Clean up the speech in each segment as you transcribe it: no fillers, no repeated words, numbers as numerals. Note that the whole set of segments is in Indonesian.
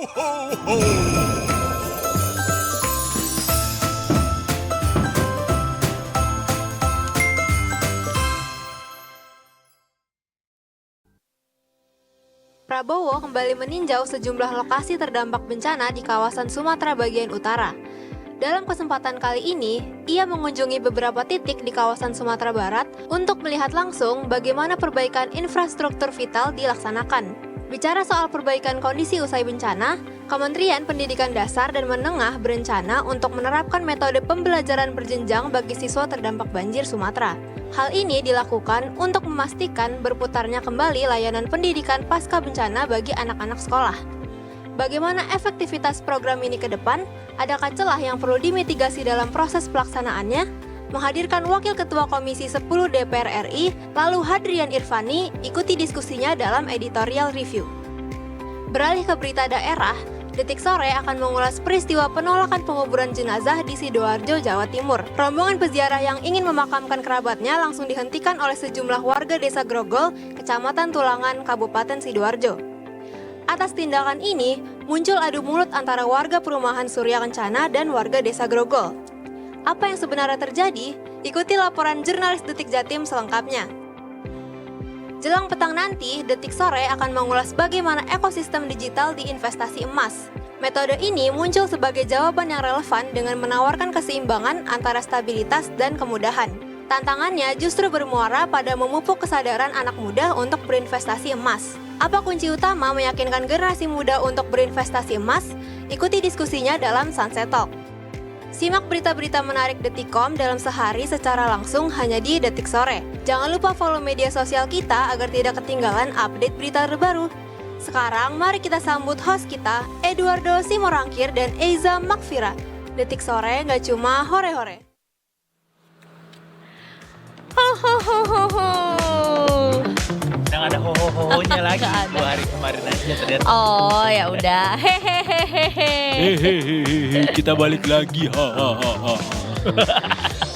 ho, ho. Prabowo kembali meninjau sejumlah lokasi terdampak bencana di kawasan Sumatera bagian utara. Dalam kesempatan kali ini, ia mengunjungi beberapa titik di kawasan Sumatera Barat untuk melihat langsung bagaimana perbaikan infrastruktur vital dilaksanakan. Bicara soal perbaikan kondisi usai bencana, Kementerian Pendidikan Dasar dan Menengah berencana untuk menerapkan metode pembelajaran berjenjang bagi siswa terdampak banjir Sumatera. Hal ini dilakukan untuk memastikan berputarnya kembali layanan pendidikan pasca bencana bagi anak-anak sekolah. Bagaimana efektivitas program ini ke depan? Adakah celah yang perlu dimitigasi dalam proses pelaksanaannya? Menghadirkan Wakil Ketua Komisi 10 DPR RI, lalu Hadrian Irvani, ikuti diskusinya dalam editorial review. Beralih ke berita daerah, Detik Sore akan mengulas peristiwa penolakan penguburan jenazah di Sidoarjo, Jawa Timur. Rombongan peziarah yang ingin memakamkan kerabatnya langsung dihentikan oleh sejumlah warga Desa Grogol, Kecamatan Tulangan, Kabupaten Sidoarjo. Atas tindakan ini, muncul adu mulut antara warga perumahan Surya Kencana dan warga Desa Grogol. Apa yang sebenarnya terjadi? Ikuti laporan jurnalis Detik Jatim selengkapnya. Jelang petang nanti, Detik Sore akan mengulas bagaimana ekosistem digital di investasi emas. Metode ini muncul sebagai jawaban yang relevan dengan menawarkan keseimbangan antara stabilitas dan kemudahan. Tantangannya justru bermuara pada memupuk kesadaran anak muda untuk berinvestasi emas. Apa kunci utama meyakinkan generasi muda untuk berinvestasi emas? Ikuti diskusinya dalam Sunset Talk. Simak berita-berita menarik Detikcom dalam sehari secara langsung hanya di Detik Sore. Jangan lupa follow media sosial kita agar tidak ketinggalan update berita terbaru. Sekarang mari kita sambut host kita, Eduardo Simorangkir dan Eiza Makfira. Detik Sore nggak cuma hore-hore. Ho ho ho ho ho. Yang ada ho-ho-ho-nya lagi. 2 hari kemarin aja ternyata. Oh ya udah. Hehehehe. Hehehe, kita balik lagi.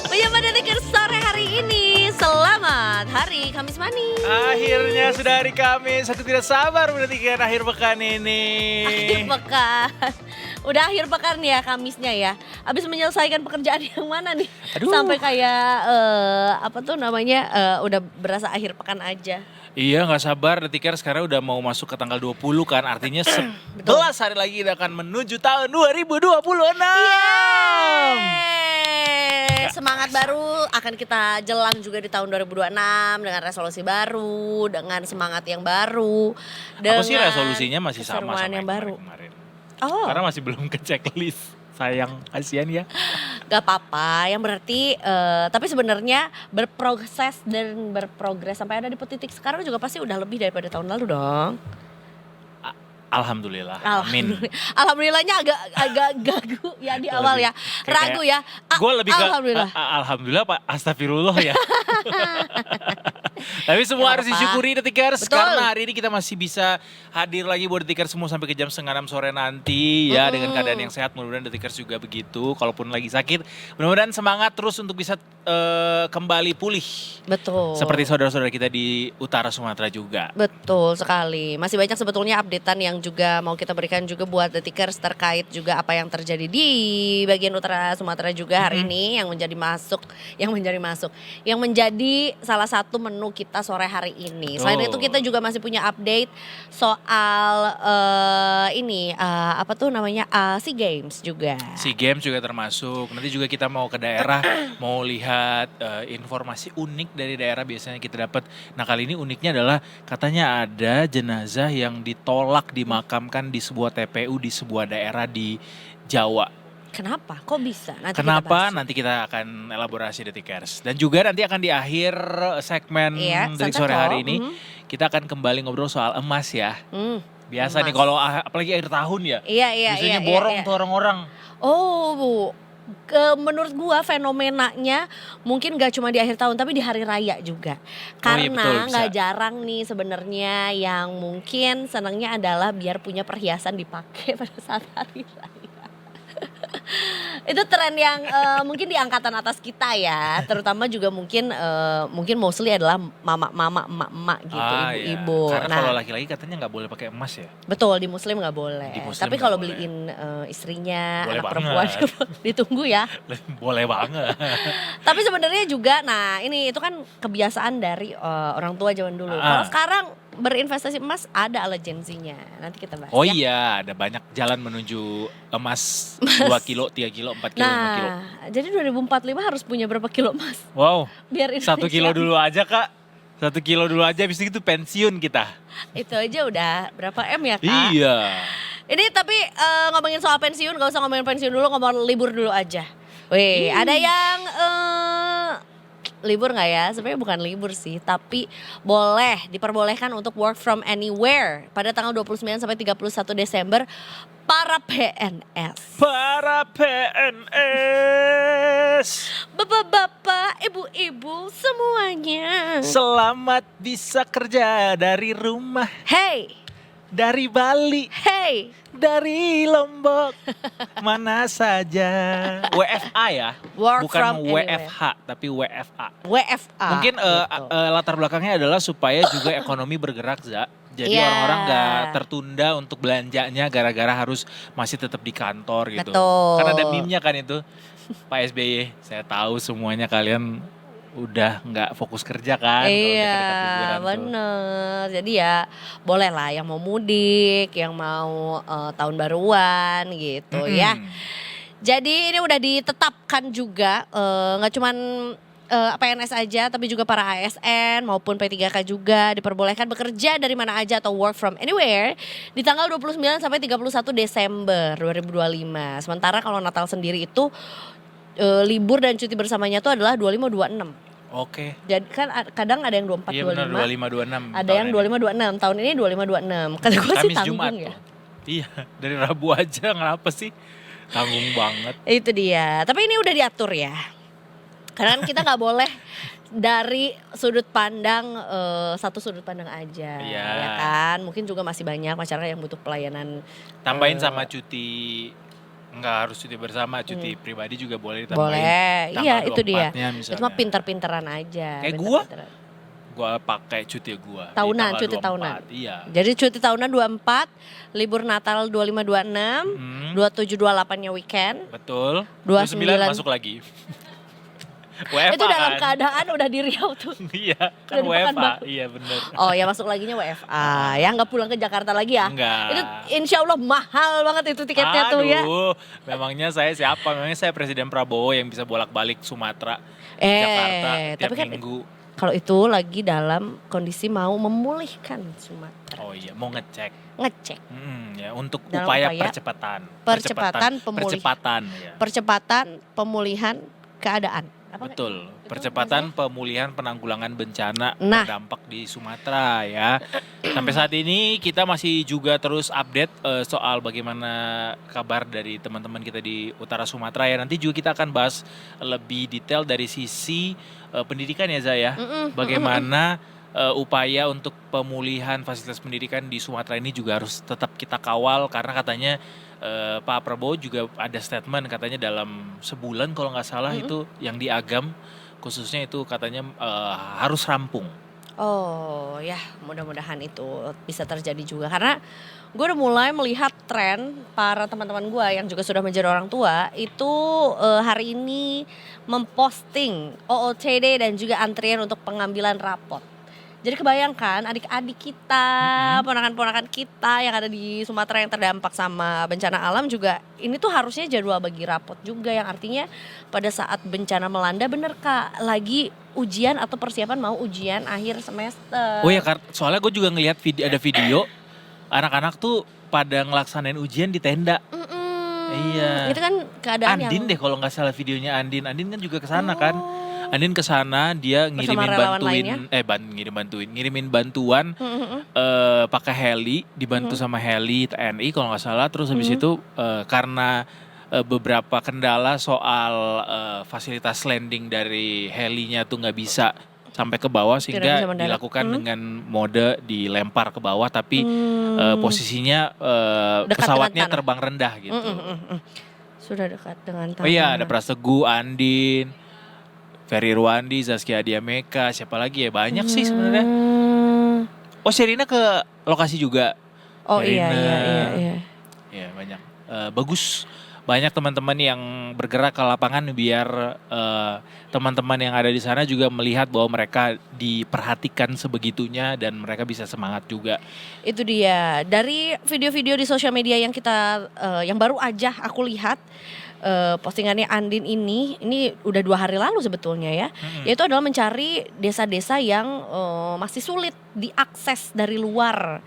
Menyapa Detik Sore hari ini. Selamat hari Kamis manis. Akhirnya sudah hari Kamis. Aku tidak sabar menantikan akhir pekan ini. Akhir pekan. Udah akhir pekan ya Kamisnya ya. Abis menyelesaikan pekerjaan yang mana nih? Aduh. Sampai kayak udah berasa akhir pekan aja. Iya, nggak sabar. Detikers sekarang udah mau masuk ke tanggal 20 kan. Artinya 11 hari lagi kita akan menuju tahun 2026. Yeay. Semangat baru akan kita jelang juga di tahun 2026 dengan resolusi baru, dengan semangat yang baru. Aku sih resolusinya masih sama yang baru. kemarin. Oh. Karena masih belum ke checklist. Sayang, kasihan ya. Gak apa-apa, yang berarti tapi sebenarnya berproses dan berprogres sampai ada di titik sekarang juga pasti udah lebih daripada tahun lalu dong. Alhamdulillah. Amin. Alhamdulillahnya agak gagu ya di awal ya. Ragu ya. Gue lebih ke alhamdulillah. Alhamdulillah Pak, astagfirullah ya. Tapi semua harus disyukuri Detikers. Karena hari ini kita masih bisa hadir lagi buat Detikers semua sampai ke jam 5:30 sore nanti ya. Dengan keadaan yang sehat, mudah-mudahan Detikers juga begitu. Kalaupun lagi sakit, mudah-mudahan semangat terus untuk bisa kembali pulih. Betul. Seperti saudara-saudara kita di utara Sumatera juga. Betul sekali. Masih banyak sebetulnya updatean yang juga mau kita berikan juga buat Detikers terkait juga apa yang terjadi di bagian utara Sumatera juga hari ini yang menjadi salah satu menu kita sore hari ini. Betul. Selain itu kita juga masih punya update soal SEA Games juga. SEA Games juga termasuk. Nanti juga kita mau ke daerah, mau lihat informasi unik dari daerah biasanya kita dapat. Nah kali ini uniknya adalah katanya ada jenazah yang ditolak dimakamkan di sebuah TPU di sebuah daerah di Jawa. Kenapa? Kok bisa? Nanti kita akan elaborasi Detikers. Dan juga nanti akan di akhir segmen dari sore hari ini kita akan kembali ngobrol soal emas ya. Biasa emas. Nih kalau apalagi akhir tahun ya. Iya. Biasanya borong tuh orang-orang. Oh, menurut gua fenomenanya mungkin gak cuma di akhir tahun tapi di hari raya juga. Karena gak jarang nih sebenarnya yang mungkin senangnya adalah biar punya perhiasan dipakai pada saat hari raya. Itu tren yang mungkin di angkatan atas kita ya, terutama juga mungkin mostly adalah mama-mama, emak-emak gitu, ibu-ibu. Iya. Karena kalau laki-laki katanya nggak boleh pakai emas ya. Betul, di muslim nggak boleh. Di Muslim Tapi nggak kalau boleh. beliin istrinya, Boleh anak banget. perempuan ditunggu ya. Boleh banget. Tapi sebenarnya juga, nah ini itu kan kebiasaan dari orang tua zaman dulu. Kalau sekarang berinvestasi emas ada urgensinya. Nanti kita bahas Oh ya. iya, ada banyak jalan menuju emas 2 kilo, 3 kilo, 4 kilo, 5 kilo. Nah, jadi 2045 harus punya berapa kilo emas? Wow, Biar 1 kilo dulu aja Kak. 1 kilo dulu aja, habis itu pensiun kita. Itu aja udah berapa M ya Kak? Iya. Ini tapi ngomongin soal pensiun, gak usah ngomongin pensiun dulu, ngomong libur dulu aja. Wih, ada yang libur nggak ya? Sebenarnya bukan libur sih, tapi diperbolehkan untuk work from anywhere pada tanggal 29 sampai 31 Desember para PNS. Para PNS. Bapak-bapak, ibu-ibu semuanya. Selamat bisa kerja dari rumah, Hey, dari Bali, hey. dari Lombok, mana saja. WFA ya, Work bukan from anywhere. WFH tapi WFA. WFA. Mungkin gitu. latar belakangnya adalah supaya juga ekonomi bergerak, Za. Jadi Iya. orang-orang gak tertunda untuk belanjanya gara-gara harus masih tetap di kantor gitu. Betul. Kan ada meme-nya kan itu, Pak SBY. Saya tahu semuanya kalian udah nggak fokus kerja kan. kalau Iya, dekat-dekat liburan tuh. bener. Jadi ya boleh lah yang mau mudik, yang mau tahun baruan gitu ya. Mm-mm. Jadi ini udah ditetapkan juga nggak cuman PNS aja, tapi juga para ASN maupun P3K juga diperbolehkan bekerja dari mana aja atau work from anywhere di tanggal 29 sampai 31 Desember 2025. Sementara kalau Natal sendiri itu libur dan cuti bersamanya itu adalah 25-26. Oke. Jadi kan kadang ada yang 24 Iya benar 25, 25 26. ada yang 25 26. Tahun ini 25 26. Kata gue sih Kamis Jumat tanggung ya. tuh. Iya, dari Rabu aja kenapa sih? Tanggung banget. Itu dia. Tapi ini udah diatur ya. Karena kan kita nggak boleh dari sudut pandang satu sudut pandang aja, Iya. ya kan? Mungkin juga masih banyak masyarakat yang butuh pelayanan. Tambahin sama cuti, nggak harus cuti bersama, cuti pribadi juga boleh ditambahin. Boleh, tanggal iya itu dia. 24-nya misalnya. Itu mah pinter-pinteran aja. Kayak pinter-pinteran. Gua pakai cuti gua di Tahunan, tanggal cuti 24. tahunan. Iya. Jadi cuti tahunan 24, libur Natal 25 26, 27 28-nya weekend. Betul. 29 29 masuk lagi. WFA Itu dalam kan? keadaan udah di Riau tuh. Iya, kan Udah di WFA. Pekanbaru. Iya bener. Oh ya masuk laginya WFA, ya nggak pulang ke Jakarta lagi ya? Enggak. Itu insya Allah mahal banget itu tiketnya tuh ya. Aduh, memangnya saya siapa? Memangnya saya Presiden Prabowo yang bisa bolak-balik Sumatera, Jakarta tiap tapi kan minggu. kalau itu lagi dalam kondisi mau memulihkan Sumatera, Oh iya, mau ngecek. ngecek Ya, untuk Dalam upaya upaya percepatan. percepatan Percepatan, ya. percepatan pemulihan keadaan. Apa nggak? Betul, percepatan pemulihan penanggulangan bencana Nah. berdampak di Sumatera ya. Sampai saat ini kita masih juga terus update soal bagaimana kabar dari teman-teman kita di utara Sumatera ya. Nanti juga kita akan bahas lebih detail dari sisi pendidikan ya Zaya. Bagaimana upaya untuk pemulihan fasilitas pendidikan di Sumatera ini juga harus tetap kita kawal karena katanya Pak Prabowo juga ada statement katanya dalam sebulan kalau nggak salah itu yang di Agam khususnya itu katanya harus rampung. Oh ya, mudah-mudahan itu bisa terjadi juga karena gue udah mulai melihat tren para teman-teman gue yang juga sudah menjadi orang tua itu hari ini memposting OOTD dan juga antrian untuk pengambilan rapot. Jadi kebayangkan adik-adik kita, ponakan-ponakan kita yang ada di Sumatera yang terdampak sama bencana alam juga ini tuh harusnya jadwal bagi rapot juga yang artinya pada saat bencana melanda bener Kak lagi ujian atau persiapan mau ujian akhir semester. Oh ya, soalnya gue juga ngelihat ada video anak-anak tuh pada ngelaksanain ujian di tenda. Iya. Itu kan keadaan Andin yang deh kalau nggak salah videonya Andin kan juga kesana kan. Andin kesana dia ngirimin relawan ngirimin bantuan pakai heli, dibantu sama heli TNI kalau nggak salah. Terus habis itu karena beberapa kendala soal fasilitas landing dari helinya tuh nggak bisa sampai ke bawah sehingga bisa mendarat. dilakukan dengan mode dilempar ke bawah tapi posisinya Dekat dengan pesawatnya tanah. terbang rendah gitu. Sudah dekat dengan Oh iya, ada tanah. Prasegu, Andin, Ferry Ruandi, Zaskia Adiameka, siapa lagi ya? Banyak sih sebenarnya. Hmm. Oh, Sherina ke lokasi juga. Oh iya Sherina, iya iya iya. ya banyak. Bagus. Banyak teman-teman yang bergerak ke lapangan biar teman-teman yang ada di sana juga melihat bahwa mereka diperhatikan sebegitunya dan mereka bisa semangat juga. Itu dia. Dari video-video di sosial media yang kita yang baru aja aku lihat postingannya Andin ini udah 2 hari lalu sebetulnya ya. Mm-mm. Yaitu adalah mencari desa-desa yang masih sulit diakses dari luar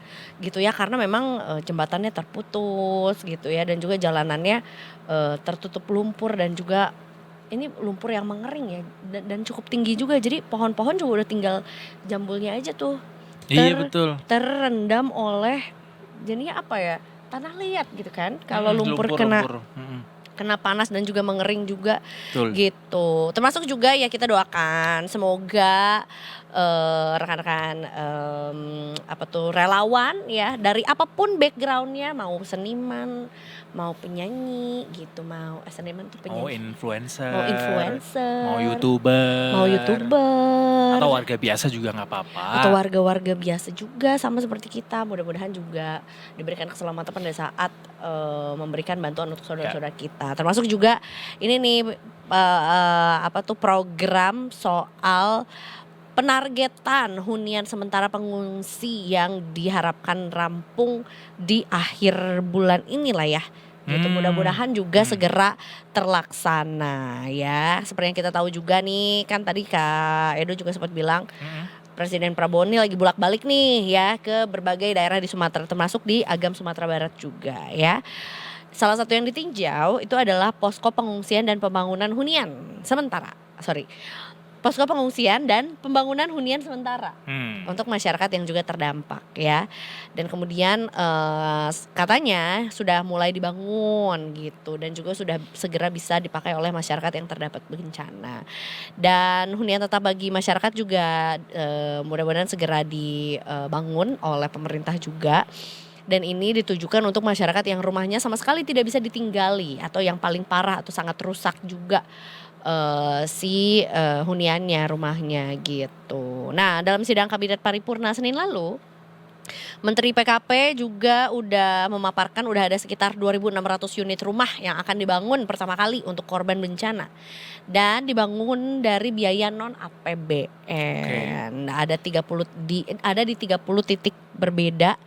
gitu ya, karena memang jembatannya terputus gitu ya, dan juga jalanannya tertutup lumpur, dan juga ini lumpur yang mengering ya, dan cukup tinggi juga, jadi pohon-pohon juga udah tinggal jambulnya aja tuh Iya betul. terendam oleh jadinya apa ya, tanah liat gitu kan, kalau lumpur kena panas dan juga mengering juga. Betul. Gitu. Termasuk juga ya kita doakan semoga rekan-rekan relawan ya, dari apapun backgroundnya, mau seniman, mau penyanyi gitu, mau seniman tuh Mau penyanyi, influencer, mau influencer, mau YouTuber, atau atau warga biasa juga nggak apa-apa. warga-warga biasa juga sama seperti kita, mudah-mudahan juga diberikan keselamatan pada saat memberikan bantuan untuk saudara-saudara kita. Termasuk juga ini nih program soal penargetan hunian sementara pengungsi yang diharapkan rampung di akhir bulan inilah ya. Gitu, mudah-mudahan juga segera terlaksana ya. Seperti yang kita tahu juga nih, kan tadi Kak Edo juga sempat bilang Presiden Prabowo ini lagi bolak-balik nih ya ke berbagai daerah di Sumatera, termasuk di Agam Sumatera Barat juga ya. Salah satu yang ditinjau itu adalah posko pengungsian dan pembangunan hunian sementara. Posko pengungsian dan pembangunan hunian sementara untuk masyarakat yang juga terdampak ya. Dan kemudian katanya sudah mulai dibangun gitu, dan juga sudah segera bisa dipakai oleh masyarakat yang terdapat bencana. Dan hunian tetap bagi masyarakat juga mudah-mudahan segera dibangun oleh pemerintah juga. Dan ini ditujukan untuk masyarakat yang rumahnya sama sekali tidak bisa ditinggali, atau yang paling parah atau sangat rusak juga huniannya, rumahnya gitu. Nah, dalam sidang Kabinet Paripurna Senin lalu, Menteri PKP juga udah memaparkan udah ada sekitar 2.600 unit rumah yang akan dibangun pertama kali untuk korban bencana, dan dibangun dari biaya non APBN. Ada di 30 titik berbeda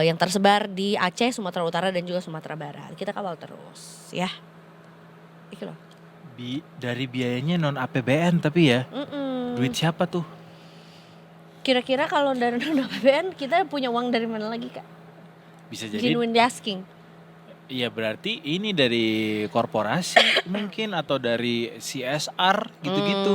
yang tersebar di Aceh, Sumatera Utara, dan juga Sumatera Barat. Kita kawal terus ya. Iki loh. Dari biayanya non APBN tapi ya. Duit siapa tuh? Kira-kira kalau dari non APBN kita punya uang dari mana lagi Kak? Bisa jadi. Genuine asking. Iya, berarti ini dari korporasi mungkin, atau dari CSR gitu-gitu.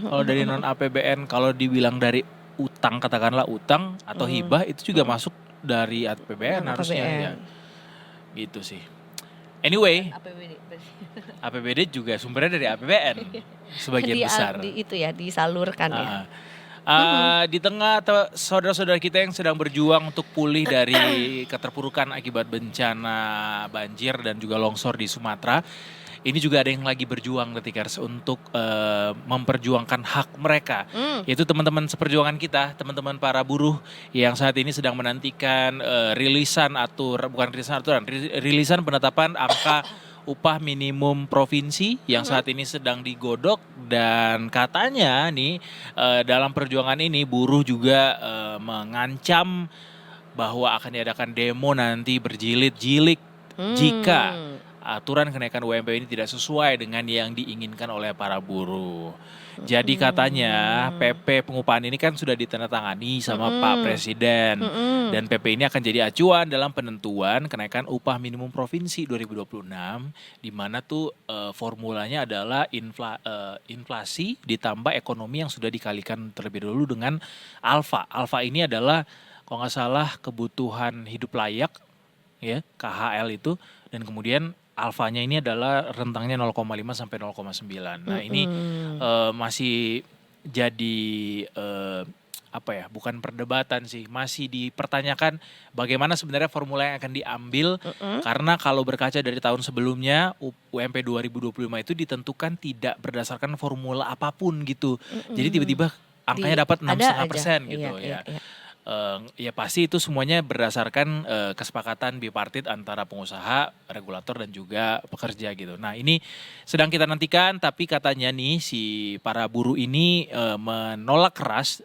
Kalau dari non APBN, kalau dibilang dari utang, katakanlah utang atau hibah, itu juga masuk dari APBN harusnya ya. Gitu sih. Anyway, APBD juga sumbernya dari APBN sebagian besar. Itu ya disalurkan ya. Di tengah saudara-saudara kita yang sedang berjuang untuk pulih dari keterpurukan akibat bencana banjir dan juga longsor di Sumatera, ini juga ada yang lagi berjuang Detikers untuk memperjuangkan hak mereka. Yaitu teman-teman seperjuangan kita, teman-teman para buruh yang saat ini sedang menantikan rilisan penetapan angka upah minimum provinsi yang saat ini sedang digodok. Dan katanya nih dalam perjuangan ini buruh juga mengancam bahwa akan diadakan demo nanti berjilid-jilid jika aturan kenaikan UMP ini tidak sesuai dengan yang diinginkan oleh para buruh. Jadi katanya PP pengupahan ini kan sudah ditandatangani sama Pak Presiden. Dan PP ini akan jadi acuan dalam penentuan kenaikan upah minimum provinsi 2026. Di mana tuh formulanya adalah inflasi ditambah ekonomi yang sudah dikalikan terlebih dahulu dengan alfa. Alfa ini adalah kalau nggak salah kebutuhan hidup layak ya, KHL itu, dan kemudian alfanya ini adalah rentangnya 0,5 sampai 0,9. Nah, ini masih jadi bukan perdebatan sih, masih dipertanyakan bagaimana sebenarnya formula yang akan diambil karena kalau berkaca dari tahun sebelumnya UMP 2025 itu ditentukan tidak berdasarkan formula apapun gitu. Jadi tiba-tiba angkanya dapat 6,5% gitu ya. Ya pasti itu semuanya berdasarkan kesepakatan bipartit antara pengusaha, regulator dan juga pekerja gitu. Nah ini sedang kita nantikan, tapi katanya nih si para buruh ini menolak keras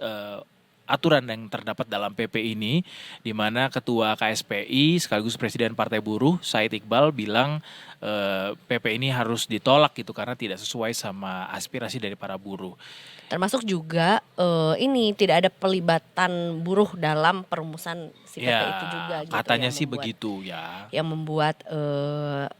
aturan yang terdapat dalam PP ini, di mana Ketua KSPI sekaligus Presiden Partai Buruh Said Iqbal bilang PP ini harus ditolak gitu karena tidak sesuai sama aspirasi dari para buruh. Termasuk juga ini tidak ada pelibatan buruh dalam perumusan si PP itu juga gitu. Katanya sih begitu ya. Yang membuat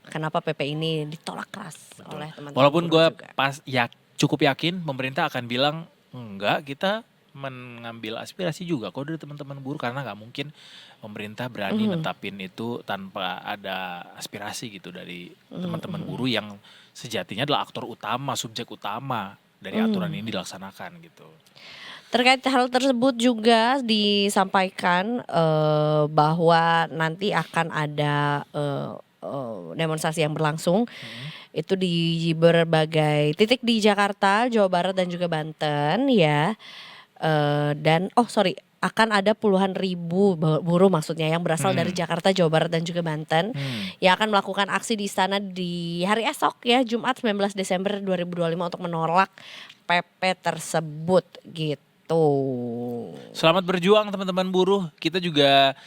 kenapa PP ini ditolak keras oleh teman-teman. Walaupun gue juga. cukup yakin pemerintah akan bilang enggak, kita mengambil aspirasi juga kok dari teman-teman buruh karena nggak mungkin pemerintah berani netapin itu tanpa ada aspirasi gitu dari teman-teman buruh yang sejatinya adalah aktor utama, subjek utama dari aturan ini dilaksanakan gitu. Terkait hal tersebut juga disampaikan bahwa nanti akan ada demonstrasi yang berlangsung itu di berbagai titik di Jakarta, Jawa Barat dan juga Banten ya. Akan ada puluhan ribu buruh maksudnya yang berasal dari Jakarta, Jawa Barat dan juga Banten yang akan melakukan aksi di istana di hari esok ya, Jumat 19 Desember 2025 untuk menolak PP tersebut gitu. Selamat berjuang teman-teman buruh. Kita juga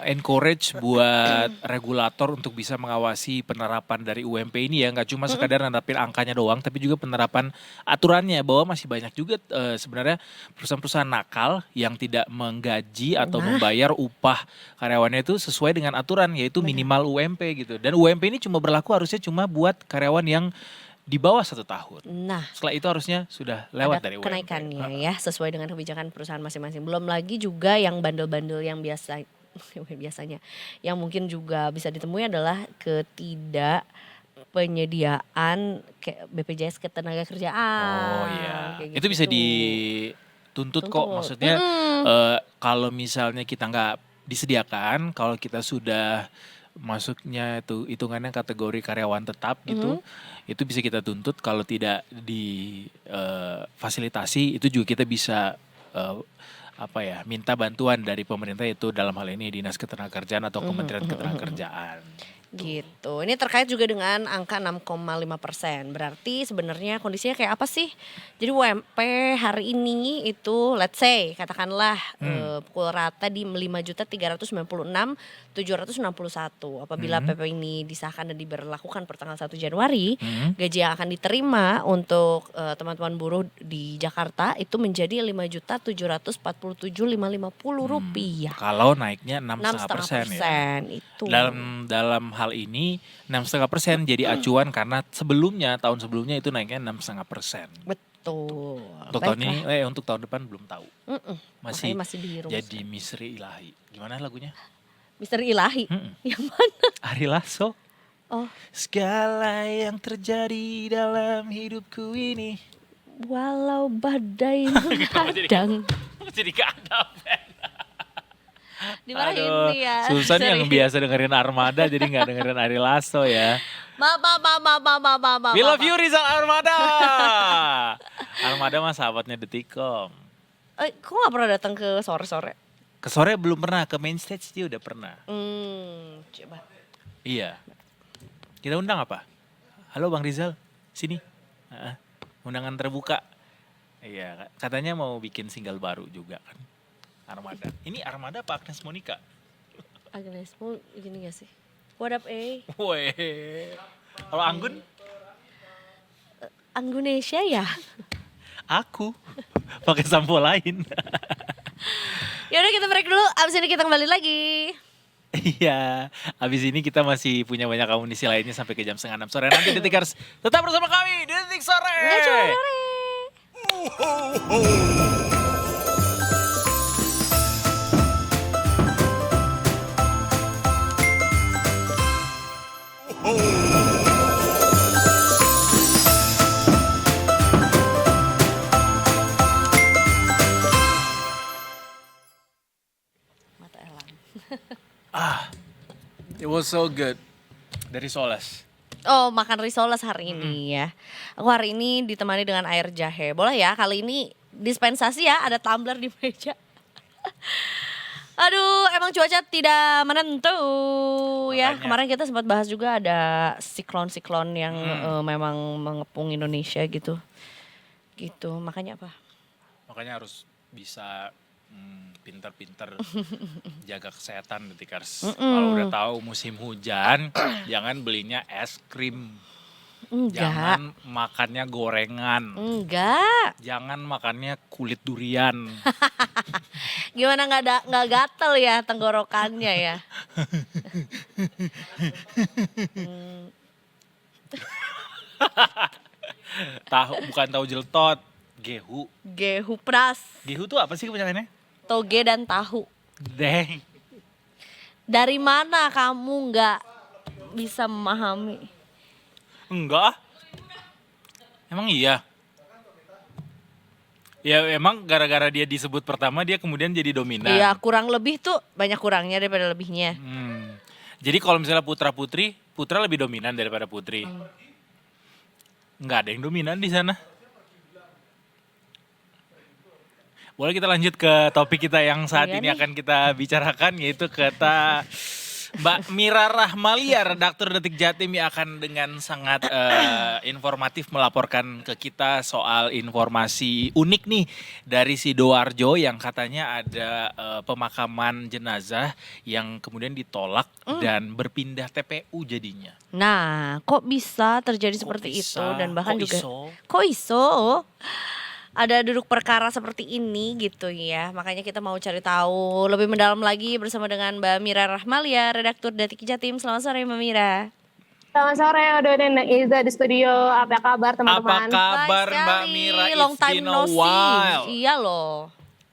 encourage buat regulator untuk bisa mengawasi penerapan dari UMP ini ya, nggak cuma sekadar nanapin angkanya doang, tapi juga penerapan aturannya, bahwa masih banyak juga sebenarnya perusahaan-perusahaan nakal yang tidak menggaji atau membayar upah karyawannya itu sesuai dengan aturan, yaitu minimal UMP gitu. Dan UMP ini cuma berlaku harusnya cuma buat karyawan yang di bawah 1 tahun. Nah, setelah itu harusnya sudah lewat ada dari UMP. Kenaikannya ya, sesuai dengan kebijakan perusahaan masing-masing. Belum lagi juga yang bandel-bandel yang biasanya yang mungkin juga bisa ditemui adalah penyediaan BPJS ketenaga kerjaan. Oh iya, kayak itu bisa gitu. dituntut kok. Maksudnya kalau misalnya kita nggak disediakan, kalau kita sudah masuknya itu hitungannya kategori karyawan tetap gitu, itu bisa kita tuntut. Kalau tidak difasilitasi, itu juga kita bisa minta bantuan dari pemerintah, itu dalam hal ini Dinas Ketenagakerjaan atau Kementerian Ketenagakerjaan. Gitu. Ini terkait juga dengan angka 6,5%. Berarti sebenarnya kondisinya kayak apa sih? Jadi UMP hari ini itu let's say katakanlah pukul rata di 5.396.761. Apabila PP ini disahkan dan diberlakukan per tanggal 1 Januari, gaji yang akan diterima untuk teman-teman buruh di Jakarta itu menjadi Rp5.747.550. Kalau naiknya 6,5% ya. Itu. Dalam hal ini 6,5% jadi acuan karena tahun sebelumnya itu naiknya 6,5%. Betul. Untuk tahun ini, untuk tahun depan belum tahu. Masih dirumus. Jadi misteri ilahi. Gimana lagunya? Misteri ilahi. Yang mana? Ari Lasso. Oh. Segala yang terjadi dalam hidupku ini. Walau badai menghadang. Jadi keadaan. Dimarahin nih ya. Susah nih yang biasa dengerin Armada jadi gak dengerin Ari Lasso ya. Maaf. We love you Rizal Armada. Armada mah sahabatnya Detikom. Kok gak pernah datang ke sore-sore? Ke sore belum pernah, ke main stage dia udah pernah. Coba. Iya. Kita undang apa? Halo Bang Rizal, sini. Undangan terbuka. Iya, katanya mau bikin single baru juga kan. Armada. Ini Armada apa Agnes Monica? Agnes mau gini gak sih? What up Woi. Kalau Anggun? Anggunesia ya? Aku. Pakai sampo lain. Yaudah kita break dulu, abis ini kita kembali lagi. Iya, abis ini kita masih punya banyak amunisi lainnya sampai ke jam 5:30 sore. Nanti Detikers tetap bersama kami di Detik Sore. Nggak cuma sore. Ho, ho, ho. It was so good. Dari Solas. Oh, makan risoles hari ini ya. Aku hari ini ditemani dengan air jahe. Boleh ya, kali ini dispensasi ya, ada tumbler di meja. Aduh, emang cuaca tidak menentu ya. Makanya. Kemarin kita sempat bahas juga ada siklon-siklon yang memang mengepung Indonesia gitu. Gitu, makanya apa? Makanya harus bisa pinter-pinter jaga kesehatan Detikers. Kalau udah tahu musim hujan, jangan belinya es krim. Enggak, Jangan makannya gorengan. enggak. Jangan makannya kulit durian. Gimana nggak gatel ya tenggorokannya ya? Bukan tahu jeltot, gehu. Gehu pras, Gehu tuh apa sih kepanjangannya? toge dan tahu. Deng. Dari mana kamu nggak bisa memahami? Enggak. Emang iya? Ya emang gara-gara dia disebut pertama dia kemudian jadi dominan. Iya, kurang lebih tuh banyak kurangnya daripada lebihnya. Jadi kalau misalnya putra-putri, putra lebih dominan daripada putri. Enggak ada yang dominan di sana. Boleh kita lanjut ke topik kita yang saat Iya ini nih. akan kita bicarakan, yaitu kata Mbak Mira Rahmalia, redaktur Detik Jatim, yang akan dengan sangat informatif melaporkan ke kita soal informasi unik nih dari Sidoarjo yang katanya ada pemakaman jenazah yang kemudian ditolak dan berpindah TPU jadinya. Nah, kok bisa terjadi Kok seperti bisa? itu dan bahkan Kok juga iso? kok iso? Ada duduk perkara seperti ini gitu ya. Makanya kita mau cari tahu lebih mendalam lagi bersama dengan Mbak Mira Rahmalia, redaktur Detik Jatim. Selamat sore Mbak Mira. Selamat sore, Odo dan Iza di studio. Apa kabar Apa teman-teman? kabar Baik Mbak sekali, Mira? long It's time been no a see. while. Iya loh.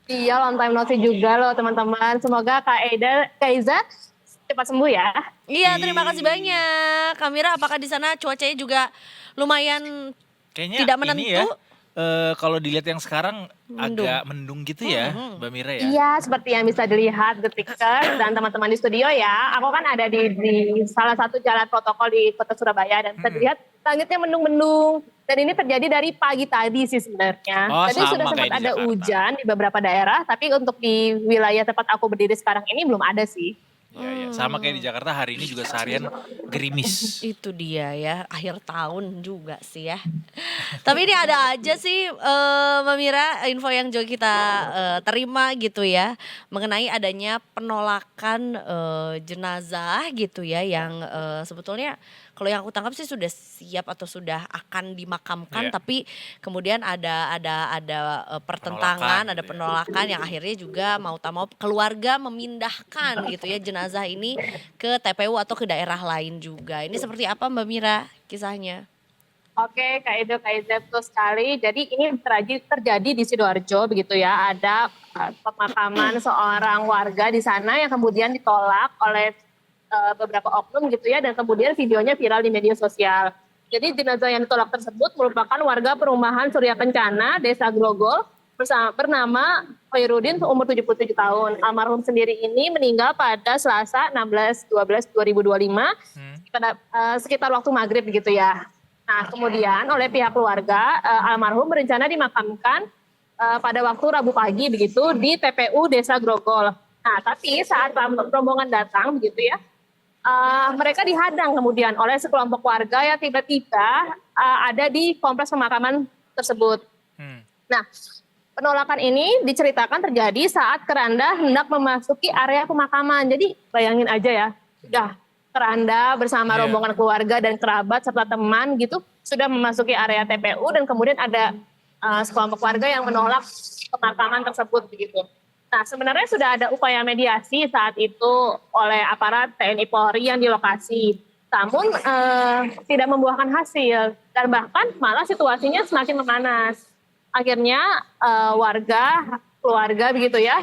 Iya, long time no see juga loh teman-teman. Semoga Kak Iza cepat sembuh ya. Iya, terima kasih banyak. Kamira, apakah di sana cuacanya juga lumayan Kayaknya tidak ini menentu? ya, kalau dilihat yang sekarang Mendung. agak mendung gitu ya, Mbak Mira ya. Iya, seperti yang bisa dilihat Detikers dan teman-teman di studio ya. Aku kan ada di salah satu jalan protokol di Kota Surabaya dan bisa dilihat langitnya mendung-mendung. Dan ini terjadi dari pagi tadi sih sebenarnya. Oh, Tadi sama sudah sempat kayak di ada Jakarta. hujan di beberapa daerah, tapi untuk di wilayah tempat aku berdiri sekarang ini belum ada sih. Iya, iya. Sama kayak di Jakarta hari ini juga seharian gerimis. Itu dia ya, akhir tahun juga sih ya. Tapi ini ada aja sih Mbak Mira, info yang juga kita terima gitu ya, mengenai adanya penolakan jenazah gitu ya, yang sebetulnya kalau yang aku tangkap sih sudah siap atau sudah akan dimakamkan, Iya. tapi kemudian ada pertentangan, Penolakan ada gitu ya. penolakan yang akhirnya juga mau tak mau keluarga memindahkan gitu ya jenazah ini ke TPU atau ke daerah lain juga. Ini seperti apa Mbak Mira kisahnya? Oke, Kak Edo, Kak Iza, betul sekali. Jadi ini terjadi di Sidoarjo begitu ya. Ada pemakaman seorang warga di sana yang kemudian ditolak oleh beberapa oknum gitu ya. Dan kemudian videonya viral di media sosial. Jadi jenazah yang ditolak tersebut merupakan warga perumahan Surya Kencana, Desa Grogol, bernama Khairuddin, umur 77 tahun. Almarhum sendiri ini meninggal pada Selasa 16/12/2025 pada sekitar waktu maghrib begitu ya. Nah, kemudian oleh pihak keluarga, almarhum berencana dimakamkan pada waktu Rabu pagi begitu di TPU Desa Grogol. Nah, tapi saat rombongan datang begitu ya, mereka dihadang kemudian oleh sekelompok warga yang tiba-tiba ada di kompleks pemakaman tersebut. Nah, penolakan ini diceritakan terjadi saat keranda hendak memasuki area pemakaman. Jadi bayangin aja ya, sudah keranda bersama Iya. rombongan keluarga dan kerabat serta teman gitu sudah memasuki area TPU dan kemudian ada sekelompok warga yang menolak pemakaman tersebut begitu. Nah, sebenarnya sudah ada upaya mediasi saat itu oleh aparat TNI Polri yang di lokasi. Namun tidak membuahkan hasil dan bahkan malah situasinya semakin memanas. Akhirnya keluarga begitu ya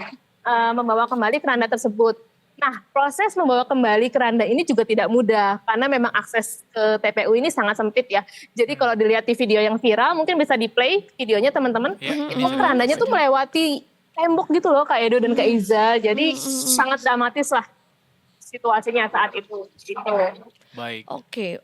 membawa kembali keranda tersebut. Nah, proses membawa kembali keranda ini juga tidak mudah karena memang akses ke TPU ini sangat sempit ya. Jadi kalau dilihat di video yang viral, mungkin bisa di-play videonya teman-teman. Ya, Itu kerandanya tuh melewati tembok gitu loh Kak Edo dan Kak Iza. Jadi sangat dramatis lah. situasinya saat itu. Gitu. Baik. Oke,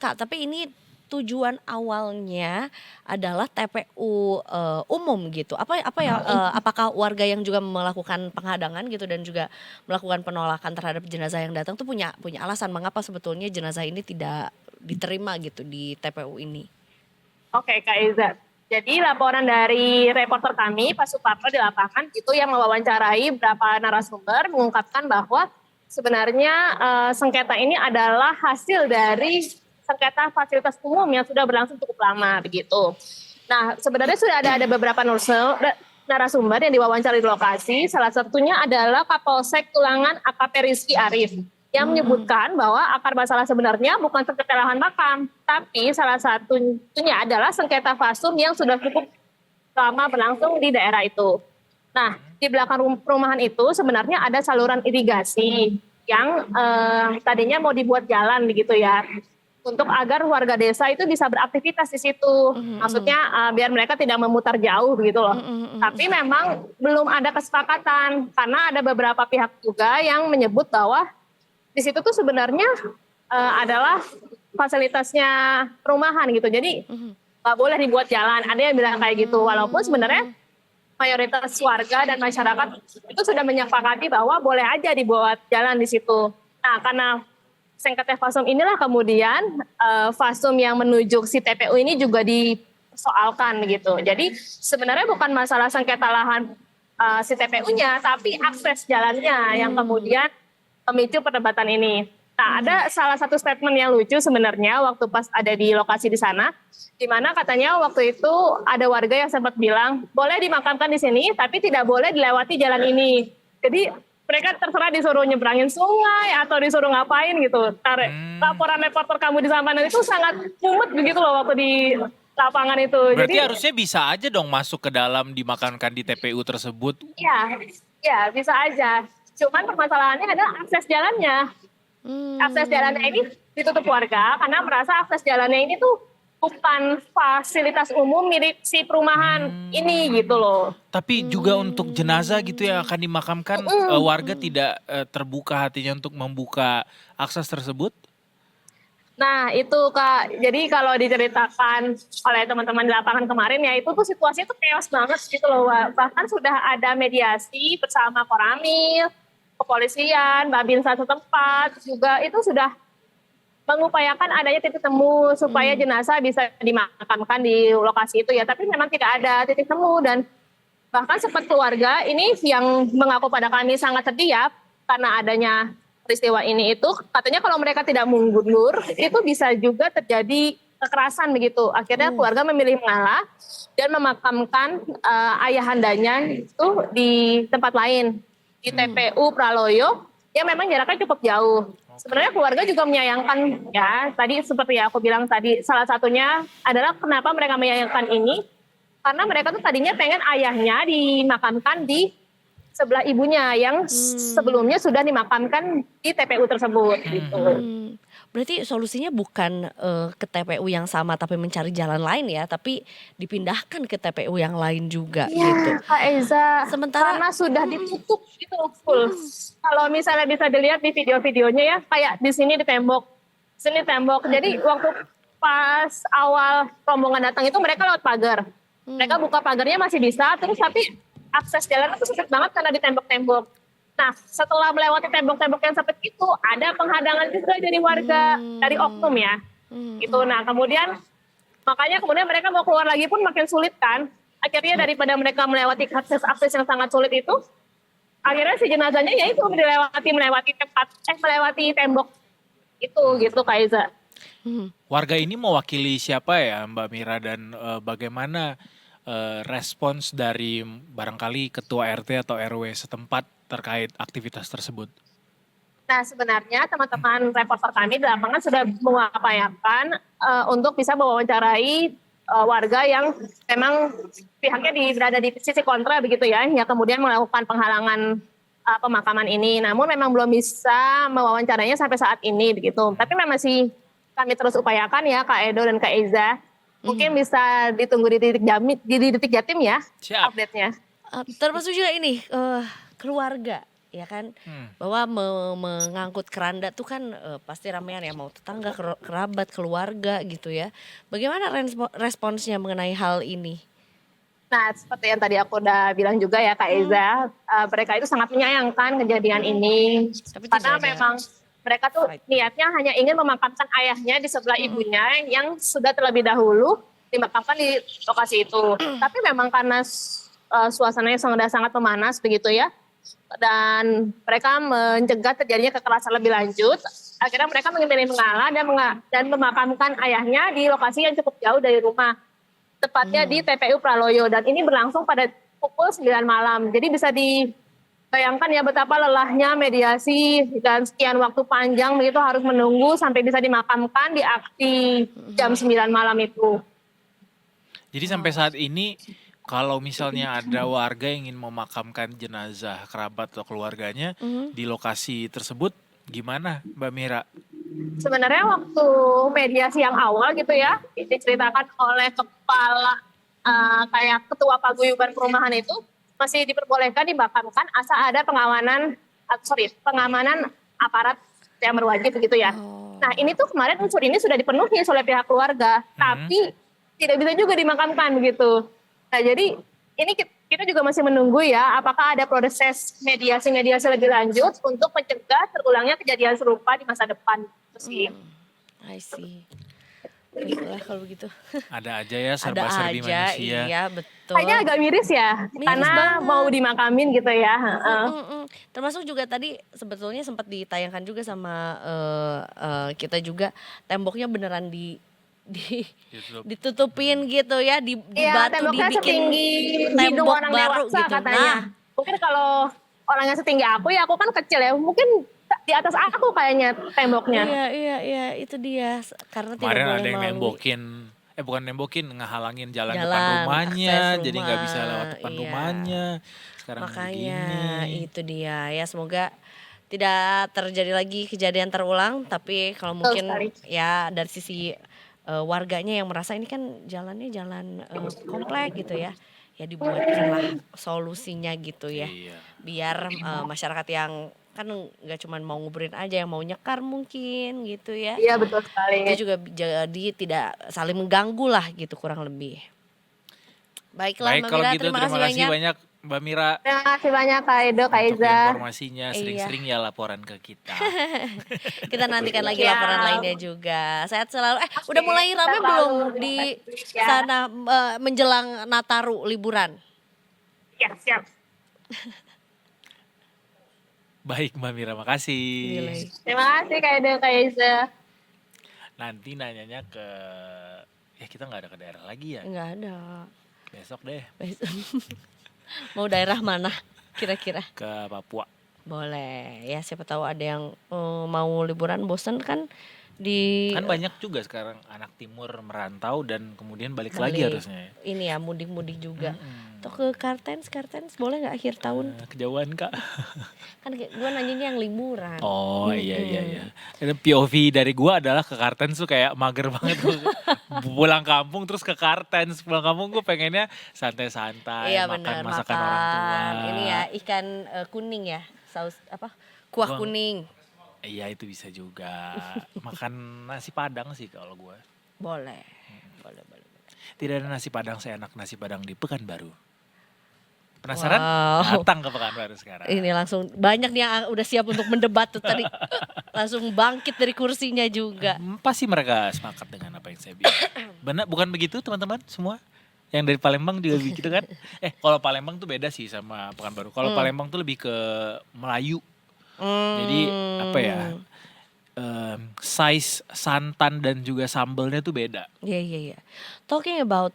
Kak, tapi ini tujuan awalnya adalah TPU umum gitu. Apakah warga yang juga melakukan penghadangan gitu dan juga melakukan penolakan terhadap jenazah yang datang tuh punya alasan mengapa sebetulnya jenazah ini tidak diterima gitu di TPU ini? Oke, Kak Iza. Jadi laporan dari reporter kami, Pak Suparto di lapangan, itu yang mewawancarai beberapa narasumber mengungkapkan bahwa sebenarnya sengketa ini adalah hasil dari sengketa fasilitas umum yang sudah berlangsung cukup lama begitu. Nah, sebenarnya sudah ada beberapa narasumber yang diwawancarai di lokasi. Salah satunya adalah Kapolsek Tulangan AKP Rizky Arif yang menyebutkan bahwa akar masalah sebenarnya bukan sengketa lahan makam, tapi salah satunya adalah sengketa fasum yang sudah cukup lama berlangsung di daerah itu. Nah, di belakang perumahan itu sebenarnya ada saluran irigasi yang tadinya mau dibuat jalan begitu ya, untuk agar warga desa itu bisa beraktivitas di situ. Maksudnya biar mereka tidak memutar jauh begitu loh. Tapi memang belum ada kesepakatan karena ada beberapa pihak juga yang menyebut bahwa di situ tuh sebenarnya adalah fasilitasnya perumahan gitu. Jadi nggak boleh dibuat jalan. Ada yang bilang kayak gitu. Walaupun sebenarnya mayoritas warga dan masyarakat itu sudah menyepakati bahwa boleh aja dibuat jalan di situ. Nah, karena sengketa fasum inilah kemudian fasum yang menuju si TPU ini juga dipersoalkan gitu. Jadi sebenarnya bukan masalah sengketa lahan si TPU-nya, tapi akses jalannya yang kemudian memicu perdebatan ini. Nah, ada salah satu statement yang lucu sebenarnya waktu pas ada di lokasi di sana, di mana katanya waktu itu ada warga yang sempat bilang, boleh dimakamkan di sini, tapi tidak boleh dilewati jalan ini. Jadi mereka terserah disuruh nyebrangin sungai atau disuruh ngapain gitu. Laporan reporter kamu di Sampanan itu sangat mumet begitu loh waktu di lapangan itu. Berarti Jadi harusnya bisa aja dong masuk ke dalam dimakamkan di TPU tersebut. ya bisa aja. Cuman permasalahannya adalah akses jalannya. Akses jalannya ini ditutup warga karena merasa akses jalannya ini tuh bukan fasilitas umum milik si perumahan ini gitu loh. Tapi juga untuk jenazah gitu yang akan dimakamkan, warga tidak terbuka hatinya untuk membuka akses tersebut? Nah itu Kak, jadi kalau diceritakan oleh teman-teman di lapangan kemarin ya itu tuh situasinya tuh chaos banget gitu loh. Bahkan sudah ada mediasi bersama Koramil, kepolisian, Babinsa setempat juga itu sudah mengupayakan adanya titik temu supaya jenazah bisa dimakamkan di lokasi itu ya. Tapi memang tidak ada titik temu dan bahkan sempat keluarga ini yang mengaku pada kami sangat sedih ya karena adanya peristiwa ini itu katanya kalau mereka tidak mundur itu bisa juga terjadi kekerasan begitu. Akhirnya keluarga memilih mengalah dan memakamkan ayahandanya itu di tempat lain di TPU Praloyo yang memang jaraknya cukup jauh. Sebenarnya keluarga juga menyayangkan ya, tadi seperti yang aku bilang tadi, salah satunya adalah kenapa mereka menyayangkan ini, karena mereka tuh tadinya pengen ayahnya dimakamkan di sebelah ibunya yang sebelumnya sudah dimakamkan di TPU tersebut gitu. Berarti solusinya bukan ke TPU yang sama tapi mencari jalan lain ya, tapi dipindahkan ke TPU yang lain juga gitu. Kak Eza, Sementara karena sudah ditutup gitu full. Kalau misalnya bisa dilihat di video-videonya ya, kayak di sini di tembok, sini tembok. Jadi waktu pas awal rombongan datang itu mereka lewat pagar. Mereka buka pagarnya masih bisa, terus tapi akses jalan itu sulit banget karena di tembok-tembok. Nah, setelah melewati tembok-tembok yang seperti itu, ada penghadangan juga dari warga, dari oknum ya. Gitu. Nah, makanya kemudian mereka mau keluar lagi pun makin sulit kan. Akhirnya daripada mereka melewati akses yang sangat sulit itu, akhirnya si jenazahnya ya itu melewati tembok itu gitu Kak Iza. Warga ini mewakili siapa ya Mbak Mira dan bagaimana respons dari barangkali ketua RT atau RW setempat terkait aktivitas tersebut? Nah sebenarnya teman-teman reporter kami di lapangan sudah mengupayakan untuk bisa mewawancarai warga yang memang pihaknya berada di sisi kontra begitu ya, yang kemudian melakukan penghalangan pemakaman ini. Namun memang belum bisa mewawancarainya sampai saat ini begitu. Tapi memang masih kami terus upayakan ya Kak Edo dan Kak Eza. Mungkin bisa ditunggu di Detik Jatim ya. Siap. Update-nya. termasuk juga ini keluarga ya kan, Hmm. bahwa mengangkut keranda tuh kan pasti ramean ya, mau tetangga, kerabat, keluarga gitu ya. Bagaimana responsnya mengenai hal ini? Nah, seperti yang tadi aku udah bilang juga ya Kak Eza, mereka itu sangat menyayangkan kejadian ini. Tapi Karena tidak ada memang mereka tuh fight. niatnya hanya ingin memakamkan ayahnya di sebelah ibunya yang sudah terlebih dahulu dimakamkan di lokasi itu. Tapi memang karena suasananya sangat memanas begitu ya, dan mereka mencegah terjadinya kekerasan lebih lanjut. Akhirnya mereka memilih mengalah dan memakamkan ayahnya di lokasi yang cukup jauh dari rumah, tepatnya di TPU Praloyo, dan ini berlangsung pada pukul 9 malam. Jadi bisa dibayangkan ya betapa lelahnya mediasi dan sekian waktu panjang begitu harus menunggu sampai bisa dimakamkan di aksi jam 9 malam itu. Jadi sampai saat ini kalau misalnya ada warga yang ingin memakamkan jenazah kerabat atau keluarganya di lokasi tersebut, gimana Mbak Mira? Sebenarnya waktu mediasi yang awal gitu ya, diceritakan oleh kepala kayak ketua paguyuban perumahan itu, masih diperbolehkan dimakamkan asal ada pengamanan aparat yang berwajib begitu ya. Nah ini tuh kemarin unsur ini sudah dipenuhi oleh pihak keluarga, tapi tidak bisa juga dimakamkan begitu. Nah jadi ini kita juga masih menunggu ya, apakah ada proses mediasi lebih lanjut untuk mencegah terulangnya kejadian serupa di masa depan. I see. Baiklah kalau begitu. Ada aja ya Ada serba-serbi aja, manusia. iya betul. Kayaknya agak miris ya, Miris karena banget. mau dimakamin gitu ya. Termasuk juga tadi sebetulnya sempat ditayangkan juga sama kita juga, temboknya beneran Ditutup. ditutupin gitu ya, di Iya, batu temboknya dibikin setinggi hidung tembok orang baru dewasa gitu. katanya. Nah, Mungkin kalau orangnya setinggi aku ya, aku kan kecil ya, mungkin di atas aku kayaknya temboknya. iya itu dia, karena tidak Kemarin boleh ada yang melalui bukan nembokin, ngehalangin jalan depan jalan, rumahnya, akses jadi nggak bisa rumah, lewat depan iya. rumahnya. Sekarang Makanya begini. itu dia ya, semoga tidak terjadi lagi kejadian terulang. Tapi kalau mungkin sekali. ya dari sisi warganya yang merasa ini kan jalannya jalan komplek gitu ya, ya dibuatkanlah solusinya gitu ya, Iya. biar masyarakat yang kan nggak cuma mau nguburin aja, yang mau nyekar mungkin gitu ya, Iya, betul sekali. itu juga jadi tidak saling mengganggu lah gitu kurang lebih. Baiklah Baik Mbak kalau Mira, gitu terima terima kasih kasih banyak. banyak Mbak Mira Terima kasih banyak Kak Edo, Kak untuk Iza. informasinya. Sering-sering ya laporan ke kita. Kita nantikan lagi Siap. laporan lainnya juga. Sehat selalu. Udah mulai rame Sehat belum selalu. di Ya. sana menjelang Nataru liburan? Ya, siap. Baik Mbak Mira, makasih. Gile. Terima kasih Kak Edo, Kak Iza. Nanti nanyanya ke kita nggak ada ke daerah lagi ya. Enggak ada. Besok deh Mau daerah mana kira-kira? ke Papua. Boleh. Ya siapa tahu ada yang mau liburan bosen kan di Kan banyak juga sekarang anak timur merantau dan kemudian balik lagi harusnya. ini ya mudik-mudik juga. Mm-mm. Atau ke Kartens boleh nggak akhir tahun? Kejauhan Kak. Kan gue nanyanya yang liburan. Oh iya. Dan POV dari gua adalah ke Kartens tuh kayak mager banget. Pulang kampung terus ke Kartens. Pulang kampung gue pengennya santai-santai, Iya makan benar, masakan orang tua. ini ya ikan kuning ya, saus apa? Kuah Bang. kuning. Iya itu bisa juga. Makan nasi padang sih kalau gua. Boleh. Tidak ada nasi padang seenak nasi padang di Pekanbaru. Penasaran? Wow. Datang ke Pekanbaru sekarang. Ini langsung banyak nih yang udah siap untuk mendebat tuh tadi. Langsung bangkit dari kursinya juga. Pasti mereka sepakat dengan apa yang saya bilang. Benar, bukan begitu teman-teman semua? Yang dari Palembang juga begitu kan? Kalau Palembang tuh beda sih sama Pekanbaru. Kalau Palembang tuh lebih ke Melayu. Jadi apa ya? Size santan dan juga sambelnya tuh beda. Iya. Talking about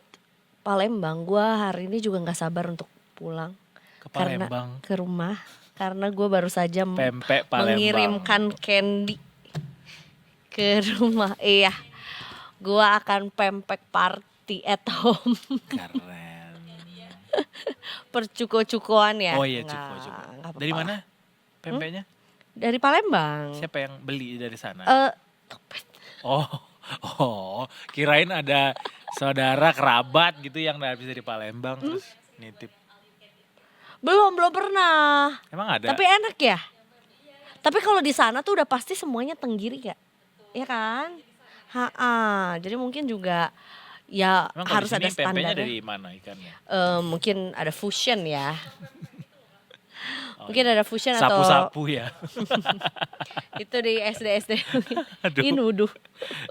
Palembang, gue hari ini juga nggak sabar untuk pulang Ke Palembang. ke rumah karena gue baru saja Pempek Palembang. mengirimkan candy ke rumah. Iya, gue akan pempek party at home. Keren. Percuko-cukoan ya. Oh iya, Nggak cuko. apa-apa Dari lah. mana pempeknya? Dari Palembang. Siapa yang beli dari sana? Oh, kirain ada saudara kerabat gitu yang habis dari Palembang terus nitip. Belum pernah. Emang ada? Tapi enak ya? Tapi kalau di sana tuh udah pasti semuanya tenggiri ya? Iya kan? Jadi mungkin juga ya Emang kalau harus di sini ada pempeknya standarnya. dari mana ikannya? Mungkin ada fusion ya. Mungkin ada fusion atau Sapu-sapu ya. itu di SD. Aduh. Ini nuduh.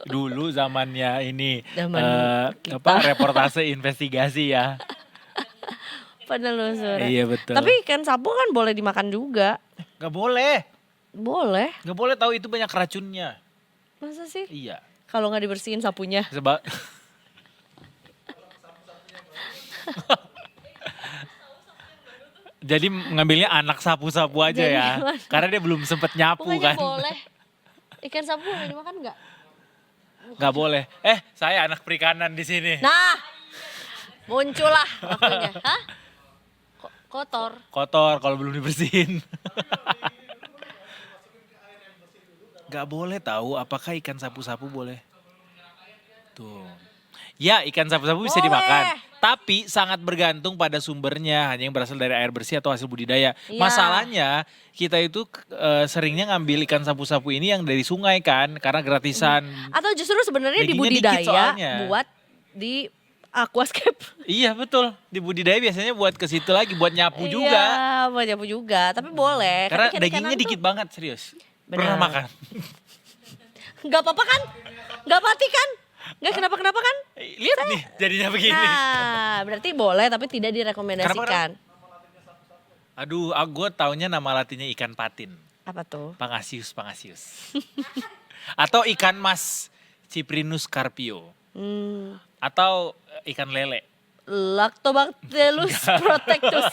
Dulu zamannya ini Zaman kita. reportase investigasi ya. Penelusuran. Iya betul. Tapi ikan sapu kan boleh dimakan juga. Gak boleh. Boleh. Gak boleh tahu itu banyak racunnya. Masa sih? Iya. Kalau nggak dibersihin sapunya. Sebab jadi ngambilnya anak sapu-sapu aja Jadi ya. gimana? Karena dia belum sempet nyapu Bukannya kan. boleh. Ikan sapu boleh dimakan nggak? Gak boleh. Saya anak perikanan di sini. Nah, muncullah waktunya. Hah? Kotor. Kotor kalau belum dibersihin. Gak boleh tahu apakah ikan sapu-sapu boleh. Tuh. Ya, ikan sapu-sapu bisa Boleh. dimakan. Tapi sangat bergantung pada sumbernya, hanya yang berasal dari air bersih atau hasil budidaya. Iya. Masalahnya kita itu seringnya ngambil ikan sapu-sapu ini yang dari sungai kan, karena gratisan. Atau justru sebenarnya Dagingnya dikit dibudidaya soalnya. buat di aquascape. Iya betul, di budidaya biasanya buat ke situ lagi, buat nyapu juga. Iya, buat nyapu juga. Tapi boleh. Karena Kan dagingnya ikan-ikanan dikit tuh- banget, serius. Benar. Pernah makan? Nggak apa-apa kan? Nggak mati kan? Nggak kenapa-kenapa kan? Lihat nih, jadinya begini. Nah, berarti boleh tapi tidak direkomendasikan. Aduh, gue taunya nama latinnya ikan patin. Apa tuh? Pangasius. Atau ikan mas, Cyprinus carpio. Atau ikan lele. Lactobacillus protectus.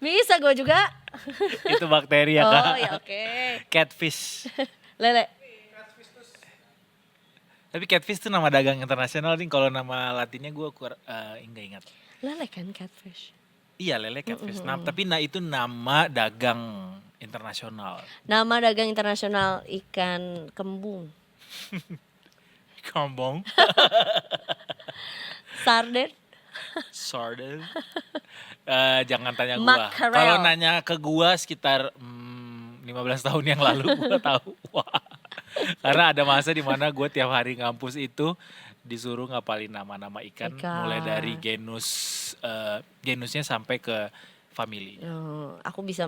Bisa gue juga. Itu bakteri ya kak. Oh ya oke. Catfish. Lele. Tapi catfish itu nama dagang internasional nih. Kalau nama latinnya gue enggak ingat. Lele kan catfish. Iya lele catfish. Tapi itu nama dagang internasional. Nama dagang internasional ikan kembung. Kambong. Sarden. Sardine. Jangan tanya gue. Mackerel. Kalau nanya ke gue sekitar 15 tahun yang lalu gue tahu. Wah. Karena ada masa di mana gue tiap hari ngampus itu disuruh ngapalin nama-nama ikan. Mulai dari genusnya sampai ke family. Aku bisa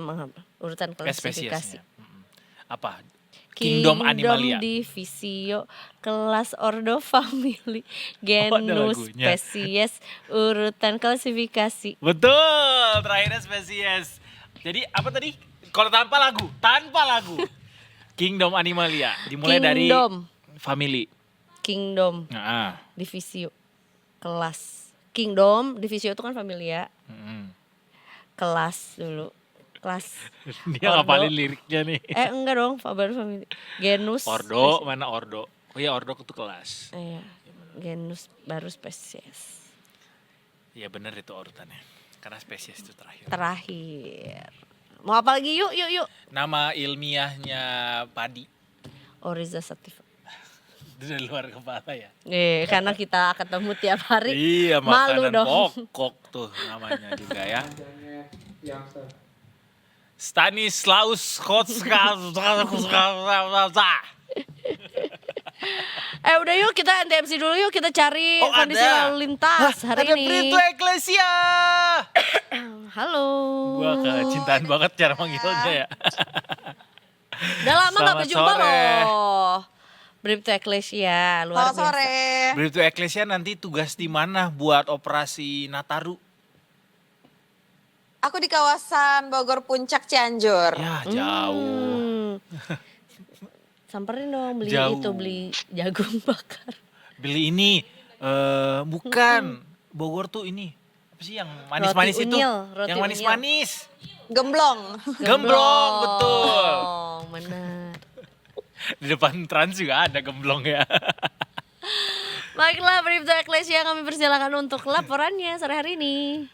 urutan klasifikasi. Spesiesnya. Apa? Kingdom Animalia. Divisio, kelas ordo family, genus, lagunya. spesies, urutan klasifikasi. Betul, terakhirnya spesies. Jadi apa tadi? Kalau tanpa lagu. Kingdom Animalia. Dimulai dari family. Kingdom, Nah, divisio, kelas. Kingdom, divisio itu kan familia. Kelas dulu. Kelas. dia ngapalin liriknya nih. Enggak dong, baru family. Genus. Ordo, mana ordo? Oh iya ordo itu kelas. Iya, genus baru spesies. Iya bener itu urutannya. Karena spesies itu terakhir. Terakhir. Mau apa lagi? Yuk. Nama ilmiahnya padi. Oryza sativa. Itu dari luar kepala ya? Karena kita ketemu tiap hari. Iya Malu makanan dong. pokok tuh namanya juga ya. Stanislaus Kotska. Udah yuk kita NTMC dulu yuk, kita cari kondisi lalu lintas hari ada ini. Brito Ecclesia. Halo. Gua kecintaan banget cara manggilnya ya. Udah lama gak Selamat berjumpa sore. loh. Brito Ecclesia luar biasa. Brito Ecclesia nanti tugas di mana buat operasi Nataru? Aku di kawasan Bogor Puncak Cianjur. Ya jauh. Samperin dong beli Jauh. itu, beli jagung bakar. Beli ini bukan Bogor tuh ini. Apa sih yang manis-manis Roti itu? unyil, roti Yang manis-manis. Gemblong. Gemblong, betul. Benar. Di depan Trans juga ada gemblong ya. Baiklah, Bribto Ecclesia kami persilakan untuk laporannya sore hari ini.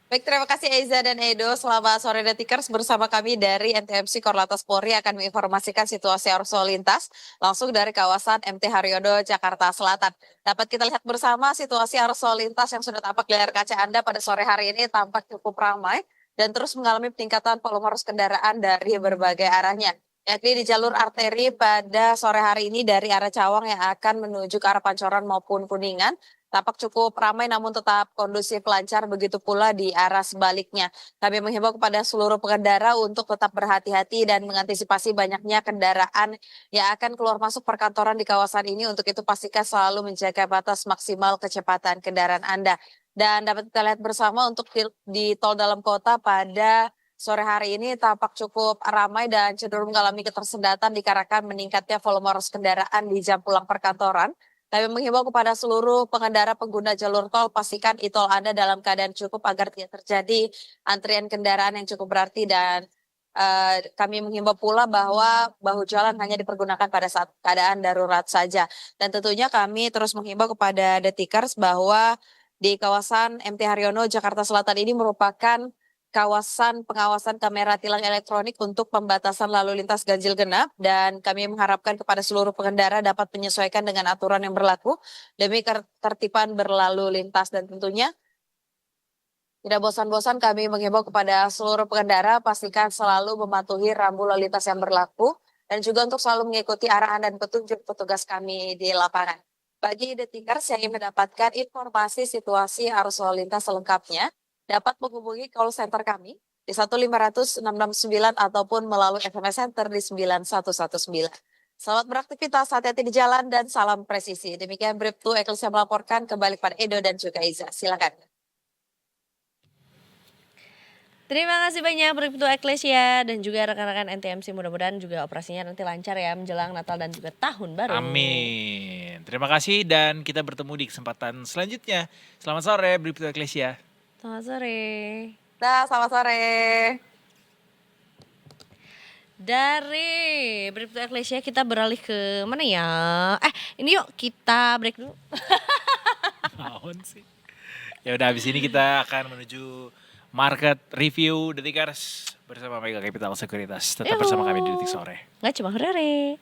Baik, terima kasih Eza dan Edo. Selamat sore Detikers, bersama kami dari NTMC Korlantas Polri akan menginformasikan situasi arus lalu lintas langsung dari kawasan MT Haryono, Jakarta Selatan. Dapat kita lihat bersama situasi arus lalu lintas yang sudah tampak di layar kaca Anda pada sore hari ini tampak cukup ramai dan terus mengalami peningkatan volume arus kendaraan dari berbagai arahnya. Yakni di jalur arteri pada sore hari ini dari arah Cawang yang akan menuju ke arah Pancoran maupun Kuningan. Tampak cukup ramai namun tetap kondusif lancar, begitu pula di arah sebaliknya. Kami menghimbau kepada seluruh pengendara untuk tetap berhati-hati dan mengantisipasi banyaknya kendaraan yang akan keluar masuk perkantoran di kawasan ini. Untuk itu pastikan selalu menjaga batas maksimal kecepatan kendaraan Anda. Dan dapat kita lihat bersama untuk di tol dalam kota pada sore hari ini tampak cukup ramai dan cenderung mengalami ketersendatan dikarenakan meningkatnya volume arus kendaraan di jam pulang perkantoran. Kami menghimbau kepada seluruh pengendara pengguna jalur tol, pastikan e-tol Anda dalam keadaan cukup agar tidak terjadi antrian kendaraan yang cukup berarti dan kami menghimbau pula bahwa bahu jalan hanya dipergunakan pada saat keadaan darurat saja. Dan tentunya kami terus menghimbau kepada Detikers bahwa di kawasan MT Haryono, Jakarta Selatan ini merupakan kawasan pengawasan kamera tilang elektronik untuk pembatasan lalu lintas ganjil genap dan kami mengharapkan kepada seluruh pengendara dapat menyesuaikan dengan aturan yang berlaku demi ketertiban berlalu lintas dan tentunya tidak bosan-bosan kami menghimbau kepada seluruh pengendara pastikan selalu mematuhi rambu lalu lintas yang berlaku dan juga untuk selalu mengikuti arahan dan petunjuk petugas kami di lapangan. Bagi Detikers yang ingin mendapatkan informasi situasi arus lalu lintas selengkapnya, dapat menghubungi call center kami di 15669 ataupun melalui SMS Center di 9119. Selamat beraktivitas, hati-hati di jalan dan salam presisi. Demikian Bribtu Eklesia melaporkan, kembali pada Edo dan juga Iza. Silakan. Terima kasih banyak Bribtu Eklesia dan juga rekan-rekan NTMC, mudah-mudahan juga operasinya nanti lancar ya menjelang Natal dan juga Tahun Baru. Amin. Terima kasih dan kita bertemu di kesempatan selanjutnya. Selamat sore Bribtu Eklesia. Selamat sore. Selamat sore. Dari Bribtu Eklesia kita beralih ke mana ya? Ini yuk kita break dulu. Naon sih? Ya udah, habis ini kita akan menuju market review Detikers bersama Mega Capital Sekuritas. Tetap bersama kami di Detik Sore. Nggak cuma Rere.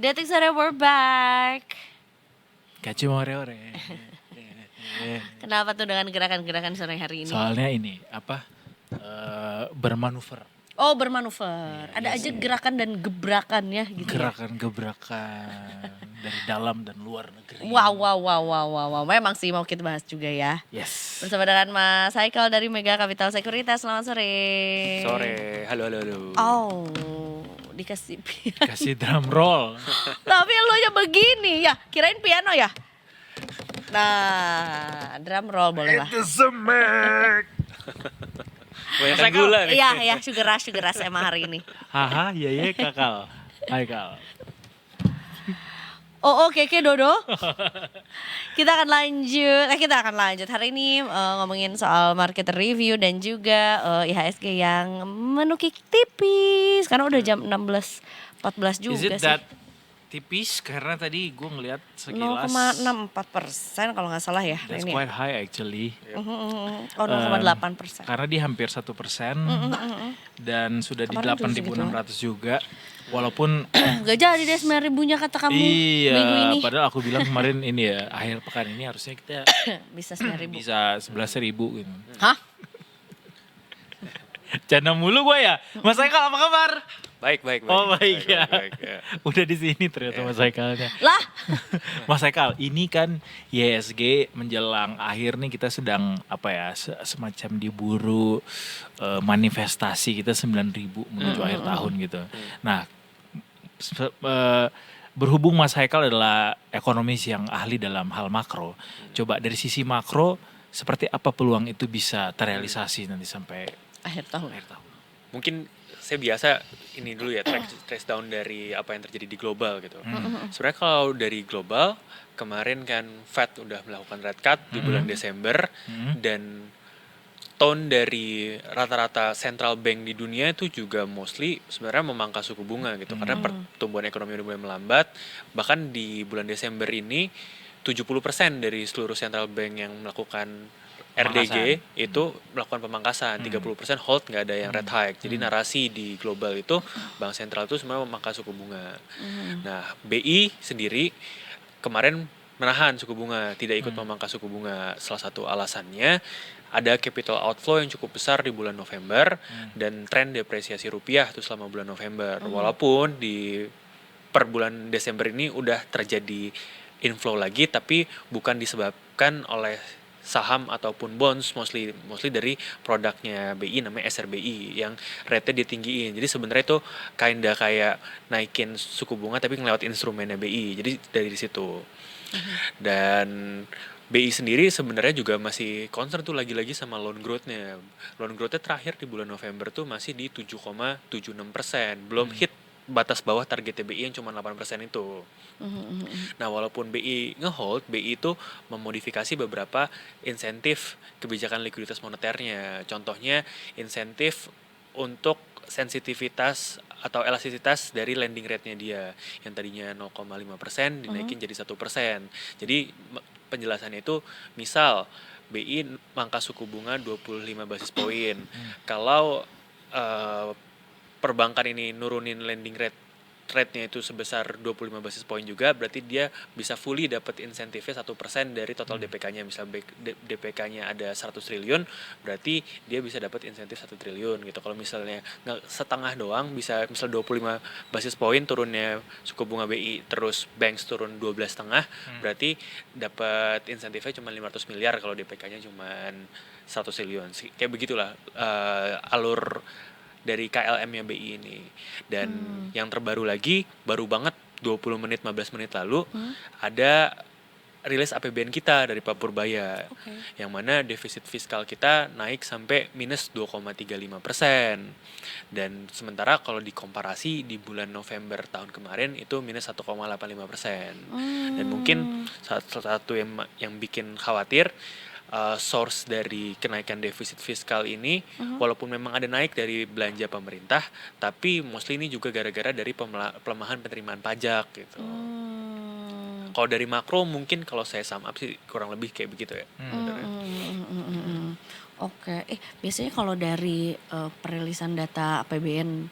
Dating Sore, we're back. Gacu ore-ore. Kenapa tuh dengan gerakan-gerakan sore hari ini? Soalnya ini bermanuver. Oh, bermanuver. Ada aja gerakan dan gebrakannya gitu. Gerakan-gebrakan dari dalam dan luar negeri. Wow. Memang sih mau kita bahas juga ya. Yes. Bersama dengan Mas Haikal dari Mega Capital Sekuritas. Selamat sore. Sore, halo. Oh, dikasih Kasih drum roll. Tapi lo nya begini ya, kirain piano ya. Nah, drum roll boleh lah. Banyak gula nih. Iya, sugar rush emang hari ini. Haha, iya kakal. Haikal. Oh, oke, Dodo. Kita akan lanjut. Hari ini ngomongin soal market review dan juga IHSG yang menukik tipis. Karena udah jam 16.14 juga Is it sih. that tipis? Karena tadi gue ngeliat sekilas. 0,64% kalau nggak salah ya. That's Ini. quite high actually. Oh, 0,8%. Karena di hampir 1%. Dan sudah di Kemarin juga 8.600 juga. Walaupun Gak jadi deh 9.000-nya kata kamu minggu ini. iya, padahal aku bilang kemarin ini ya, akhir pekan ini harusnya kita Bisa 9.000. bisa 11.000 gitu. Hah? Canda mulu gue ya. Mas Haikal apa kabar? Baik. Oh baik ya. Baik, ya. Udah di sini ternyata Mas Haikalnya. Lah, Mas Haikal, ini kan IHSG menjelang akhir nih kita sedang apa ya semacam diburu manifestasi kita 9.000 menuju akhir tahun gitu. Nah, berhubung Mas Haikal adalah ekonomis yang ahli dalam hal makro, coba dari sisi makro seperti apa peluang itu bisa terrealisasi nanti sampai akhir tahun. Mungkin saya biasa ini dulu ya trace down dari apa yang terjadi di global gitu. Sebenarnya kalau dari global kemarin kan Fed udah melakukan rate cut di bulan Desember dan tone dari rata-rata central bank di dunia itu juga mostly sebenarnya memangkas suku bunga gitu karena pertumbuhan ekonomi udah mulai melambat. Bahkan di bulan Desember ini 70% dari seluruh central bank yang melakukan RDG itu melakukan pemangkasan, 30% hold, nggak ada yang rate hike. Jadi narasi di global itu bank sentral itu sebenarnya memangkas suku bunga. Nah, BI sendiri kemarin menahan suku bunga, tidak ikut memangkas suku bunga. Salah satu alasannya ada capital outflow yang cukup besar di bulan November dan tren depresiasi rupiah itu selama bulan November. Walaupun di per bulan Desember ini udah terjadi inflow lagi, tapi bukan disebabkan oleh saham ataupun bonds, mostly dari produknya BI namanya SRBI yang rate-nya ditinggiin. Jadi sebenarnya itu kayak naikin suku bunga tapi ngelewat instrumennya BI. Jadi dari situ. Dan BI sendiri sebenarnya juga masih concern tuh lagi-lagi sama loan growth-nya. Loan growth-nya terakhir di bulan November tuh masih di 7,76%. Belum hit batas bawah targetnya BI yang cuma 8% itu. Nah, walaupun BI ngehold, BI itu memodifikasi beberapa insentif kebijakan likuiditas moneternya. Contohnya insentif untuk sensitivitas atau elastisitas dari lending rate-nya dia yang tadinya 0,5% dinaikin jadi 1%. Jadi penjelasannya itu misal BI mangkas suku bunga 25 basis poin. Kalau perbankan ini nurunin lending rate-nya itu sebesar 25 basis poin juga, berarti dia bisa fully dapat insentifnya 1% dari total DPK-nya. Misal DPK-nya ada 100 triliun, berarti dia bisa dapat insentif 1 triliun gitu. Kalau misalnya nggak setengah doang, bisa misal 25 basis poin turunnya suku bunga BI, terus banks turun 12,5, berarti dapat insentifnya cuma 500 miliar kalau DPK-nya cuma 100 triliun. Kayak begitulah alur dari KLM-nya BI ini. Dan yang terbaru lagi, baru banget 20 menit, 15 menit lalu, ada rilis APBN kita dari Pak Purbaya. Yang mana defisit fiskal kita naik sampai minus 2,35%. Dan sementara kalau dikomparasi di bulan November tahun kemarin itu minus 1,85%. Dan mungkin salah satu yang bikin khawatir, source dari kenaikan defisit fiskal ini walaupun memang ada naik dari belanja pemerintah, tapi mostly ini juga gara-gara dari pelemahan penerimaan pajak gitu. Kalau dari makro mungkin kalau saya sum up sih kurang lebih kayak begitu ya. Oke, biasanya kalau dari perilisan data APBN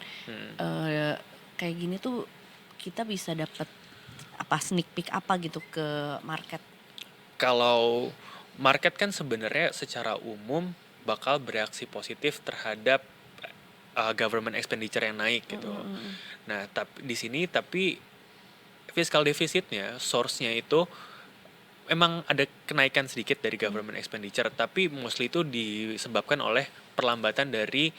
kayak gini tuh kita bisa dapat apa sneak peek apa gitu ke market? Kalau market kan sebenarnya secara umum bakal bereaksi positif terhadap government expenditure yang naik gitu. Nah, di sini tapi fiscal deficitnya, source-nya itu emang ada kenaikan sedikit dari government expenditure, tapi mostly itu disebabkan oleh perlambatan dari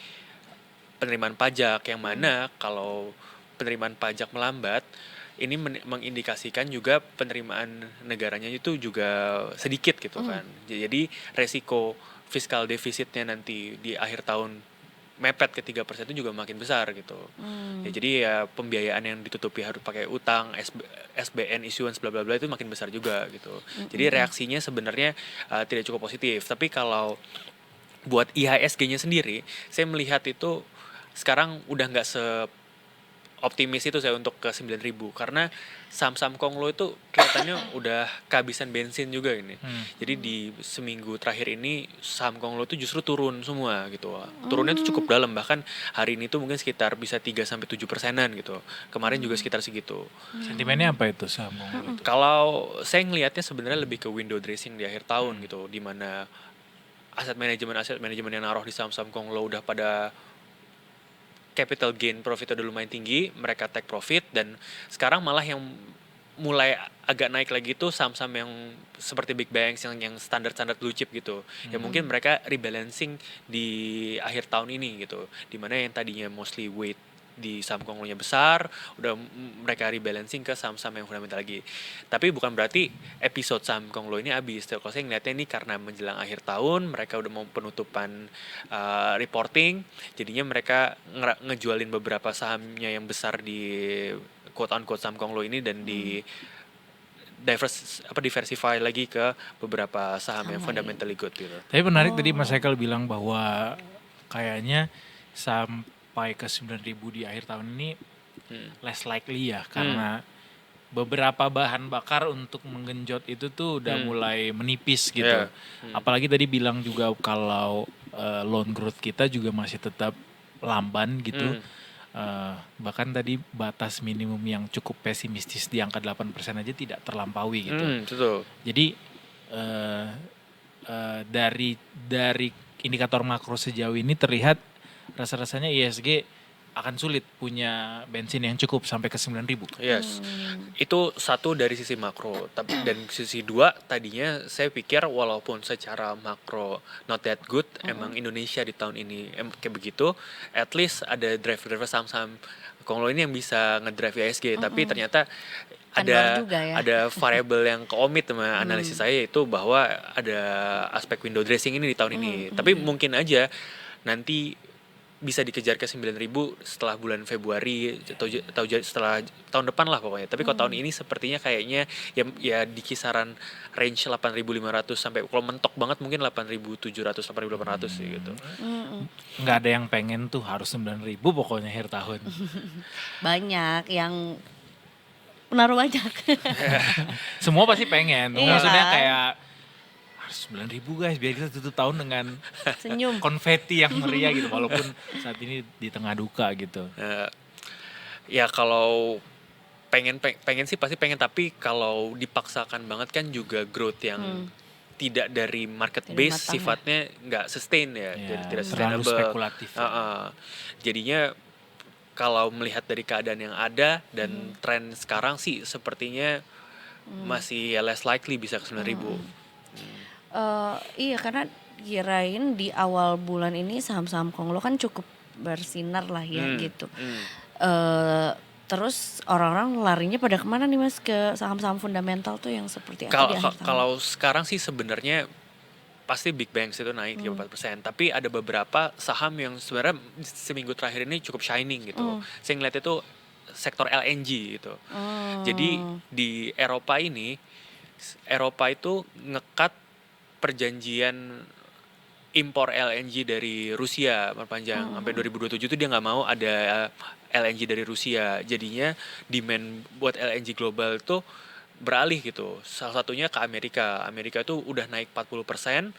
penerimaan pajak, yang mana kalau penerimaan pajak melambat, ini mengindikasikan juga penerimaan negaranya itu juga sedikit gitu kan. Jadi resiko fiscal defisitnya nanti di akhir tahun mepet ke 3% itu juga makin besar gitu. Ya, jadi ya pembiayaan yang ditutupi harus pakai utang, SBN issuance bla bla bla itu makin besar juga gitu. Jadi reaksinya sebenarnya tidak cukup positif. Tapi kalau buat IHSG-nya sendiri, saya melihat itu sekarang udah nggak optimis itu saya untuk ke 9.000 karena saham-saham Konglo itu kelihatannya udah kehabisan bensin juga ini. Jadi di seminggu terakhir ini saham Konglo itu justru turun semua gitu. Turunnya itu cukup dalam, bahkan hari ini tuh mungkin sekitar bisa 3-7%-an gitu. Kemarin juga sekitar segitu. Sentimennya apa itu saham Konglo itu? Kalau saya ngelihatnya sebenarnya lebih ke window dressing di akhir tahun gitu, di mana aset manajemen yang naruh di saham-saham Konglo udah pada capital gain profit udah lumayan tinggi, mereka take profit, dan sekarang malah yang mulai agak naik lagi itu saham-saham yang seperti big banks yang standar blue chip gitu. Ya mungkin mereka rebalancing di akhir tahun ini gitu. Dimana yang tadinya mostly weight di saham Konglonya besar, udah mereka rebalancing ke saham-saham yang fundamental lagi. Tapi bukan berarti episode saham Konglo ini habis. Kalau saya ngeliatnya ini karena menjelang akhir tahun, mereka udah mau penutupan reporting, jadinya mereka ngejualin beberapa sahamnya yang besar di quote-unquote saham Konglo ini dan di diversify lagi ke beberapa saham yang fundamentally good gitu. Tapi menarik tadi Mas Haikal bilang bahwa kayaknya sampai ke 9.000 di akhir tahun ini less likely ya, karena beberapa bahan bakar untuk menggenjot itu tuh udah mulai menipis gitu. Apalagi tadi bilang juga kalau loan growth kita juga masih tetap lamban gitu. Bahkan tadi batas minimum yang cukup pesimistis di angka 8% aja tidak terlampaui gitu. Betul. Jadi dari indikator makro sejauh ini terlihat rasa-rasanya IHSG akan sulit punya bensin yang cukup sampai ke 9.000. Yes, itu satu dari sisi makro. Tapi dan sisi dua, tadinya saya pikir walaupun secara makro not that good, emang Indonesia di tahun ini kayak begitu, at least ada driver saham-saham Konglo ini yang bisa ngedrive IHSG. Tapi ternyata Kendor juga ya. ada variabel yang keomit sama analisis saya, itu bahwa ada aspek window dressing ini di tahun ini. Tapi mungkin aja nanti bisa dikejar ke 9.000 setelah bulan Februari atau setelah tahun depan lah pokoknya. Tapi kalau tahun ini sepertinya kayaknya ya di kisaran range 8.500 sampai kalau mentok banget mungkin 8.700 8.800 sih gitu. Nggak ada yang pengen tuh harus 9.000 pokoknya akhir tahun. Banyak yang penaruh banyak. Semua pasti pengen. Iya Maksudnya kan? kayak harus 9.000 guys biar kita tutup tahun dengan Senyum. konfeti yang meriah gitu, walaupun saat ini di tengah duka gitu. Ya kalau pengen sih pasti pengen, tapi kalau dipaksakan banget kan juga growth yang tidak dari market Tidak base matang ya. sifatnya nggak sustain ya, Ya, jadi tidak terlalu sustainable. spekulatif. Jadinya kalau melihat dari keadaan yang ada dan tren sekarang sih sepertinya masih less likely bisa ke 9.000. Iya, karena kirain di awal bulan ini saham-saham Konglo kan cukup bersinar lah ya gitu. Terus orang-orang larinya pada kemana nih Mas, ke saham-saham fundamental tuh yang seperti apa di akhir tahun? Kalau sekarang sih sebenarnya pasti big banks itu naik 3-4%, tapi ada beberapa saham yang sebenarnya seminggu terakhir ini cukup shining gitu. Saya ngeliat itu sektor LNG gitu. Jadi di Eropa itu ngekat perjanjian impor LNG dari Rusia perpanjang sampai 2027 itu dia nggak mau ada LNG dari Rusia. Jadinya demand buat LNG global itu beralih gitu. Salah satunya ke Amerika. Amerika itu udah naik 40%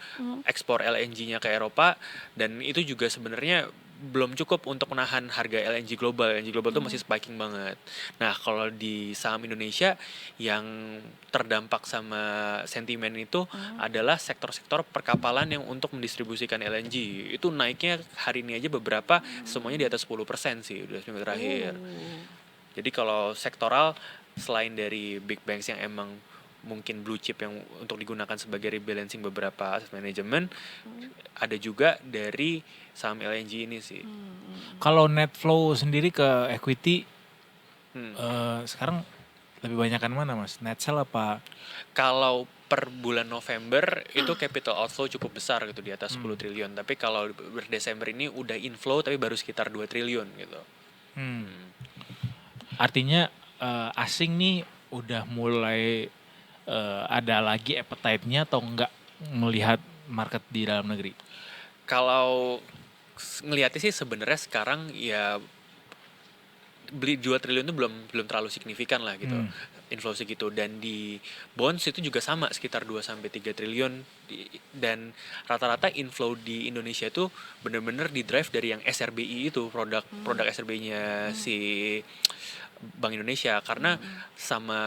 ekspor LNG-nya ke Eropa, dan itu juga sebenarnya belum cukup untuk menahan harga LNG global. LNG global tuh masih spiking banget. Nah, kalau di saham Indonesia yang terdampak sama sentimen itu adalah sektor-sektor perkapalan yang untuk mendistribusikan LNG. Itu naiknya hari ini aja beberapa semuanya di atas 10% sih udah seminggu terakhir. Jadi kalau sektoral selain dari big banks yang emang mungkin blue chip yang untuk digunakan sebagai rebalancing beberapa aset manajemen, ada juga dari saham LNG ini sih. Kalau net flow sendiri ke equity Hmm. sekarang lebih banyakan mana Mas? Net sell apa? Kalau per bulan November itu capital outflow cukup besar gitu di atas 10 triliun. Tapi kalau Desember ini udah inflow tapi baru sekitar 2 triliun gitu. Artinya asing nih udah mulai ada lagi appetite-nya atau enggak melihat market di dalam negeri? Kalau ngelihatnya sih sebenarnya sekarang ya beli 2 triliun itu belum terlalu signifikan lah gitu. Inflow segitu, dan di bonds itu juga sama sekitar 2 sampai 3 triliun dan rata-rata inflow di Indonesia itu benar-benar di drive dari yang SRBI itu, produk SRBI-nya si Bank Indonesia, karena sama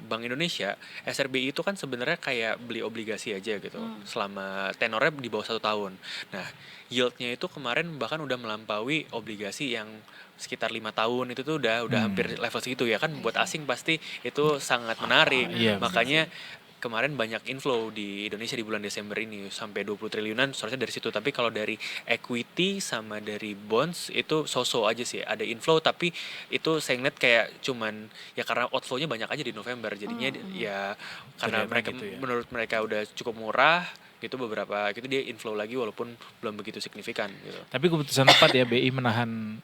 Bank Indonesia SRBI itu kan sebenarnya kayak beli obligasi aja gitu selama tenornya di bawah 1 tahun. Nah, yieldnya itu kemarin bahkan udah melampaui obligasi yang sekitar 5 tahun itu tuh udah hampir level segitu ya kan. Buat asing pasti itu sangat menarik. Iya, Makanya kemarin banyak inflow di Indonesia di bulan Desember ini sampai 20 triliunan soalnya dari situ. Tapi kalau dari equity sama dari bonds itu so-so aja sih. Ada inflow tapi itu saya ngeliat kayak cuman ya karena outflow-nya banyak aja di November. Jadinya ya karena Kelihatan mereka gitu ya. menurut mereka udah cukup murah gitu, beberapa gitu dia inflow lagi walaupun belum begitu signifikan gitu. Tapi keputusan tepat ya BI menahan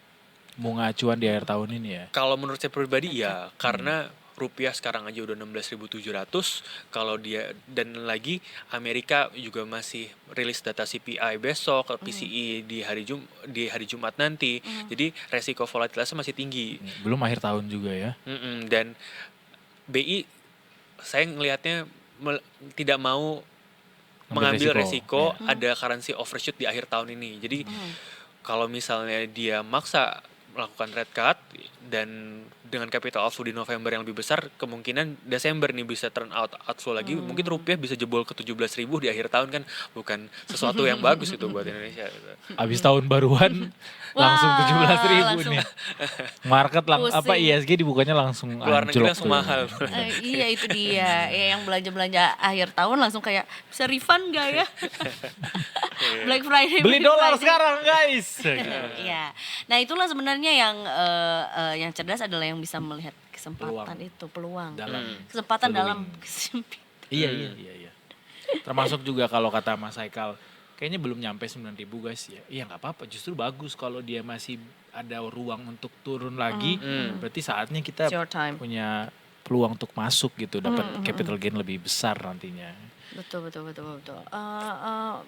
bunga acuan di akhir tahun ini ya. Kalau menurut saya pribadi ya, karena rupiah sekarang aja udah 16.700, kalau dia dan lagi Amerika juga masih rilis data CPI besok, PCE di hari Jumat nanti. Jadi resiko volatilitasnya masih tinggi. Belum akhir tahun juga ya. Dan BI saya ngelihatnya tidak mau mengambil resiko ada currency overshoot di akhir tahun ini. Jadi kalau misalnya dia maksa melakukan rate cut dan dengan capital outflow di November yang lebih besar, kemungkinan Desember nih bisa turn outflow lagi. Mungkin rupiah bisa jebol ke 17.000 di akhir tahun, kan bukan sesuatu yang bagus itu buat Indonesia gitu. Abis tahun baruan langsung 17.000 nih. Market Pusing. ISG dibukanya langsung Luar negeri anjlok langsung tuh. mahal. Iya itu dia, ya yang belanja-belanja akhir tahun langsung kayak bisa refund gak ya? Black Friday. Beli Black dolar Friday. sekarang guys. Iya. Nah itulah sebenarnya yang cerdas adalah yang bisa melihat kesempatan itu, peluang. Kesempatan dalam kesempitan. Iya. Termasuk juga kalau kata Mas Haikal, kayaknya belum nyampe 9.000 guys ya. Iya nggak apa-apa, justru bagus kalau dia masih ada ruang untuk turun lagi. Berarti saatnya kita It's your time. punya peluang untuk masuk gitu, dapat capital gain lebih besar nantinya. Betul.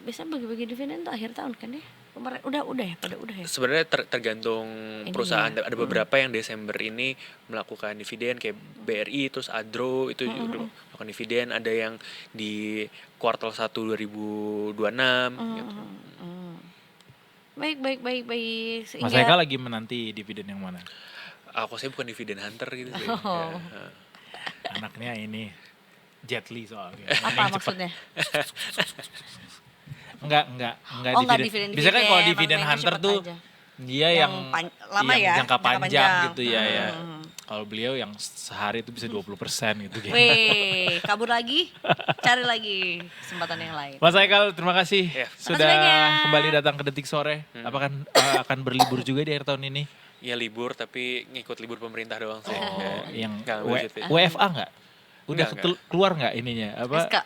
Biasanya bagi-bagi dividen tuh akhir tahun kan ya? Kemarin udah ya? Sebenarnya tergantung Ini perusahaan. ya. Ada beberapa yang Desember ini melakukan dividen kayak BRI, terus Adro itu juga melakukan dividen. Ada yang di kuartal 1 2026 gitu. Baik. Mas Sehingga Haikal lagi menanti dividen yang mana? Saya bukan dividen hunter gitu sih. Oh. Ya. Anaknya ini Jet Li soalnya. apa maksudnya? Enggak Oh, enggak dividen. Biasanya kan kalau Dividen, dividen makanya hunter cepet tuh aja. dia Yang yang lama ya, jangka panjang gitu ya. Hmm. Kalau beliau yang sehari itu bisa 20% gitu. Weh, kabur lagi, cari lagi kesempatan yang lain. Mas Haikal, terima kasih Ya. sudah Makasih banyak. kembali datang ke Detik Sore. Apakah akan berlibur juga di akhir tahun ini? Ya libur tapi ngikut libur pemerintah doang sih. Oh, yang Nggak ambil cuti. WFA nggak? Udah Nggak. keluar nggak ininya? SK.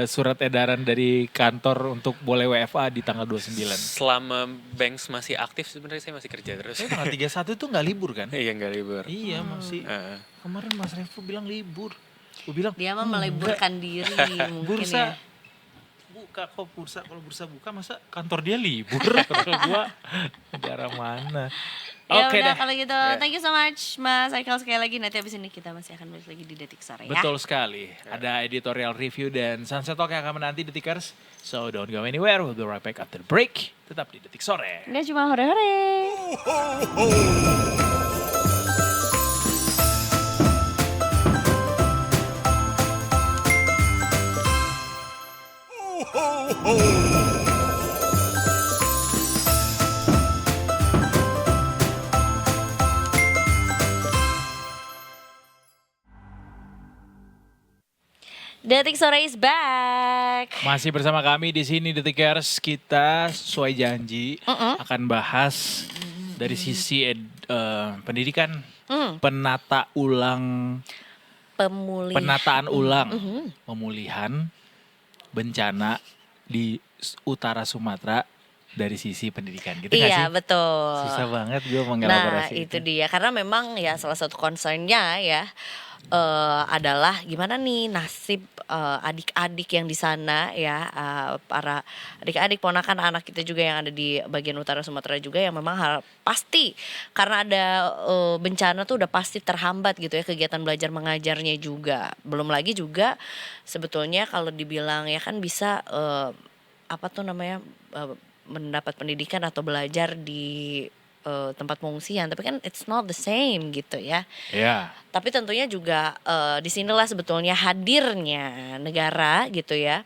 Surat edaran dari kantor untuk boleh WFA di tanggal 29. Selama banks masih aktif sebenarnya saya masih kerja terus. Tapi tanggal 31 itu nggak libur kan? Iya nggak libur. Iya masih. Heeh. Kemarin Mas Revo bilang libur. Gue bilang Dia mah meliburkan diri mungkin bursa ya. buka kok bursa. Kalau bursa buka masa kantor dia libur? Kata gua negara mana? Ya Oke udah deh. kalau gitu, Ya. thank you so much Mas Aikal sekali lagi. Nanti abis ini kita masih akan balik lagi di Detik Sore ya. Betul sekali. Ada editorial review dan Sunset Talk yang akan menanti Detikers. So don't go anywhere. We'll be right back after the break. Tetap di Detik Sore. Nggak cuma hore-hore. Detik Sore is back. Masih bersama kami di sini Detikers. Kita sesuai janji akan bahas dari sisi pendidikan, penata ulang, penataan ulang, pemulihan bencana di utara Sumatera dari sisi pendidikan. Gitu nggak Iya sih? betul. Susah banget gue Nah mengelaborasi itu dia, karena memang ya salah satu concernnya ya adalah gimana nih nasib adik-adik yang di sana ya, para adik-adik ponakan anak kita juga yang ada di bagian utara Sumatera juga yang memang pasti karena ada bencana tuh udah pasti terhambat gitu ya kegiatan belajar mengajarnya juga. Belum lagi juga sebetulnya kalau dibilang ya kan bisa apa tuh namanya mendapat pendidikan atau belajar di tempat pengungsian, tapi kan it's not the same gitu ya. Ya. Tapi tentunya juga disinilah sebetulnya hadirnya negara gitu ya,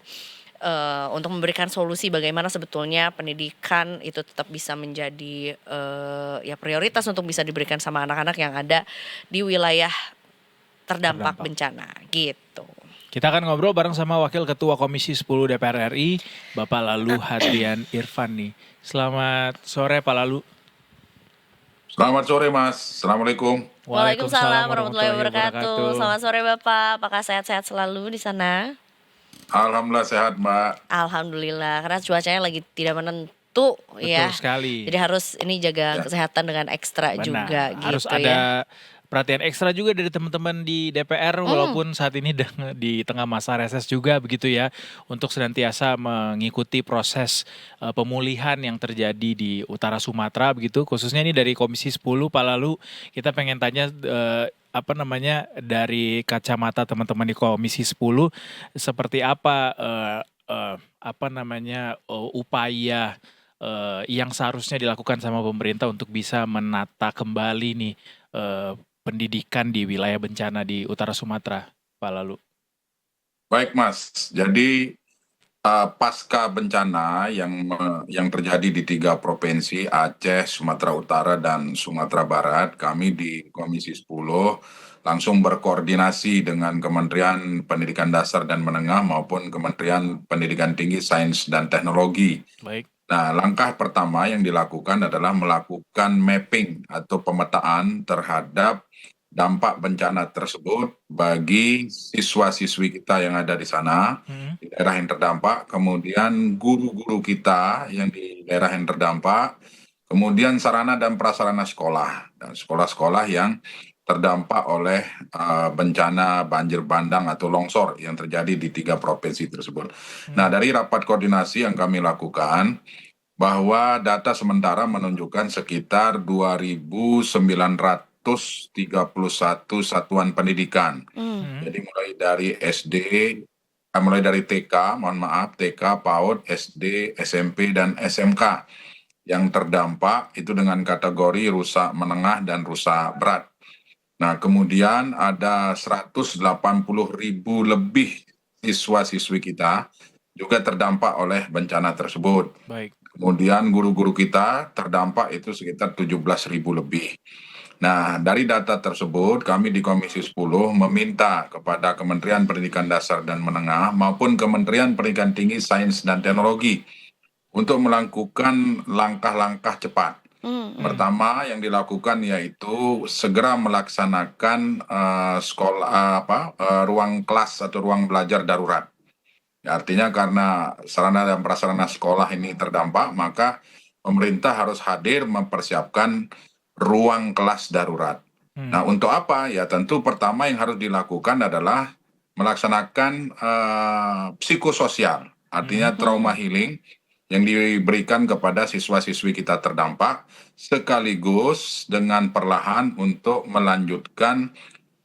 untuk memberikan solusi bagaimana sebetulnya pendidikan itu tetap bisa menjadi ya prioritas untuk bisa diberikan sama anak-anak yang ada di wilayah terdampak bencana gitu. Kita akan ngobrol bareng sama Wakil Ketua Komisi 10 DPR RI, Bapak Lalu Hadrian Irfan nih. Selamat sore Pak Lalu. Selamat sore Mas, Assalamualaikum. Waalaikumsalam warahmatullahi wabarakatuh. Selamat sore Bapak, apakah sehat-sehat selalu di sana? Alhamdulillah sehat Mbak. Alhamdulillah, karena cuacanya lagi tidak menentu ya. Betul sekali. Jadi harus ini jaga kesehatan dengan ekstra Benar. juga gitu Harus ya. ada perhatian ekstra juga dari teman-teman di DPR walaupun saat ini di tengah masa reses juga begitu ya, untuk senantiasa mengikuti proses pemulihan yang terjadi di utara Sumatera begitu, khususnya ini dari Komisi 10 Pak Lalu. Kita pengen tanya apa namanya dari kacamata teman-teman di Komisi 10 seperti apa namanya upaya yang seharusnya dilakukan sama pemerintah untuk bisa menata kembali nih pendidikan di wilayah bencana di utara Sumatera, Pak Lalu. Baik Mas, jadi pasca bencana yang terjadi di 3 provinsi Aceh, Sumatera Utara, dan Sumatera Barat, kami di Komisi 10 langsung berkoordinasi dengan Kementerian Pendidikan Dasar dan Menengah maupun Kementerian Pendidikan Tinggi, Sains, dan Teknologi. Baik. Nah, langkah pertama yang dilakukan adalah melakukan mapping atau pemetaan terhadap dampak bencana tersebut bagi siswa-siswi kita yang ada di sana, di daerah yang terdampak, kemudian guru-guru kita yang di daerah yang terdampak, kemudian sarana dan prasarana sekolah, dan sekolah-sekolah yang terdampak oleh bencana banjir bandang atau longsor yang terjadi di 3 provinsi tersebut. Nah, dari rapat koordinasi yang kami lakukan, bahwa data sementara menunjukkan sekitar 2.931 satuan pendidikan. Jadi mulai dari TK, TK, PAUD, SD, SMP, dan SMK yang terdampak itu dengan kategori rusak menengah dan rusak berat. Nah, kemudian ada 180.000 lebih siswa-siswi kita juga terdampak oleh bencana tersebut. Baik. Kemudian guru-guru kita terdampak itu sekitar 17.000 lebih. Nah, dari data tersebut kami di Komisi 10 meminta kepada Kementerian Pendidikan Dasar dan Menengah maupun Kementerian Pendidikan Tinggi, Sains, dan Teknologi untuk melakukan langkah-langkah cepat. Pertama yang dilakukan yaitu segera melaksanakan ruang kelas atau ruang belajar darurat. Ya, artinya karena sarana dan prasarana sekolah ini terdampak, maka pemerintah harus hadir mempersiapkan ruang kelas darurat. Nah, untuk apa? Ya tentu pertama yang harus dilakukan adalah melaksanakan psikososial. artinya trauma healing yang diberikan kepada siswa-siswi kita terdampak, sekaligus dengan perlahan untuk melanjutkan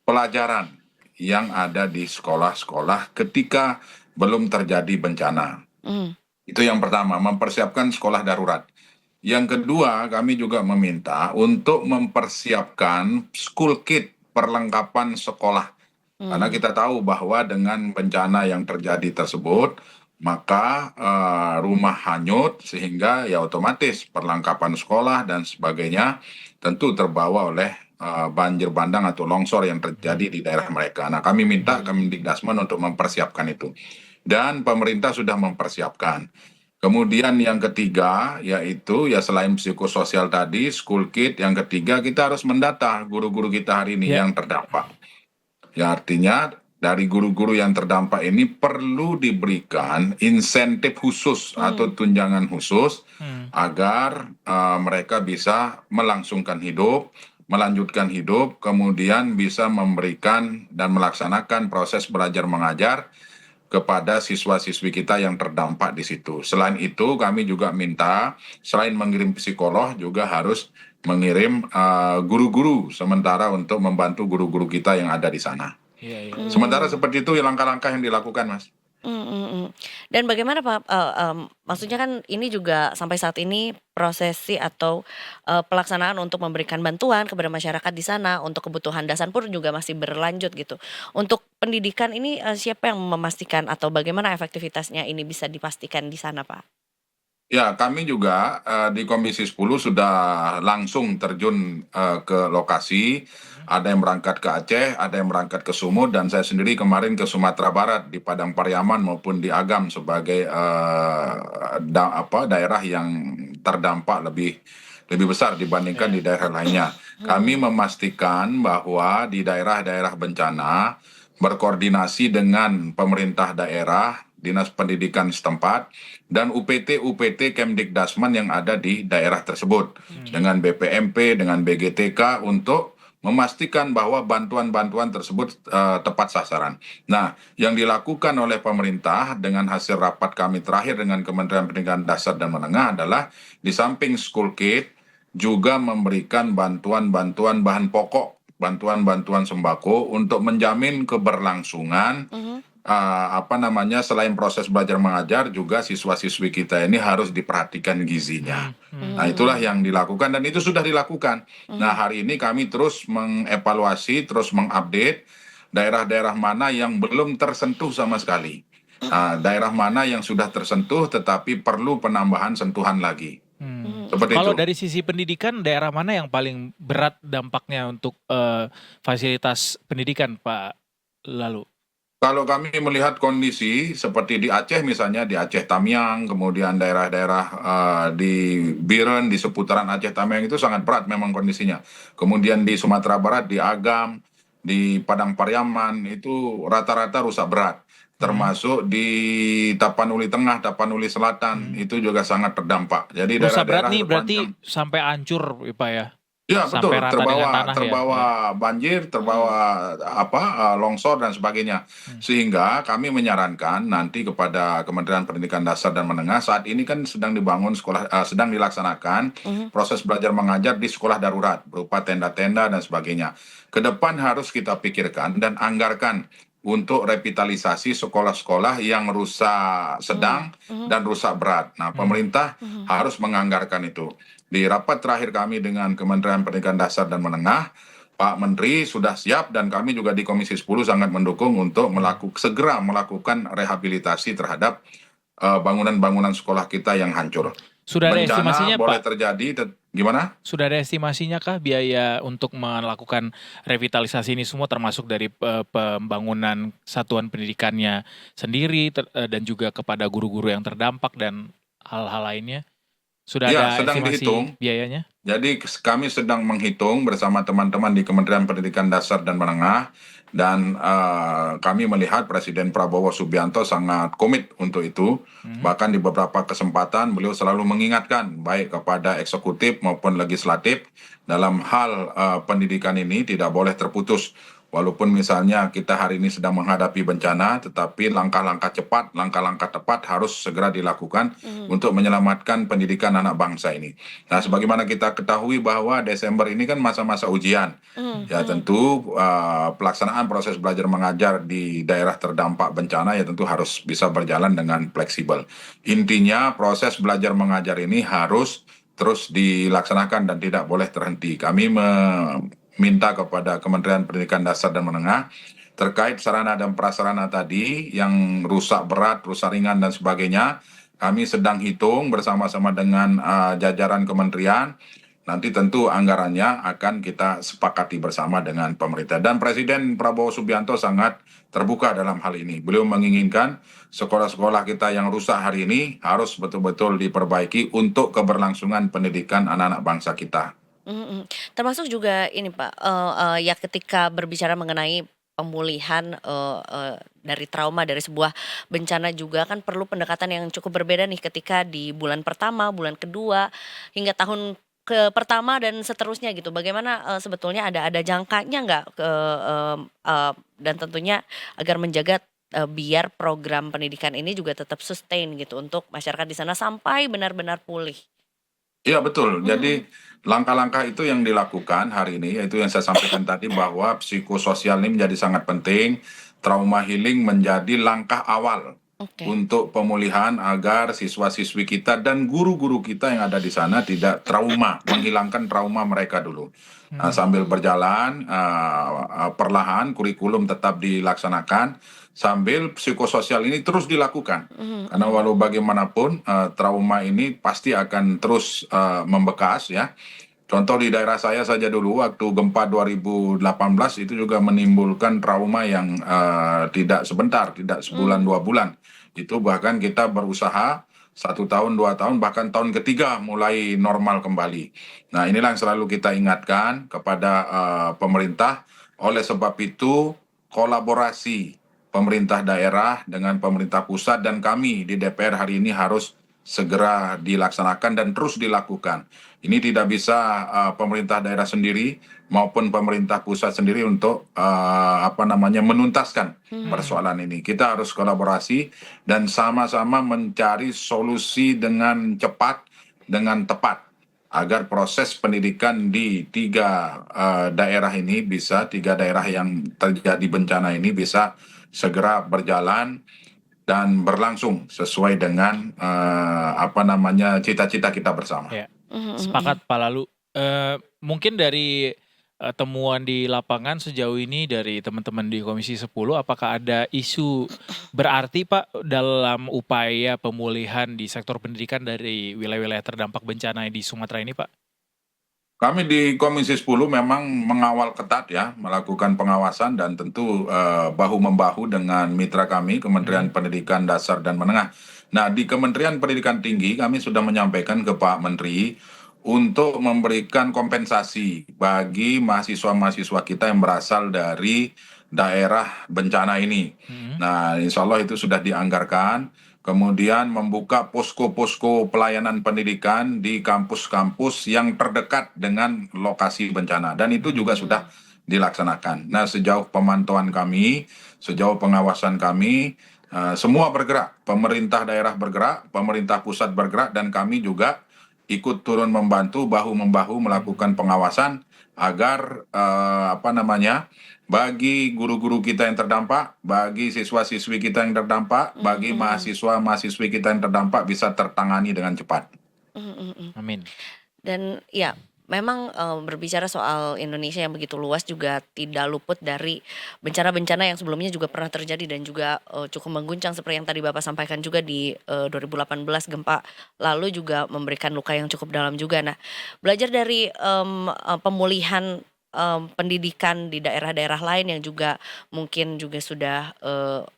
pelajaran yang ada di sekolah-sekolah ketika belum terjadi bencana. Itu yang pertama, mempersiapkan sekolah darurat. Yang kedua, kami juga meminta untuk mempersiapkan school kit, perlengkapan sekolah. Karena kita tahu bahwa dengan bencana yang terjadi tersebut, maka rumah hanyut sehingga ya otomatis perlengkapan sekolah dan sebagainya tentu terbawa oleh banjir bandang atau longsor yang terjadi di daerah mereka. Nah, kami minta Kemendikbudristek untuk mempersiapkan itu. Dan pemerintah sudah mempersiapkan. Kemudian yang ketiga yaitu ya selain psikososial tadi, school kit, yang ketiga kita harus mendata guru-guru kita hari ini yang terdampak. Ya artinya dari guru-guru yang terdampak ini perlu diberikan insentif khusus atau tunjangan khusus agar mereka bisa melangsungkan hidup, melanjutkan hidup, kemudian bisa memberikan dan melaksanakan proses belajar mengajar kepada siswa-siswi kita yang terdampak di situ. Selain itu kami juga minta selain mengirim psikolog juga harus mengirim guru-guru sementara untuk membantu guru-guru kita yang ada di sana. Sementara seperti itu langkah-langkah yang dilakukan, Mas. Dan bagaimana Pak, maksudnya kan ini juga sampai saat ini prosesi atau pelaksanaan untuk memberikan bantuan kepada masyarakat di sana untuk kebutuhan dasar pun juga masih berlanjut gitu. Untuk pendidikan ini siapa yang memastikan atau bagaimana efektivitasnya ini bisa dipastikan di sana Pak? Ya, kami juga di Komisi 10 sudah langsung terjun ke lokasi. Ada yang berangkat ke Aceh, ada yang berangkat ke Sumut, dan saya sendiri kemarin ke Sumatera Barat di Padang Pariaman maupun di Agam sebagai daerah yang terdampak lebih besar dibandingkan di daerah lainnya. Kami memastikan bahwa di daerah-daerah bencana berkoordinasi dengan pemerintah daerah, Dinas Pendidikan setempat, dan UPT Kemdikbudristek yang ada di daerah tersebut dengan BPMP, dengan BGTK untuk memastikan bahwa bantuan-bantuan tersebut tepat sasaran. Nah, yang dilakukan oleh pemerintah dengan hasil rapat kami terakhir dengan Kementerian Pendidikan Dasar dan Menengah adalah di samping school kit juga memberikan bantuan-bantuan bahan pokok, bantuan-bantuan sembako untuk menjamin keberlangsungan selain proses belajar mengajar juga siswa-siswi kita ini harus diperhatikan gizinya. Nah, itulah yang dilakukan dan itu sudah dilakukan. Nah, hari ini kami terus mengevaluasi, terus mengupdate daerah-daerah mana yang belum tersentuh sama sekali. Daerah mana yang sudah tersentuh tetapi perlu penambahan sentuhan lagi. Seperti Kalau itu. dari sisi pendidikan, daerah mana yang paling berat dampaknya untuk fasilitas pendidikan, Pak Lalu? Kalau kami melihat kondisi seperti di Aceh misalnya, di Aceh Tamiang, kemudian daerah-daerah di Biren, di seputaran Aceh Tamiang itu sangat berat memang kondisinya. Kemudian di Sumatera Barat, di Agam, di Padang Pariaman itu rata-rata rusak berat. Termasuk di Tapanuli Tengah, Tapanuli Selatan itu juga sangat terdampak. Jadi Rusak berat daerah-daerah nih berarti sepanjang sampai hancur, Pak ya? ya betul, Sampai rata dengan tanah ya? terbawa banjir, terbawa longsor dan sebagainya. Sehingga kami menyarankan nanti kepada Kementerian Pendidikan Dasar dan Menengah, saat ini kan sedang dibangun sekolah, sedang dilaksanakan proses belajar mengajar di sekolah darurat berupa tenda-tenda dan sebagainya. Ke depan harus kita pikirkan dan anggarkan untuk revitalisasi sekolah-sekolah yang rusak sedang dan rusak berat. Nah, pemerintah harus menganggarkan itu. Di rapat terakhir kami dengan Kementerian Pendidikan Dasar dan Menengah, Pak Menteri sudah siap dan kami juga di Komisi 10 sangat mendukung untuk segera melakukan rehabilitasi terhadap bangunan-bangunan sekolah kita yang hancur. Sudah ada Bencana estimasinya, boleh Pak? terjadi, gimana? Sudah ada estimasinya kah biaya untuk melakukan revitalisasi ini semua, termasuk dari pembangunan satuan pendidikannya sendiri dan juga kepada guru-guru yang terdampak dan hal-hal lainnya? Sudah Ya, ada sedang estimasi dihitung. biayanya? Jadi kami sedang menghitung bersama teman-teman di Kementerian Pendidikan Dasar dan Menengah, dan kami melihat Presiden Prabowo Subianto sangat komit untuk itu. Bahkan di beberapa kesempatan beliau selalu mengingatkan baik kepada eksekutif maupun legislatif dalam hal pendidikan ini tidak boleh terputus walaupun misalnya kita hari ini sedang menghadapi bencana, tetapi langkah-langkah cepat, langkah-langkah tepat harus segera dilakukan untuk menyelamatkan pendidikan anak bangsa ini. Nah, sebagaimana kita ketahui bahwa Desember ini kan masa-masa ujian. Ya tentu pelaksanaan proses belajar mengajar di daerah terdampak bencana ya tentu harus bisa berjalan dengan fleksibel. Intinya proses belajar mengajar ini harus terus dilaksanakan dan tidak boleh terhenti. Kami meminta kepada Kementerian Pendidikan Dasar dan Menengah terkait sarana dan prasarana tadi yang rusak berat, rusak ringan dan sebagainya. Kami sedang hitung bersama-sama dengan jajaran kementerian. Nanti tentu anggarannya akan kita sepakati bersama dengan pemerintah. Dan Presiden Prabowo Subianto sangat terbuka dalam hal ini. Beliau menginginkan sekolah-sekolah kita yang rusak hari ini harus betul-betul diperbaiki untuk keberlangsungan pendidikan anak-anak bangsa kita. Termasuk juga ini Pak, ya ketika berbicara mengenai pemulihan dari trauma dari sebuah bencana juga kan perlu pendekatan yang cukup berbeda nih ketika di bulan pertama, bulan kedua, hingga tahun ke pertama dan seterusnya gitu. Bagaimana sebetulnya ada jangkanya nggak dan tentunya agar menjaga biar program pendidikan ini juga tetap sustain gitu untuk masyarakat di sana sampai benar-benar pulih. Iya betul. Jadi langkah-langkah itu yang dilakukan hari ini, yaitu yang saya sampaikan tadi bahwa psikososial ini menjadi sangat penting. Trauma healing menjadi langkah awal Oke. untuk pemulihan agar siswa-siswi kita dan guru-guru kita yang ada di sana tidak trauma, menghilangkan trauma mereka dulu. Sambil berjalan, perlahan kurikulum tetap dilaksanakan, sambil psikososial ini terus dilakukan. Karena walau bagaimanapun trauma ini pasti akan terus membekas ya. Contoh di daerah saya saja dulu waktu gempa 2018 itu juga menimbulkan trauma yang tidak sebentar, tidak sebulan 2 bulan. Itu bahkan kita berusaha 1 tahun, 2 tahun, bahkan tahun ketiga mulai normal kembali. Nah inilah yang selalu kita ingatkan kepada pemerintah. Oleh sebab itu kolaborasi pemerintah daerah dengan pemerintah pusat dan kami di DPR hari ini harus segera dilaksanakan dan terus dilakukan. Ini tidak bisa pemerintah daerah sendiri maupun pemerintah pusat sendiri untuk menuntaskan persoalan ini. Kita harus kolaborasi dan sama-sama mencari solusi dengan cepat, dengan tepat agar proses pendidikan di 3 daerah ini bisa, 3 daerah yang terjadi bencana ini bisa segera berjalan dan berlangsung sesuai dengan cita-cita kita bersama. Ya. Sepakat Pak Lalu. Mungkin dari temuan di lapangan sejauh ini dari teman-teman di Komisi 10, apakah ada isu berarti Pak dalam upaya pemulihan di sektor pendidikan dari wilayah-wilayah terdampak bencana di Sumatera ini Pak? Kami di Komisi 10 memang mengawal ketat ya, melakukan pengawasan dan tentu bahu-membahu dengan mitra kami, Kementerian Pendidikan Dasar dan Menengah. Nah, di Kementerian Pendidikan Tinggi kami sudah menyampaikan ke Pak Menteri untuk memberikan kompensasi bagi mahasiswa-mahasiswa kita yang berasal dari daerah bencana ini. Nah, insya Allah itu sudah dianggarkan. Kemudian membuka posko-posko pelayanan pendidikan di kampus-kampus yang terdekat dengan lokasi bencana. Dan itu juga sudah dilaksanakan. Nah, sejauh pemantauan kami, sejauh pengawasan kami, semua bergerak. Pemerintah daerah bergerak, pemerintah pusat bergerak, dan kami juga ikut turun membantu, bahu-membahu melakukan pengawasan agar bagi guru-guru kita yang terdampak, bagi siswa-siswi kita yang terdampak, bagi mahasiswa-mahasiswi kita yang terdampak bisa tertangani dengan cepat. Amin. Dan ya memang berbicara soal Indonesia yang begitu luas juga tidak luput dari bencana-bencana yang sebelumnya juga pernah terjadi dan juga cukup mengguncang seperti yang tadi Bapak sampaikan juga di 2018 gempa lalu juga memberikan luka yang cukup dalam juga. Nah, belajar dari pemulihan pendidikan di daerah-daerah lain yang juga mungkin juga sudah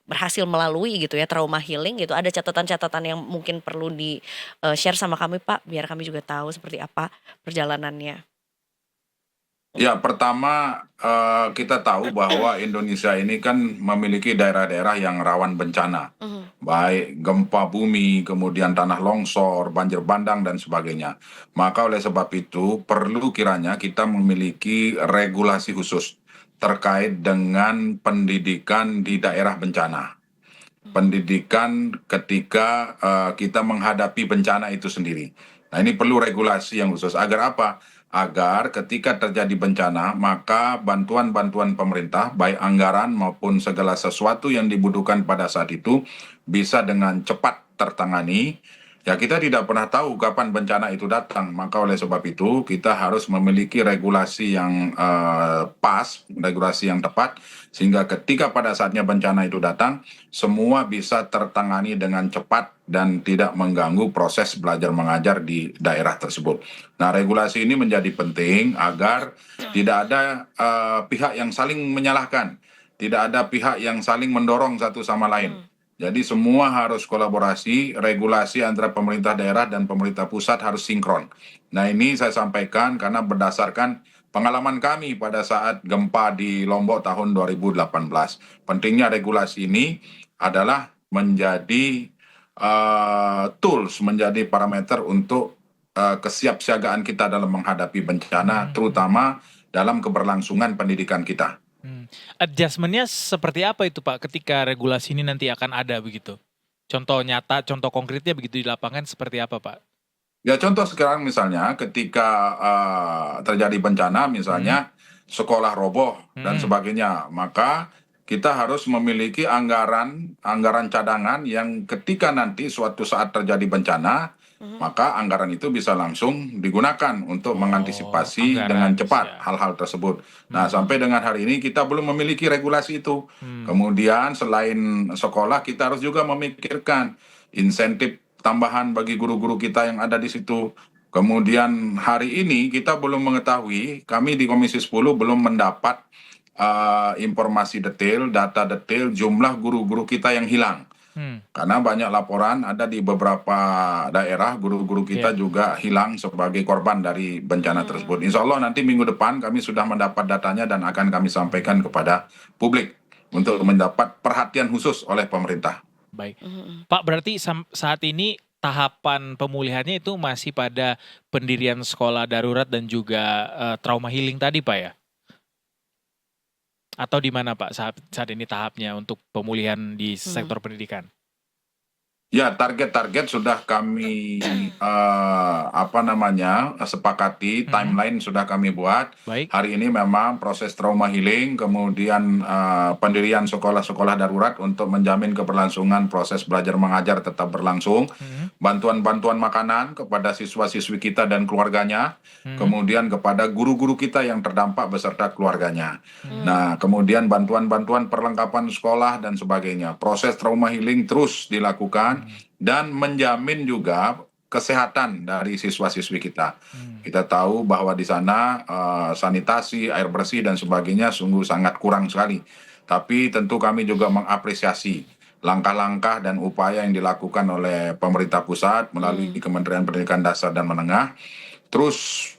berhasil melalui gitu ya trauma healing gitu, ada catatan-catatan yang mungkin perlu di share sama kami Pak biar kami juga tahu seperti apa perjalanannya. Ya, pertama kita tahu bahwa Indonesia ini kan memiliki daerah-daerah yang rawan bencana. Baik gempa bumi, kemudian tanah longsor, banjir bandang, dan sebagainya. Maka oleh sebab itu perlu kiranya kita memiliki regulasi khusus terkait dengan pendidikan di daerah bencana. Pendidikan ketika kita menghadapi bencana itu sendiri. Nah, ini perlu regulasi yang khusus. Agar apa? Agar ketika terjadi bencana, maka bantuan-bantuan pemerintah, baik anggaran maupun segala sesuatu yang dibutuhkan pada saat itu, bisa dengan cepat tertangani. Ya, kita tidak pernah tahu kapan bencana itu datang, maka oleh sebab itu kita harus memiliki regulasi yang pas, regulasi yang tepat, sehingga ketika pada saatnya bencana itu datang, semua bisa tertangani dengan cepat dan tidak mengganggu proses belajar mengajar di daerah tersebut. Nah, regulasi ini menjadi penting agar tidak ada pihak yang saling menyalahkan, tidak ada pihak yang saling mendorong satu sama lain. Jadi semua harus kolaborasi, regulasi antara pemerintah daerah dan pemerintah pusat harus sinkron. Nah, ini saya sampaikan karena berdasarkan pengalaman kami pada saat gempa di Lombok tahun 2018. Pentingnya regulasi ini adalah menjadi tools, menjadi parameter untuk kesiapsiagaan kita dalam menghadapi bencana, terutama dalam keberlangsungan pendidikan kita. Adjustment-nya seperti apa itu Pak ketika regulasi ini nanti akan ada begitu? Contoh nyata, contoh konkretnya begitu di lapangan seperti apa Pak? Ya, contoh sekarang misalnya ketika terjadi bencana, misalnya sekolah roboh dan sebagainya, maka kita harus memiliki anggaran cadangan yang ketika nanti suatu saat terjadi bencana, maka anggaran itu bisa langsung digunakan untuk mengantisipasi dengan anggaran, cepat siap. hal-hal tersebut. Nah, sampai dengan hari ini kita belum memiliki regulasi itu. Kemudian selain sekolah, kita harus juga memikirkan insentif tambahan bagi guru-guru kita yang ada di situ. Kemudian hari ini kita belum mengetahui, kami di Komisi 10 belum mendapat informasi detail, data detail jumlah guru-guru kita yang hilang. Karena banyak laporan ada di beberapa daerah guru-guru kita juga hilang sebagai korban dari bencana tersebut. Insya Allah nanti minggu depan kami sudah mendapat datanya dan akan kami sampaikan kepada publik untuk mendapat perhatian khusus oleh pemerintah. Baik. Pak, berarti saat ini tahapan pemulihannya itu masih pada pendirian sekolah darurat dan juga trauma healing tadi Pak ya? Atau di mana Pak saat ini tahapnya untuk pemulihan di sektor pendidikan? Ya, target-target sudah kami sepakati, timeline sudah kami buat. Baik. Hari ini memang proses trauma healing, kemudian pendirian sekolah-sekolah darurat untuk menjamin keberlangsungan proses belajar mengajar tetap berlangsung. Bantuan-bantuan makanan kepada siswa-siswi kita dan keluarganya, kemudian kepada guru-guru kita yang terdampak beserta keluarganya. Nah, kemudian bantuan-bantuan perlengkapan sekolah dan sebagainya. Proses trauma healing terus dilakukan dan menjamin juga kesehatan dari siswa-siswi kita. Kita tahu bahwa di sana sanitasi, air bersih dan sebagainya sungguh sangat kurang sekali. Tapi tentu kami juga mengapresiasi langkah-langkah dan upaya yang dilakukan oleh pemerintah pusat melalui Kementerian Pendidikan Dasar dan Menengah, terus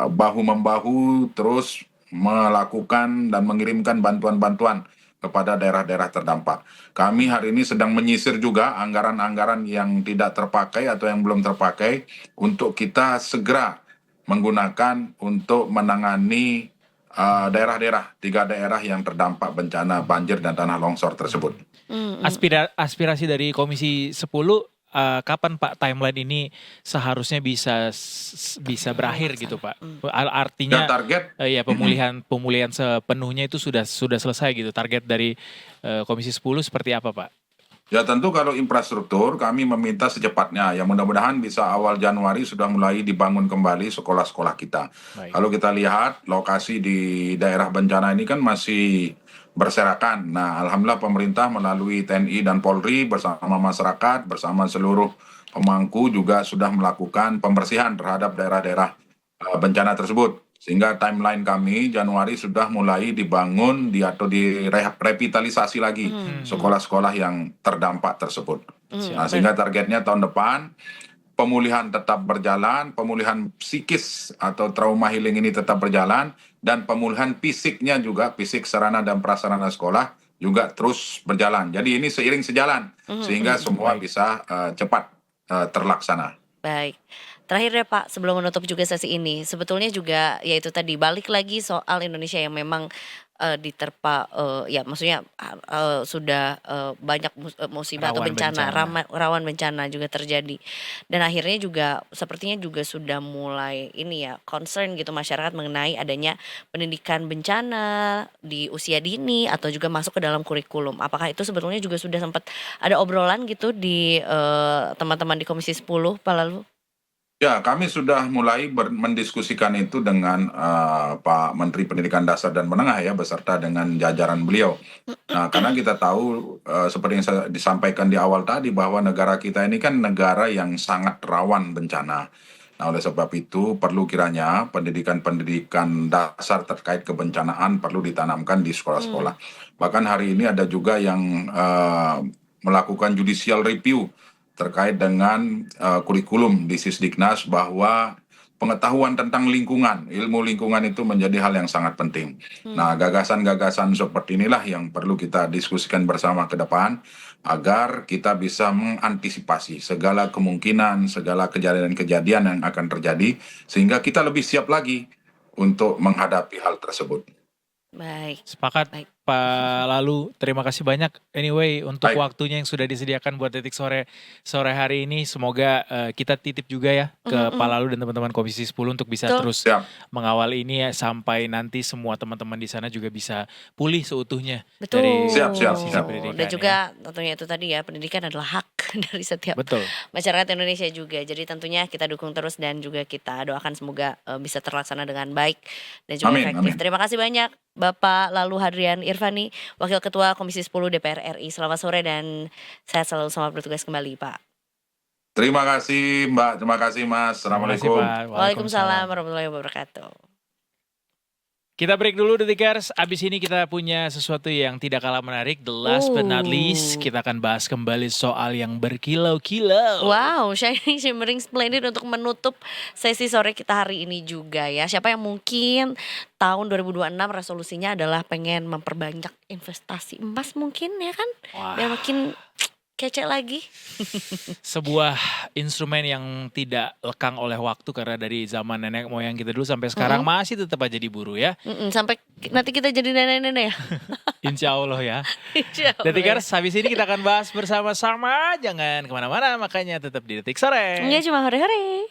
bahu-membahu terus melakukan dan mengirimkan bantuan-bantuan kepada daerah-daerah terdampak. Kami hari ini sedang menyisir juga anggaran-anggaran yang tidak terpakai atau yang belum terpakai untuk kita segera menggunakan untuk menangani daerah-daerah, 3 daerah yang terdampak bencana banjir dan tanah longsor tersebut. Aspirasi dari Komisi 10 kapan Pak timeline ini seharusnya bisa berakhir gitu Pak? Artinya Dan target ya pemulihan sepenuhnya itu sudah selesai gitu. Target dari Komisi 10 seperti apa Pak? Ya, tentu kalau infrastruktur kami meminta secepatnya, ya mudah-mudahan bisa awal Januari sudah mulai dibangun kembali sekolah-sekolah kita. Baik. Kalau kita lihat lokasi di daerah bencana ini kan masih berserakan. Nah, alhamdulillah pemerintah melalui TNI dan Polri bersama masyarakat, bersama seluruh pemangku juga sudah melakukan pembersihan terhadap daerah-daerah bencana tersebut. Sehingga timeline kami Januari sudah mulai dibangun atau direvitalisasi lagi sekolah-sekolah yang terdampak tersebut. Nah, sehingga targetnya tahun depan pemulihan tetap berjalan, pemulihan psikis atau trauma healing ini tetap berjalan, dan pemulihan fisiknya juga, fisik sarana dan prasarana sekolah juga terus berjalan. Jadi ini seiring sejalan sehingga semua bisa cepat terlaksana. Baik. Terakhir deh Pak, sebelum menutup juga sesi ini, sebetulnya juga yaitu tadi balik lagi soal Indonesia yang memang diterpa ya maksudnya sudah banyak musibah atau Rawan bencana, bencana. rawan bencana juga terjadi. Dan akhirnya juga sepertinya juga sudah mulai ini ya concern gitu masyarakat mengenai adanya pendidikan bencana di usia dini atau juga masuk ke dalam kurikulum. Apakah itu sebetulnya juga sudah sempat ada obrolan gitu di teman-teman di Komisi 10 Pak Lalu? Ya, kami sudah mulai mendiskusikan itu dengan Pak Menteri Pendidikan Dasar dan Menengah ya, beserta dengan jajaran beliau. Nah, karena kita tahu seperti yang saya disampaikan di awal tadi bahwa negara kita ini kan negara yang sangat rawan bencana. Nah, oleh sebab itu perlu kiranya pendidikan-pendidikan dasar terkait kebencanaan perlu ditanamkan di sekolah-sekolah. Bahkan hari ini ada juga yang melakukan judicial review terkait dengan kurikulum di Sisdiknas bahwa pengetahuan tentang lingkungan, ilmu lingkungan itu menjadi hal yang sangat penting. Nah, gagasan-gagasan seperti inilah yang perlu kita diskusikan bersama ke depan agar kita bisa mengantisipasi segala kemungkinan, segala kejadian-kejadian yang akan terjadi sehingga kita lebih siap lagi untuk menghadapi hal tersebut. Baik. Sepakat Baik. Pak Lalu, terima kasih banyak anyway untuk Baik. waktunya yang sudah disediakan buat Detik Sore hari ini. Semoga kita titip juga ya ke Pak Lalu dan teman-teman Komisi 10 untuk bisa Betul. terus Siap. mengawal ini ya sampai nanti semua teman-teman di sana juga bisa pulih seutuhnya Betul. dari Siap, siap, sisi siap. pendidikan. Dan ya. juga tentunya itu tadi ya, pendidikan adalah hak dari setiap Betul. masyarakat Indonesia juga. Jadi tentunya kita dukung terus dan juga kita doakan semoga bisa terlaksana dengan baik dan juga Amin, efektif. amin. Terima kasih banyak Bapak Lalu Hadrian Irvani, Wakil Ketua Komisi 10 DPR RI. Selamat sore dan sehat selalu, selamat bertugas kembali Pak. Terima kasih Mbak, terima kasih Mas. Terima kasih, Assalamualaikum. Pak. Waalaikumsalam warahmatullahi wabarakatuh. Kita break dulu Detikers, abis ini kita punya sesuatu yang tidak kalah menarik. The last but not least, kita akan bahas kembali soal yang berkilau-kilau. Wow, Shining Shimmering Splendid untuk menutup sesi sore kita hari ini juga ya. Siapa yang mungkin tahun 2026 resolusinya adalah pengen memperbanyak investasi emas mungkin ya kan? Wah. Biar makin kece lagi. Sebuah instrumen yang tidak lekang oleh waktu karena dari zaman nenek moyang kita dulu sampai sekarang masih tetap aja diburu ya. Sampai nanti kita jadi nenek-nenek ya. Insya Allah ya. Insya Allah ya. Detikers, habis ini kita akan bahas bersama-sama. Jangan kemana-mana, makanya tetap di Detik Sore. Enggak cuma hore-hore.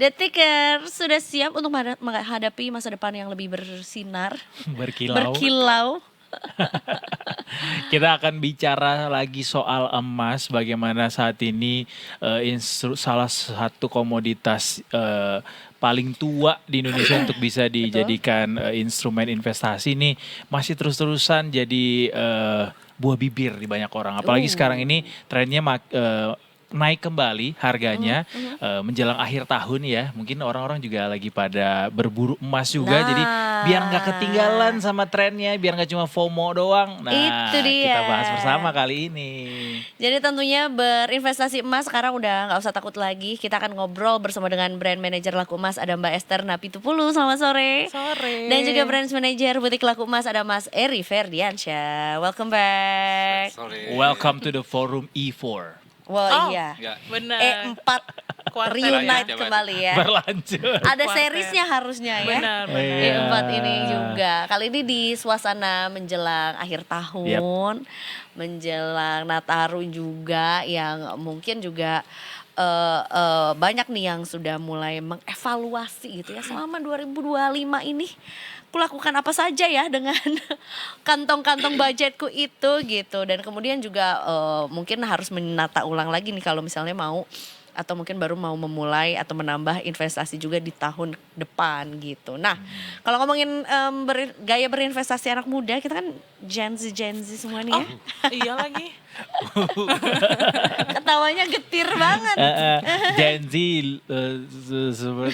Detikers sudah siap untuk menghadapi masa depan yang lebih bersinar, Berkilau. berkilau. Kita akan bicara lagi soal emas, bagaimana saat ini salah satu komoditas paling tua di Indonesia untuk bisa dijadikan instrumen investasi ini masih terus-terusan jadi buah bibir di banyak orang. Apalagi sekarang ini trennya naik kembali harganya menjelang akhir tahun ya. Mungkin orang-orang juga lagi pada berburu emas juga. Nah. Jadi biar nggak ketinggalan sama trennya, biar nggak cuma FOMO doang. Nah, Itu dia. kita bahas bersama kali ini. Jadi tentunya berinvestasi emas sekarang udah nggak usah takut lagi. Kita akan ngobrol bersama dengan brand manager laku emas ada Mbak Esther Napitupulu. Selamat sore. Sore. Dan juga brand manager butik laku emas ada Mas Eri Ferdiansyah. Welcome back. Welcome to the forum E4. Wah Oh, iya. Benar. E4 Kuarter reunite ya. kembali ya. Berlanjut. Ada Kuarter. seriesnya harusnya ya. Benar, Iya. benar. E4 ini juga. Kali ini di suasana menjelang akhir tahun, menjelang Nataru juga yang mungkin juga banyak nih yang sudah mulai mengevaluasi gitu ya selama 2025 ini aku lakukan apa saja ya dengan kantong-kantong budgetku itu gitu, dan kemudian juga mungkin harus menata ulang lagi nih kalau misalnya mau atau mungkin baru mau memulai atau menambah investasi juga di tahun depan gitu. Nah, kalau ngomongin gaya berinvestasi anak muda, kita kan Gen Z semua nih ya. Iya lagi. Ketawanya getir banget. Gen Z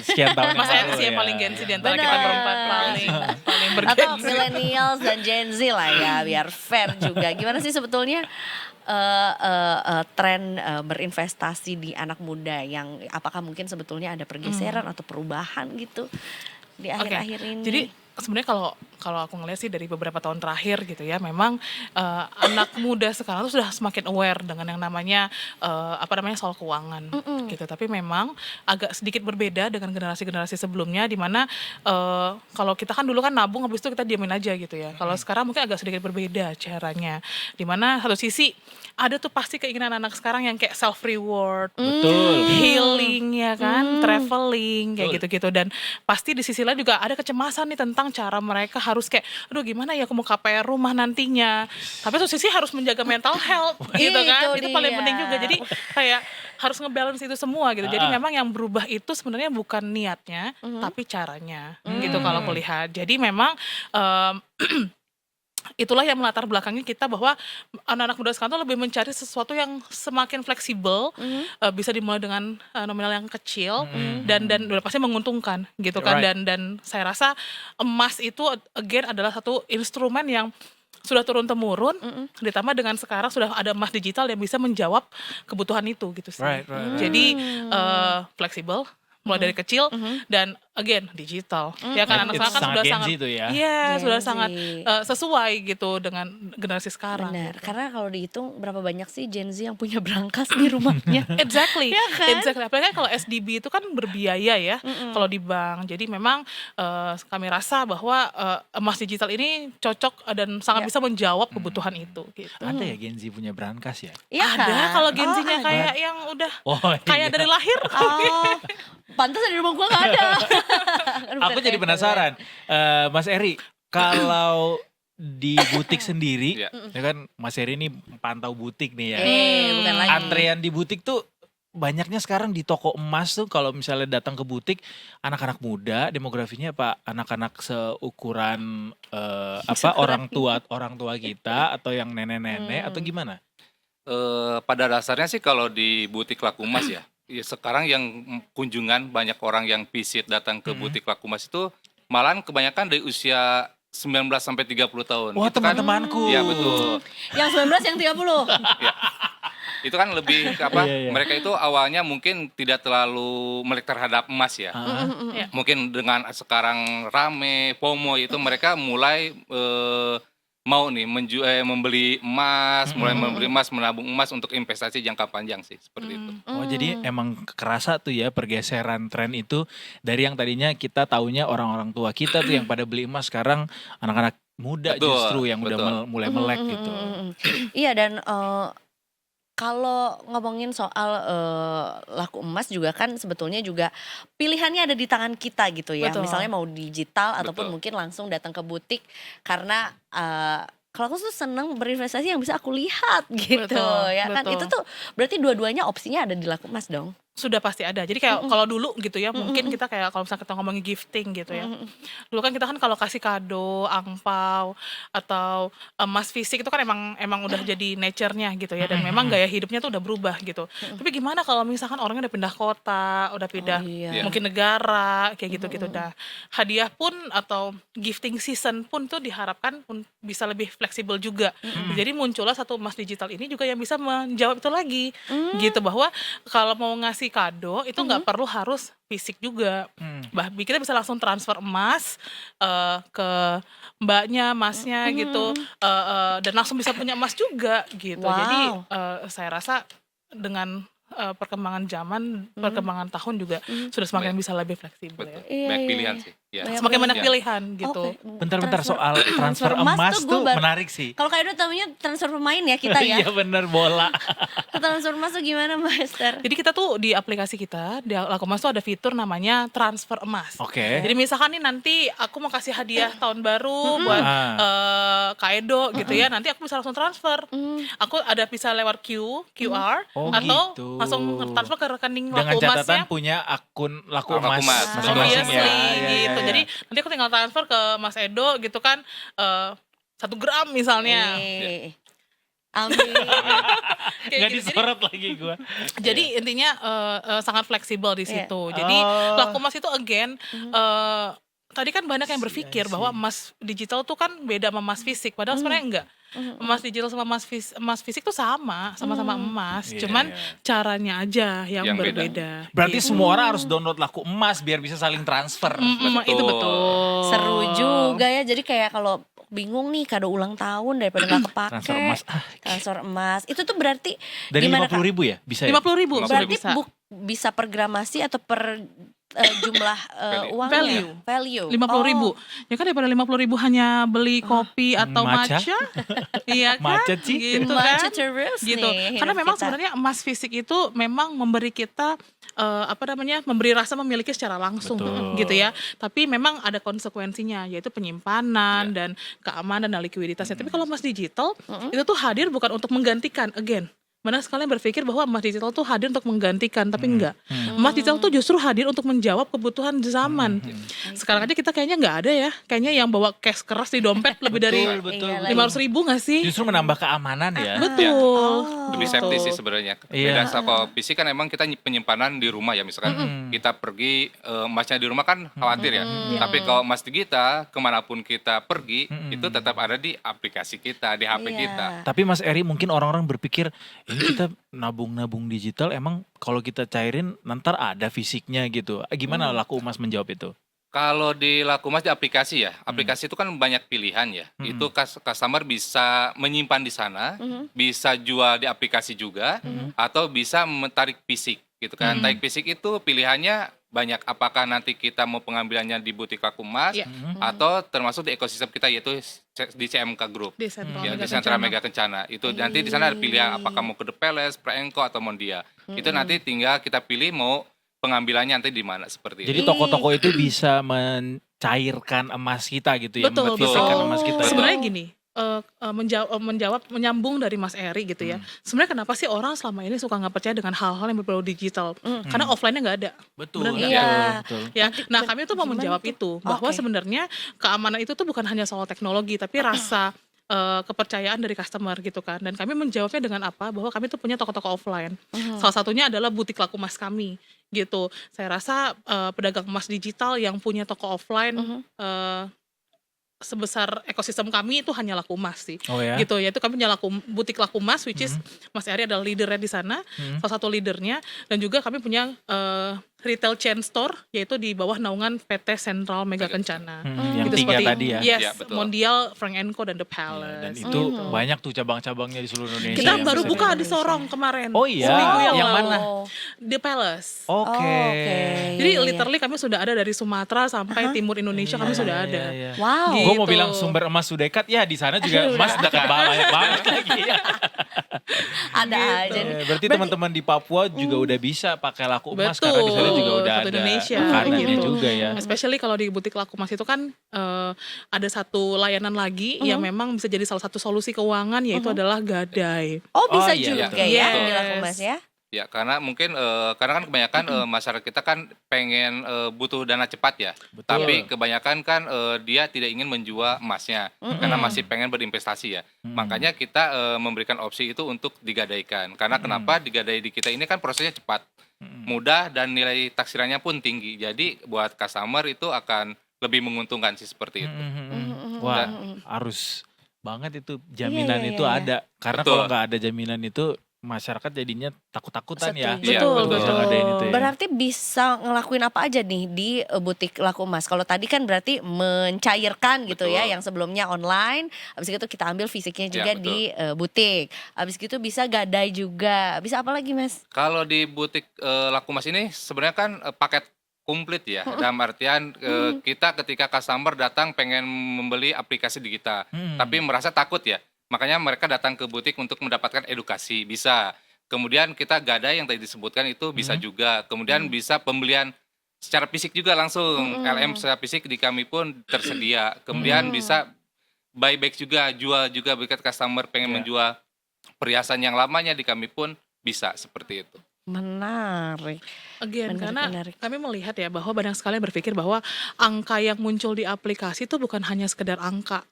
sekian tahun Mas yang Eri lalu sih yang ya. paling Gen Z di antara Benar. kita berempat paling Atau bergen Z. millennials dan Gen Z lah ya, biar fair juga. Gimana sih sebetulnya tren berinvestasi di anak muda yang apakah mungkin sebetulnya ada pergeseran atau perubahan gitu di akhir-akhir ini? Jadi sebenarnya kalau aku ngeliat sih dari beberapa tahun terakhir gitu ya, memang anak muda sekarang tuh sudah semakin aware dengan yang namanya soal keuangan gitu. Tapi memang agak sedikit berbeda dengan generasi-generasi sebelumnya, di mana kalau kita kan dulu kan nabung habis itu kita diamin aja gitu ya. Kalau sekarang mungkin agak sedikit berbeda caranya, di mana satu sisi ada tuh pasti keinginan anak sekarang yang kayak self reward, Betul. healing ya kan, traveling kayak gitu-gitu, dan pasti di sisi lain juga ada kecemasan nih tentang cara mereka harus kayak, aduh gimana ya aku mau KPR rumah nantinya, tapi satu sisi harus menjaga mental health gitu kan, Itu itu paling dia. penting juga, jadi kayak harus ngebalance itu semua gitu. Jadi memang yang berubah itu sebenarnya bukan niatnya, tapi caranya gitu kalau aku lihat. Jadi memang itulah yang melatar belakangnya kita bahwa anak-anak muda sekarang tuh lebih mencari sesuatu yang semakin fleksibel, bisa dimulai dengan nominal yang kecil, dan udah pasti menguntungkan gitu kan. Right. Dan saya rasa emas itu again adalah satu instrumen yang sudah turun temurun, ditambah dengan sekarang sudah ada emas digital yang bisa menjawab kebutuhan itu gitu sih. Right. Jadi fleksibel, mulai dari kecil, dan again digital. Ya kan And anak it's sekarang kan sangat sudah Gen sangat Z itu ya. Iya, Gen sudah Z. sangat sesuai gitu dengan generasi sekarang. Benar, karena kalau dihitung berapa banyak sih Gen Z yang punya brankas di rumahnya? Exactly, Ya kan? exactly. Apalagi kan kalau SDB itu kan berbiaya ya, kalau di bank. Jadi memang kami rasa bahwa emas digital ini cocok dan sangat bisa menjawab kebutuhan itu. Gitu. Ada ya Gen Z punya brankas ya? Iya Ada kan? kalau Gen Z-nya ada. kayak yang udah Oh, kayak iya. dari lahir. Oh, pantas di rumah gua nggak ada. Aku jadi penasaran, Mas Eri, kalau di butik sendiri, Iya. ya kan Mas Eri ini pantau butik nih ya. Bukan lagi. Antrean di butik tuh banyaknya sekarang di toko emas tuh kalau misalnya datang ke butik anak-anak muda, demografinya apa anak-anak seukuran orang tua kita atau yang nenek-nenek atau gimana? Pada dasarnya sih kalau di butik laku emas ya sekarang yang kunjungan banyak orang yang visit datang ke butik laku emas itu malahan kebanyakan dari usia 19 sampai 30 tahun. Wah, Itu kan- teman-temanku. Iya betul. Yang 19 yang 30. Itu kan lebih ke apa? Iya, iya. Mereka itu awalnya mungkin tidak terlalu melek terhadap emas ya. Mungkin dengan sekarang rame FOMO itu mereka mulai mau nih membeli emas, mulai membeli emas, menabung emas untuk investasi jangka panjang sih seperti itu. Oh, jadi emang kerasa tuh ya pergeseran tren itu dari yang tadinya kita taunya orang-orang tua kita tuh yang pada beli emas, sekarang anak-anak muda Betul, justru yang udah betul. mulai melek gitu. Iya, dan Kalau ngomongin soal laku emas juga kan sebetulnya juga pilihannya ada di tangan kita gitu ya. Betul. Misalnya mau digital ataupun Betul. mungkin langsung datang ke butik karena kalau aku tuh seneng berinvestasi yang bisa aku lihat gitu Betul, ya kan. betul. Itu tuh berarti dua-duanya opsinya ada di laku emas dong. Sudah pasti ada. Jadi kayak kalau dulu gitu ya, mungkin kita kayak kalau misalnya kita ngomongin gifting gitu ya. Dulu kan kita kan kalau kasih kado, angpau atau emas fisik itu kan emang udah jadi nature-nya gitu ya, dan memang gaya hidupnya tuh udah berubah gitu. Tapi gimana kalau misalkan orangnya udah pindah kota, udah pindah iya. mungkin negara kayak gitu-gitu. Nah, hadiah pun atau gifting season pun tuh diharapkan bisa lebih fleksibel juga. Jadi muncullah satu emas digital ini juga yang bisa menjawab itu lagi. Gitu, bahwa kalau mau ngasih kado itu nggak perlu harus fisik juga. Kita bisa langsung transfer emas ke mbaknya, masnya gitu, dan langsung bisa punya emas juga gitu. Wow. Jadi saya rasa dengan perkembangan zaman, perkembangan tahun juga sudah semakin bisa lebih fleksibel ya. Betul. Iya, Banyak iya, pilihan iya. sih. Ya. Banyak Semakin banyak Ya. pilihan gitu. Oke. Bentar-bentar soal transfer transfer emas emas tuh tuh gua baru- menarik sih. Kalau Kak Edo tamunya transfer pemain ya kita ya. Iya bener, bola. Transfer emas tuh gimana Mbak Esther? Jadi kita tuh di aplikasi kita, di Laku Emas tuh ada fitur namanya transfer emas. Oke. Jadi misalkan nih nanti aku mau kasih hadiah tahun baru buat Kak Edo gitu ya, nanti aku bisa langsung transfer. Aku ada bisa lewat QR Oh, atau gitu. langsung transfer ke rekening Dengan Laku catatan Emasnya. punya akun laku Laku emas emas masing-masing ya. Obviously Iya, iya, gitu. iya. Jadi nanti aku tinggal transfer ke Mas Edo gitu kan, 1 gram misalnya. Amin. Kayak Nggak gitu. disorot lagi gua. Jadi intinya sangat fleksibel di Iya. situ. Jadi Oh. Laku Emas itu again tadi kan banyak yang berpikir bahwa emas digital tuh kan beda sama emas fisik, padahal sebenarnya enggak. Emas digital sama emas fisik tuh sama-sama emas, Iya, cuman iya. caranya aja yang Yang beda. berbeda. Berarti Gitu. semua orang harus download laku emas biar bisa saling transfer. Itu betul. Seru juga ya. Jadi kayak kalau bingung nih kado ulang tahun daripada nggak kepake. Transfer emas. Transfer emas. Itu tuh berarti Dari gimana 50.000 ya? Bisa ya? 50.000 sudah berarti bisa. bisa per gramasi atau per jumlah uangnya? Value. 50.000. Ya kan daripada 50.000 hanya beli kopi atau matcha. matcha. Iya kan? Macet sih. Gitu Matcha kan? terus Gitu. nih Karena hidup memang kita. sebenarnya emas fisik itu memang memberi kita memberi rasa memiliki secara langsung Betul. gitu ya. Tapi memang ada konsekuensinya, yaitu penyimpanan dan keamanan dan likuiditasnya. Tapi kalau emas digital itu tuh hadir bukan untuk menggantikan, again. Mana sekalian berpikir bahwa emas digital tuh hadir untuk menggantikan, tapi enggak. Emas digital tuh justru hadir untuk menjawab kebutuhan zaman. Sekarang aja kita kayaknya nggak ada ya, kayaknya yang bawa cash keras di dompet lebih dari Betul. Iya, 500.000 nggak sih? Justru menambah keamanan ya. Betul. Lebih Gitu. safety sih sebenarnya. Iya. Beda sama fisik kan emang kita penyimpanan di rumah ya, misalkan kita pergi emasnya di rumah kan khawatir ya. Tapi kalau emas di kita kemanapun kita pergi itu tetap ada di aplikasi kita, di HP Iya. kita. Tapi Mas Eri, mungkin orang-orang berpikir ini kita nabung-nabung digital, emang kalau kita cairin nanti ada fisiknya gitu. Gimana Laku Emas menjawab itu? Kalau di Laku Emas di aplikasi ya, aplikasi itu kan banyak pilihan ya. Itu customer bisa menyimpan di sana, bisa jual di aplikasi juga, atau bisa tarik fisik gitu kan. Tarik fisik itu pilihannya banyak, apakah nanti kita mau pengambilannya di butik Laku Emas Iya. atau termasuk di ekosistem kita yaitu di CMK Group. Di Sentral Ya, Mega di Sentra Kencana. Mega Kencana. Itu nanti di sana ada pilihan apakah mau ke The Palace, Preenko atau Mondia. Itu nanti tinggal kita pilih mau pengambilannya nanti di mana seperti Jadi itu. toko-toko itu bisa mencairkan emas kita gitu ya, Betul, memfisikkan betul. emas kita. Sebenarnya gini, menyambung dari Mas Eri gitu ya. Sebenarnya kenapa sih orang selama ini suka nggak percaya dengan hal-hal yang berbau digital? Karena offline-nya nggak ada. Betul, Benar nggak? Iya. betul. Ya, nah kami tuh mau gimana menjawab tuh? itu bahwa Oke. sebenarnya keamanan itu tuh bukan hanya soal teknologi, tapi rasa kepercayaan dari customer gitu kan. Dan kami menjawabnya dengan apa? Bahwa kami tuh punya toko-toko offline. Salah satunya adalah butik Laku Emas kami gitu. Saya rasa pedagang emas digital yang punya toko offline sebesar ekosistem kami itu hanya Laku Emas sih. Oh ya. Gitu, yaitu kami punya butik Laku Emas, which is Mas Eri adalah leadernya di sana, salah satu leadernya, dan juga kami punya retail chain store, yaitu di bawah naungan PT Sentral Mega Kencana. Yang Gitu, 3 seperti tadi ya. Yes, Ya, betul. Mondial, Frank Co dan The Iya, Palace. dan itu gitu. banyak tuh cabang-cabangnya di seluruh Indonesia. Kita yang baru bisa buka di di- Sorong kemarin. Oh iya, Seminggu yang lalu. mana? The Palace. Oke. Oke. Jadi Iya, iya. literally kami sudah ada dari Sumatera sampai timur Indonesia kami sudah ada. Wow. Gitu. Gue mau bilang sumber emas sudah dekat, ya di sana juga emas dekat banget banget lagi. Ada aja nih. Berarti teman-teman di Papua juga udah bisa pakai laku emas Betul, karena di sana juga udah satu ada Indonesia, makanannya gitu. juga ya. Especially kalau di butik laku emas itu kan ada satu layanan lagi yang memang bisa jadi salah satu solusi keuangan, yaitu adalah gadai. Oh bisa Oh, iya, juga betul. ya Yes. di laku emas ya. Ya, karena mungkin karena kan kebanyakan masyarakat kita kan pengen butuh dana cepat ya. Betul. Tapi kebanyakan kan dia tidak ingin menjual emasnya karena masih pengen berinvestasi ya. Makanya kita memberikan opsi itu untuk digadaikan. Karena kenapa digadai di kita ini kan prosesnya cepat, mudah dan nilai taksirannya pun tinggi. Jadi buat customer itu akan lebih menguntungkan sih seperti itu. Wah, harus banget itu jaminan iya, itu iya. ada. Karena Betul. kalau nggak ada jaminan itu masyarakat jadinya takut-takutan ya. Setuju. Iya, Betul, betul. betul. Ngadain itu ya. Berarti bisa ngelakuin apa aja nih di butik laku emas. Kalau tadi kan berarti mencairkan gitu ya, Betul. yang sebelumnya online, habis itu kita ambil fisiknya Ya, juga betul. di butik. Habis gitu bisa gadai juga. Bisa apa lagi, Mas? Kalau di butik laku emas ini sebenarnya kan paket komplit ya. Dalam artian kita ketika customer datang pengen membeli aplikasi di kita, tapi merasa takut ya. Makanya mereka datang ke butik untuk mendapatkan edukasi, bisa. Kemudian kita gadai yang tadi disebutkan itu bisa juga. Kemudian bisa pembelian secara fisik juga langsung. LM secara fisik di kami pun tersedia. Kemudian bisa buyback juga, jual juga bagi customer pengen menjual perhiasan yang lamanya di kami pun bisa seperti itu. Menarik. Again, Menarik, karena menarik. kami melihat ya bahwa banyak sekali yang berpikir bahwa angka yang muncul di aplikasi itu bukan hanya sekedar angka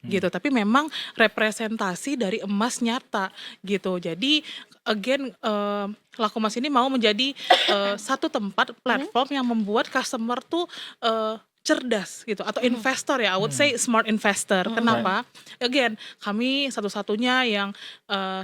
gitu, tapi memang representasi dari emas nyata gitu. Jadi again, laku emas ini mau menjadi satu tempat platform yang membuat customer tuh cerdas gitu, atau investor ya, I would say smart investor. Kenapa? Again, kami satu-satunya yang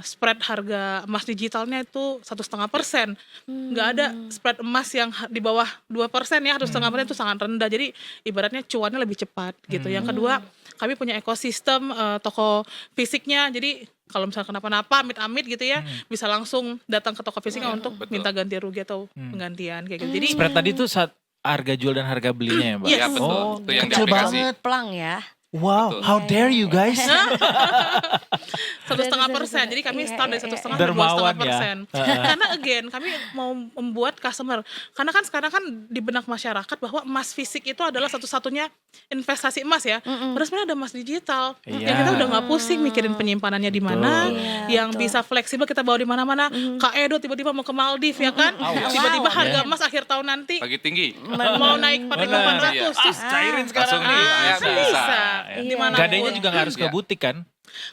spread harga emas digitalnya itu 1,5%. Nggak ada spread emas yang di bawah 2% ya, 1,5% itu sangat rendah. Jadi ibaratnya cuannya lebih cepat gitu. Yang kedua, kami punya ekosistem toko fisiknya. Jadi kalau misalnya kenapa-napa, amit-amit gitu ya, bisa langsung datang ke toko fisiknya untuk betul. minta ganti rugi atau penggantian kayak gitu. Jadi Spread tadi tuh saat harga jual dan harga belinya ya, Mbak? Yes. Ya betul. Oh, Itu yang di kecil aplikasi. banget. Plang ya. Wow, Betul. how dare you guys? 1,5%. Jadi kami Iya, start dari iya, 1,5 iya. ke Dermawan 2,5%. ya. Karena again kami mau membuat customer. Karena kan sekarang kan di benak masyarakat bahwa emas fisik itu adalah satu-satunya investasi emas ya. Terus sebenarnya ada emas digital. Iya. Yang kita udah nggak pusing mikirin penyimpanannya di mana, Iya, yang betul. bisa fleksibel kita bawa di mana-mana. Kak Edo tiba-tiba mau ke Maldives ya kan? Wow. Tiba-tiba Wow. harga Iya. emas akhir tahun nanti Lagi tinggi. mau naik 4.800 Iya. terus Cairin Langsung nih, ya, bisa. bisa. Di Iya. mana Gadainya juga nggak harus ke Iya. butik kan?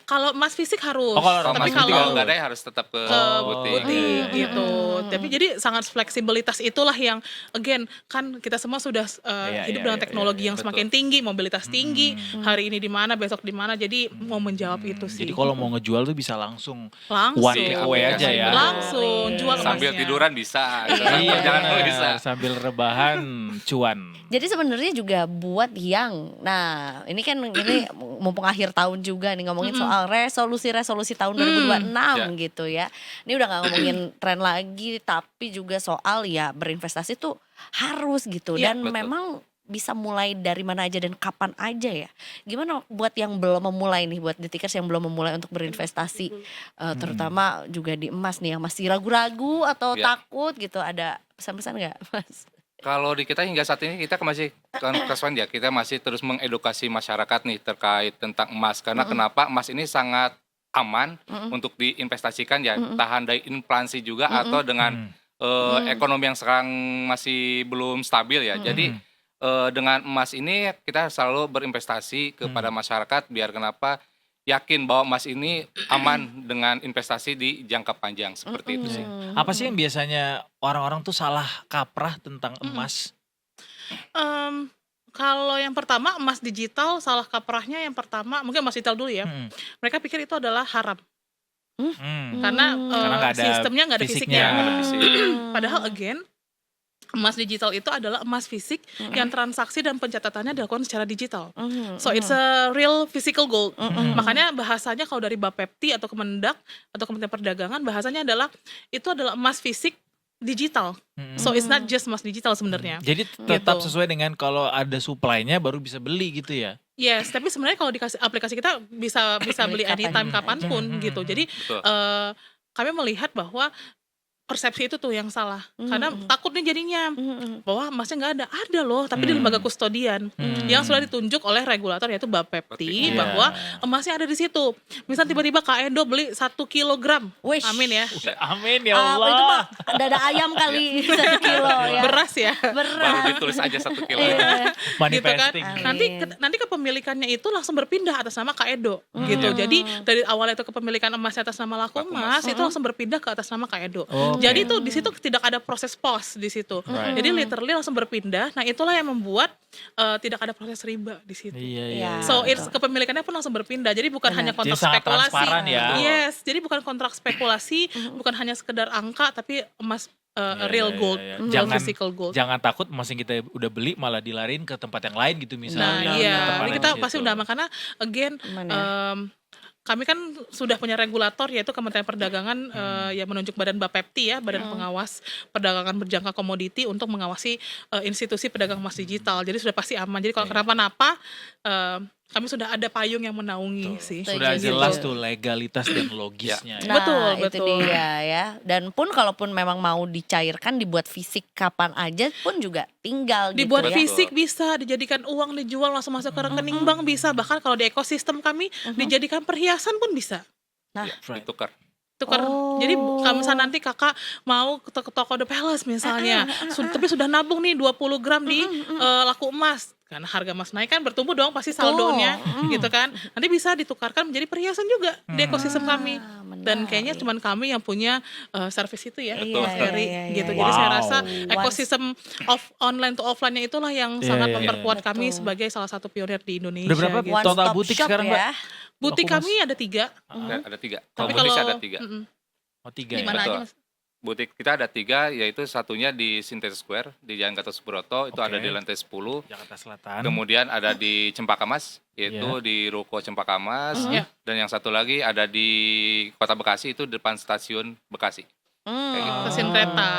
Kalau emas fisik harus. Oh, kalau tapi emas Mas fisik kalau nggak ada harus tetap ke ke butik. butik Iya. gitu. Tapi jadi sangat fleksibilitas itulah yang again kan kita semua sudah Iya, hidup iya, dengan iya, teknologi iya, yang betul. semakin tinggi, mobilitas tinggi. Hari ini di mana, besok di mana. Jadi mau menjawab itu sih. Jadi kalau mau ngejual tuh bisa langsung langsung one click away aja ya. Langsung jual Sambil emasnya. tiduran bisa. Iya, Jangan benar. bisa. Sambil rebahan cuan. Jadi sebenarnya juga buat yang, nah ini kan ini mumpung akhir tahun juga nih ngomongin soal resolusi tahun 2026 Ya. gitu ya. Ini udah gak ngomongin tren lagi, tapi juga soal ya berinvestasi tuh harus gitu. Iya, Dan betul. memang bisa mulai dari mana aja dan kapan aja ya. Gimana buat yang belum memulai nih, buat detikers yang belum memulai untuk berinvestasi, terutama juga di emas nih yang masih ragu-ragu atau Ya. takut gitu, ada pesan-pesan nggak, Mas? Kalau di kita hingga saat ini kita masih Kaswan ya, kita masih terus mengedukasi masyarakat nih terkait tentang emas. Karena kenapa emas ini sangat aman untuk diinvestasikan ya, tahan dari inflasi juga atau dengan ekonomi yang sekarang masih belum stabil ya. Jadi dengan emas ini kita selalu berinvestasi kepada masyarakat biar kenapa yakin bahwa emas ini aman dengan investasi di jangka panjang seperti itu sih. Apa sih yang biasanya orang-orang tuh salah kaprah tentang emas? Kalau yang pertama emas digital, salah kaprahnya yang pertama mungkin emas digital dulu ya. Mereka pikir itu adalah haram karena Karena nggak ada sistemnya nggak ada fisiknya. fisiknya. Nggak ada fisik. Padahal again emas digital itu adalah emas fisik yang transaksi dan pencatatannya dilakukan secara digital. So it's a real physical gold. Makanya bahasanya kalau dari Bapepti atau Kemendak atau Kementerian Perdagangan bahasanya adalah itu adalah emas fisik digital. So it's not just emas digital sebenarnya. Jadi tetap Gitu. sesuai dengan kalau ada supply-nya baru bisa beli gitu ya. Yes, tapi sebenarnya kalau dikasih aplikasi kita bisa beli anytime kapanpun gitu. Jadi Betul. kami melihat bahwa persepsi itu tuh yang salah. Karena takut nih jadinya bahwa emasnya nggak ada loh, tapi di lembaga kustodian yang sudah ditunjuk oleh regulator yaitu Bapepti Iya. bahwa emasnya ada di situ. Misal tiba-tiba Kak Edo beli 1 kilogram, Wish. amin ya, Amin ya Itu mah Allah. dada ayam kali 1 kilo ya. beras ya. Baru Beras. ditulis aja 1 kilo. Iya. Gitu kan. Manifesting. Nanti kepemilikannya itu langsung berpindah atas nama Kak Edo gitu. Jadi dari awalnya itu kepemilikan emasnya atas nama Laku Emas itu langsung berpindah ke atas nama Kak Edo. Oke. Jadi itu di situ tidak ada proses pos di situ. Right. Jadi literally langsung berpindah. Nah, itulah yang membuat tidak ada proses riba di situ. Iya, iya. Iya. So it's kepemilikannya pun langsung berpindah. Jadi bukan hanya Jadi kontrak sangat spekulasi. transparan ya. Yes, jadi bukan kontrak spekulasi, bukan hanya sekedar angka tapi emas Iya, real iya, gold, iya. real physical gold. Jangan takut emas yang kita udah beli malah dilarin ke tempat yang lain gitu misalnya. Nah, iya, Tempatin ini di kita situ. pasti udah aman karena again Aman ya. kami kan sudah punya regulator yaitu Kementerian Perdagangan yang menunjuk Badan Bapepti ya, Badan Pengawas Perdagangan Berjangka Komoditi untuk mengawasi institusi pedagang emas digital. Jadi sudah pasti aman. Jadi kalau kenapa-napa kami sudah ada payung yang menaungi sih. Sudah Setuju. jelas tuh legalitas dan logisnya. ya. Nah, Betul, itu betul. dia ya. Dan pun kalaupun memang mau dicairkan dibuat fisik kapan aja pun juga tinggal Dibuat gitu ya. fisik bisa, dijadikan uang, dijual langsung masuk ke rekening bank bisa. Bahkan kalau di ekosistem kami dijadikan perhiasan pun bisa. Nah, Ditukar. Tukar. Oh. Jadi kalau misalnya nanti kakak mau ke toko The Palace misalnya, tapi sudah nabung nih 20 gram di Laku Emas. Karena harga emas naik kan bertumbuh dong pasti saldonya gitu kan. Nanti bisa ditukarkan menjadi perhiasan juga di ekosistem kami. Dan kayaknya cuman kami yang punya service itu ya, Iya, Mas Eri, iya, iya, gitu. iya. Jadi saya Wow. rasa ekosistem online to offline-nya itulah yang Iya, sangat iya, iya. memperkuat kami Betul. sebagai salah satu pionir di Indonesia. Udah berapa gitu. One total stop butik shop sekarang, ya. Mbak? Butik Laku Emas. kami ada 3. Ada 3. Tapi Kalau kalau butik ada 3. Oh 3 di ya? mana Betul. aja Mas? Butik kita ada 3, yaitu satunya di Sintes Square di Jalan Gatot Subroto, itu Oke. ada di lantai 10. Jakarta Selatan. Kemudian ada di Cempaka Mas, yaitu Iya. di Ruko Cempaka Mas. Iya. Dan yang satu lagi ada di Kota Bekasi, itu depan stasiun Bekasi. Kayak gitu. Stasiun kereta.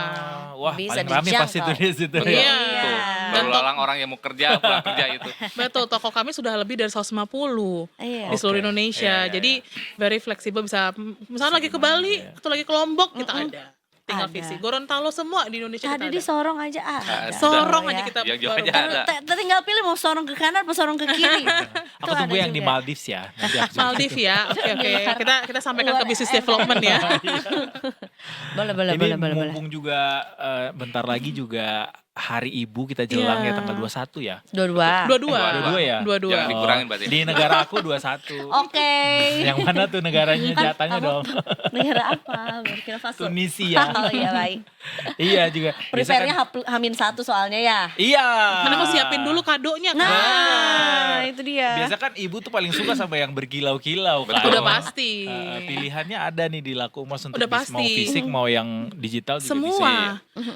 Wah, Bisa paling rame pasti tuh dijangkau. di situ. Iya. ya. Tuh, Dan lalu lalang orang yang mau kerja, pulang kerja itu. Betul, toko kami sudah lebih dari 150 Iya. di seluruh Oke. Indonesia. Iya, iya, Jadi very fleksibel, bisa misalnya lagi ke Bali atau lagi ke Lombok kita ada. Tinggal Ada. visi. Gorontalo semua di Indonesia Ada kita di ada. Sorong aja ada. Sorong ya. aja kita Yang jauh baru- aja ada. Tinggal pilih mau sorong ke kanan atau sorong ke kiri. Aku Itu tunggu ada yang di juga. Maldives ya. Nanti aku Maldives ya. Oke. Kita sampaikan ke business development ya. Boleh, boleh, Ini boleh, boleh, boleh. mumpung juga bentar lagi juga Hari Ibu kita jelang Iya. ya tanggal 21 ya. Dua-dua. Dua-dua. Dua-dua ya? Dua-dua. Jangan dikurangin berarti. Di negara aku 21. Oke. Yang mana tuh negaranya Kan jatahnya kamu dong? Negara apa? Burkina Faso. Tunisia. Oh iya baik. Iya juga. Biasa Prepare-nya kan- H-1 soalnya ya. Iya. Karena mau siapin dulu kadonya kan. Nah, itu dia. Biasa kan ibu tuh paling suka sama yang berkilau-kilau kan. Betul. Udah pasti. Pilihannya ada nih di Laku Emas untuk Udah mau pasti. fisik mau yang digital juga bisa. Semua.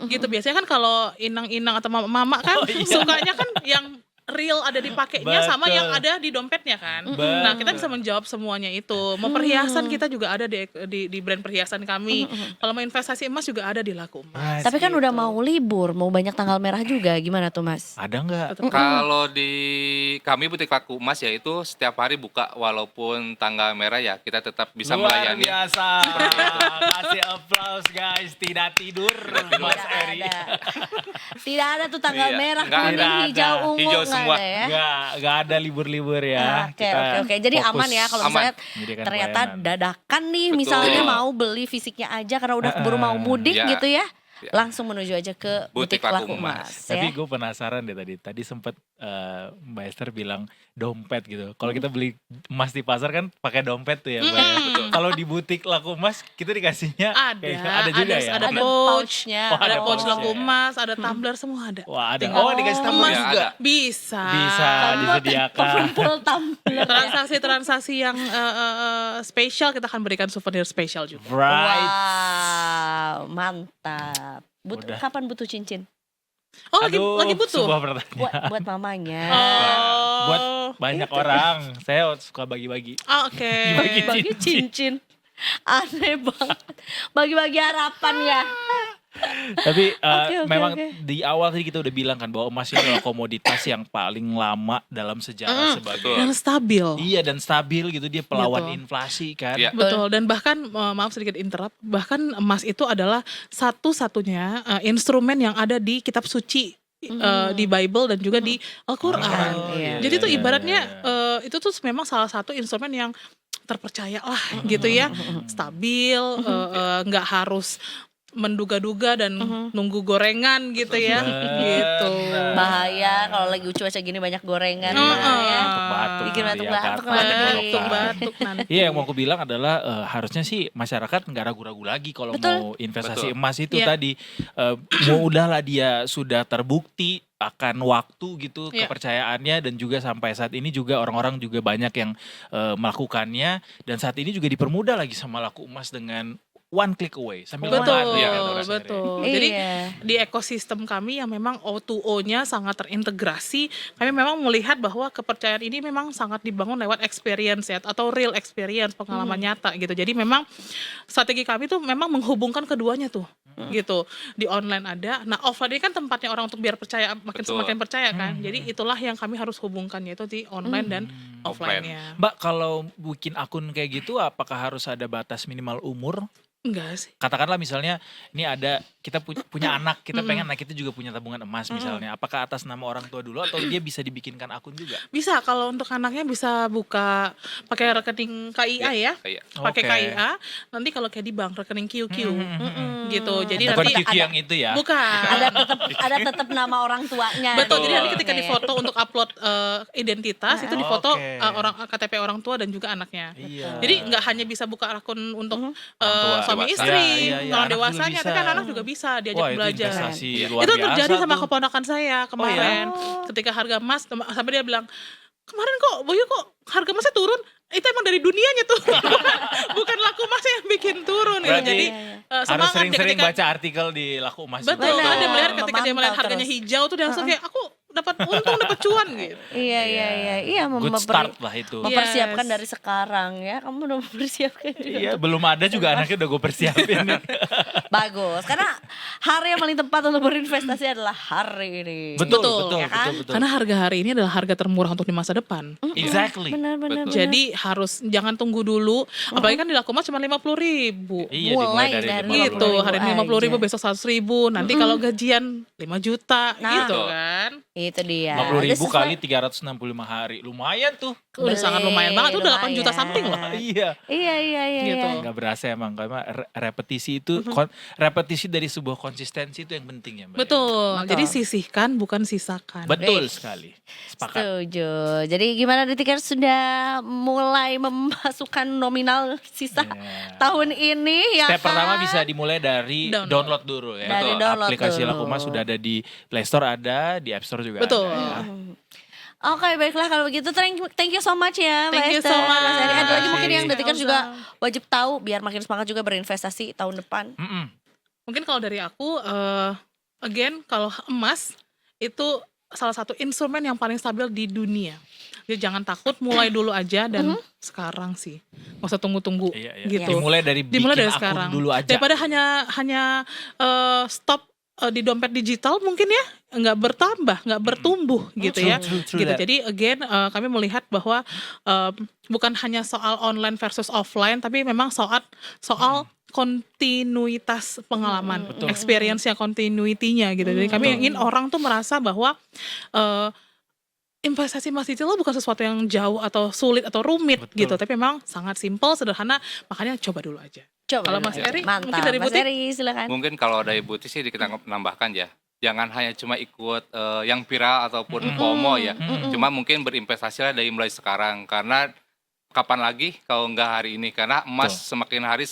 Gitu biasanya kan kalau inang-inang atau mama kan Oh, iya. sukanya kan yang real ada di pakainya sama Betul. yang ada di dompetnya kan. Betul. Nah, kita bisa menjawab semuanya itu. Mau perhiasan kita juga ada di brand perhiasan kami. Kalau mau investasi emas juga ada di Laku Emas. Right. Tapi kan gitu. udah mau libur, mau banyak tanggal merah juga. Gimana tuh Mas? Ada nggak? Kalau di kami butik Laku Emas ya itu setiap hari buka walaupun tanggal merah ya kita tetap bisa Luar melayani. biasa. Kasih applause guys. Tidak tidur Mas Tidak Eri. ada. Tidak ada tuh tanggal Iya, merah, nggak kuning, ada. hijau, ungu, Hijau nggak semua. ada ya. Nggak ada libur-libur ya. Oke, Kita oke, oke. Jadi fokus aman ya kalau Aman. misalnya menyediakan ternyata pelayanan. dadakan nih Betul. misalnya mau beli fisiknya aja karena udah keburu mau mudik Ya. gitu ya. Ya. Langsung menuju aja ke butik Butik Laku Laku Emas Emas. Tapi ya. gue penasaran deh tadi. Tadi sempet Mbak Esther bilang dompet gitu. Kalau kita beli emas di pasar kan pakai dompet tuh ya Mbak ya. Betul. Kalau di butik Laku Emas kita dikasihnya Ada, kayak- juga ya. ada Ada pouch, pouchnya. Oh, ada ada pouch pouch Laku ya. Emas, ada tumbler semua ada. Wah ada. Tinggal Oh dikasih tambah emas Ya, juga. ada. Bisa. Bisa disediakan. Full tumbler. Transaksi-transaksi yang spesial kita akan berikan souvenir spesial juga. Right. Wow, mantap. Udah. Kapan butuh cincin? Oh, lagi Aduh, butuh. sebuah pertanyaan. Buat mamanya. Buat banyak orang. Saya suka bagi-bagi. Oke. Bagi cincin. Aneh banget. Bagi-bagi harapan ya. Tapi Oke, memang oke. di awal tadi kita udah bilang kan bahwa emas ini adalah komoditas yang paling lama dalam sejarah sebagai Dan stabil. iya dan stabil gitu, dia pelawan Betul. inflasi kan. Iya. Betul, dan bahkan maaf sedikit interrupt, bahkan emas itu adalah satu-satunya instrumen yang ada di kitab suci di Bible dan juga di Al-Quran. iya. Jadi tuh ibaratnya itu tuh memang salah satu instrumen yang terpercaya lah gitu ya, stabil, nggak harus menduga-duga dan nunggu gorengan gitu ya, gitu. Bahaya kalau lagi cuaca gini banyak gorengan. Heeh. Ya. Batuk-batuk Bikin nanti batuk-batuk ya, lagi. kata Batuk-batuk nanti. Iya, yang mau aku bilang adalah harusnya sih masyarakat nggak ragu-ragu lagi kalau Betul. mau investasi Betul. emas itu Iya. tadi. Mau udahlah dia sudah terbukti akan waktu gitu Iya. kepercayaannya, dan juga sampai saat ini juga orang-orang juga banyak yang melakukannya, dan saat ini juga dipermudah lagi sama laku emas dengan one click away sambil Betul, membantu ya, kata orang sendiri. betul. Jadi Iya. di ekosistem kami yang memang O2O-nya sangat terintegrasi, kami memang melihat bahwa kepercayaan ini memang sangat dibangun lewat experience ya, atau real experience, pengalaman nyata gitu. Jadi memang strategi kami tuh memang menghubungkan keduanya tuh, gitu. Di online ada, nah offline ini kan tempatnya orang untuk biar percaya, makin Betul. semakin percaya kan. Jadi itulah yang kami harus hubungkan, yaitu di online dan offline-nya. Mbak, kalau bikin akun kayak gitu apakah harus ada batas minimal umur? Enggak sih. Katakanlah misalnya ini ada kita punya anak, kita pengen anak kita juga punya tabungan emas misalnya. Apakah atas nama orang tua dulu atau dia bisa dibikinkan akun juga? Bisa, kalau untuk anaknya bisa buka pakai rekening KIA ya. Kayak Pakai Oke. KIA. Nanti kalau kayak di bank rekening QQ gitu. Jadi Bukan nanti QQ yang itu ya. bukan. Ada tetap nama orang tuanya. Betul. Jadi nanti Oke. ketika difoto untuk upload identitas itu difoto Oke. orang KTP orang tua dan juga anaknya. Iya. Jadi nggak hanya bisa buka akun untuk tua. suami Dewasa. istri, Iya, iya, orang anak juga dewasanya, tapi bisa. kan anak juga bisa diajak Wah, itu belajar. investasi Iya. luar Itu biasa terjadi sama tuh. keponakan saya kemarin. Ketika harga emas sampai dia bilang, "Kemarin kok Boyo kok harga emasnya turun?" Itu emang dari dunianya tuh. Bukan laku emasnya yang bikin turun gitu. Berarti Jadi harus semangat dia sering-sering ketika baca artikel di laku emas. betul, Benar. karena dia melihat ketika dia melihat Memantau harganya terus. hijau tuh dia langsung kayak aku dapat untung, dapat cuan gitu. Iya, Good start lah itu. mempersiapkan Yes. dari sekarang ya. Kamu udah mempersiapkan juga. Iya, belum ada juga anaknya udah gue persiapin nih. Bagus, karena hari yang paling tepat untuk berinvestasi adalah hari ini. Betul, Betul, betul, ya kan? betul. Karena harga hari ini adalah harga termurah untuk di masa depan. Exactly. Benar-benar. Jadi harus jangan tunggu dulu. Apalagi kan di laku emas cuma 50.000. Iya, Mulai dimulai dari dari 50.000. Gitu, hari ini 50.000, aja. besok 100.000, nanti kalau gajian 5 juta Nah. gitu kan. Itu dia. 50.000 Udah kali sesuai- 365 hari. Lumayan tuh. Udah sangat lumayan banget, itu udah 8 juta lumayan. something loh. Iya. Iya. Gitu. Nggak berasa emang, karena repetisi itu repetisi dari sebuah konsistensi itu yang penting ya, Mbak. Betul. Jadi sisihkan bukan sisakan. Betul sekali. Sepakat. Setuju. Jadi gimana Detikers sudah mulai memasukkan nominal sisa Iya. tahun ini ya Step kan? pertama bisa dimulai dari download dulu ya. Dari Betul. download Aplikasi dulu. Laku Emas sudah ada di Play Store, ada di App Store juga Betul. ada. Ya. Oke, baiklah kalau begitu thank you so much ya Mbak Thank you Esther, so much. Mas Eri. Ada lagi mungkin yang Terima Detikers kasih. juga wajib tahu biar makin semangat juga berinvestasi tahun depan. Mm-mm. Mungkin kalau dari aku, again kalau emas itu salah satu instrumen yang paling stabil di dunia. Jadi jangan takut, mulai dulu aja dan sekarang sih, nggak usah tunggu-tunggu Iya, iya. gitu. Dimulai dari Dimulai bikin dari akun sekarang. dulu aja. Daripada hanya stop di dompet digital mungkin ya, nggak bertambah, nggak bertumbuh gitu ya. True Gitu. that. Jadi again kami melihat bahwa bukan hanya soal online versus offline, tapi memang soal kontinuitas pengalaman, Betul. experience-nya, continuity-nya gitu. Jadi kami ingin orang tuh merasa bahwa investasi emas digital bukan sesuatu yang jauh atau sulit atau rumit Betul. gitu, tapi memang sangat simpel, sederhana, makanya coba dulu aja. Coba Kalau dulu. Mas Eri, Mantap. mungkin dari Mas butik? Eri silakan. Mungkin kalau dari Buti sih kita nambahkan ya. Jangan hanya cuma ikut yang viral ataupun FOMO ya. Cuma mungkin berinvestasilah dari mulai sekarang. Karena kapan lagi kalau nggak hari ini. Karena emas semakin hari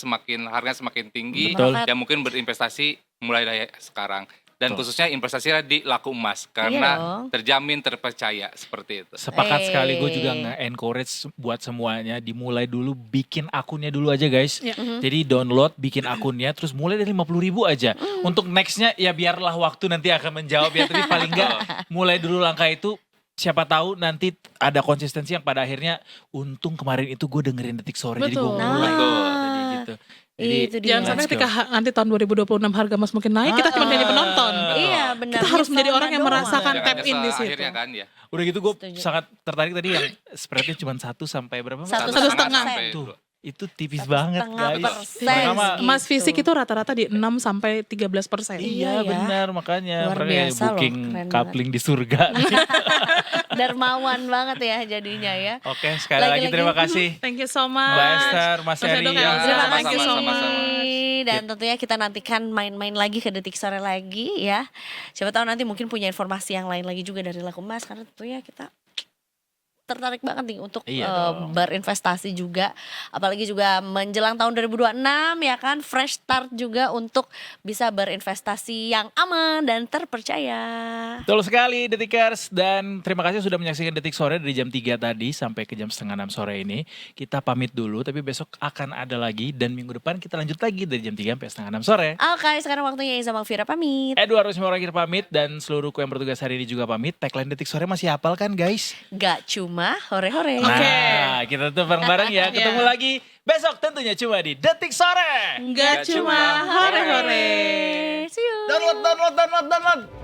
harganya semakin tinggi. Betul. Ya mungkin berinvestasi mulai dari sekarang. Dan Betul. khususnya investasinya di laku emas Iya karena dong. terjamin terpercaya seperti itu. Sepakat sekali, gue juga Eh. nge-encourage buat semuanya dimulai dulu, bikin akunnya dulu aja guys. Ya. Jadi download, bikin akunnya, terus mulai dari 50.000 aja. Untuk nextnya ya biarlah waktu nanti akan menjawab ya, tapi paling enggak mulai dulu langkah itu. Siapa tahu nanti ada konsistensi yang pada akhirnya untung kemarin itu gue dengerin Detik Sore jadi gue Betul. mulai. Nah. Jadi gitu. Jadi Itu dia. Jangan sampai let's go. ketika nanti tahun 2026 harga emas makin naik, kita cuma jadi penonton. Iya benar. Kita harus menjadi Nyesel orang yang doang. merasakan Jangan tap in nyesel di situ. akhirnya kan ya. Udah gitu gue Setuju. sangat tertarik tadi yang spreadnya cuma 1 sampai berapa? Mbak? Satu Satu setengah setengah. persen. Tuh, itu tipis 1,5%. banget guys. Pertama, Emas gitu. fisik itu rata-rata di 6 sampai 13%. Iya Iya ya. benar, makanya Luar mereka kayak biasa loh, booking keren coupling di surga. Dermawan banget ya jadinya ya. Oke, sekali lagi Lagi-lagi. terima kasih Thank you so much. Mbak Esther, Mas Mas Edo, Eri. Kak Elza, Terima sama-sama, kasih. so sama-sama. Dan tentunya kita nantikan main-main lagi ke Detik Sore lagi ya. Siapa tahu nanti mungkin punya informasi yang lain lagi juga dari laku emas karena tentunya kita tertarik banget nih untuk Iya dong. berinvestasi juga. Apalagi juga menjelang tahun 2026 ya kan, fresh start juga untuk bisa berinvestasi yang aman dan terpercaya. Betul sekali Detikers, dan terima kasih sudah menyaksikan Detik Sore dari jam 3 tadi sampai ke jam setengah 6 sore ini. Kita pamit dulu, tapi besok akan ada lagi dan minggu depan kita lanjut lagi dari jam 3 sampai setengah 6 sore. Oke, sekarang waktunya Iza Malvira pamit. Edward Rusmoragir pamit dan seluruh kru yang bertugas hari ini juga pamit. Tagline Detik Sore masih hafal kan guys? Gak cuma hore-hore. Nah, kita tuh bareng-bareng ya. Ketemu Iya. lagi besok tentunya cuma di Detik Sore. Nggak cuma hore-hore. See you. Download.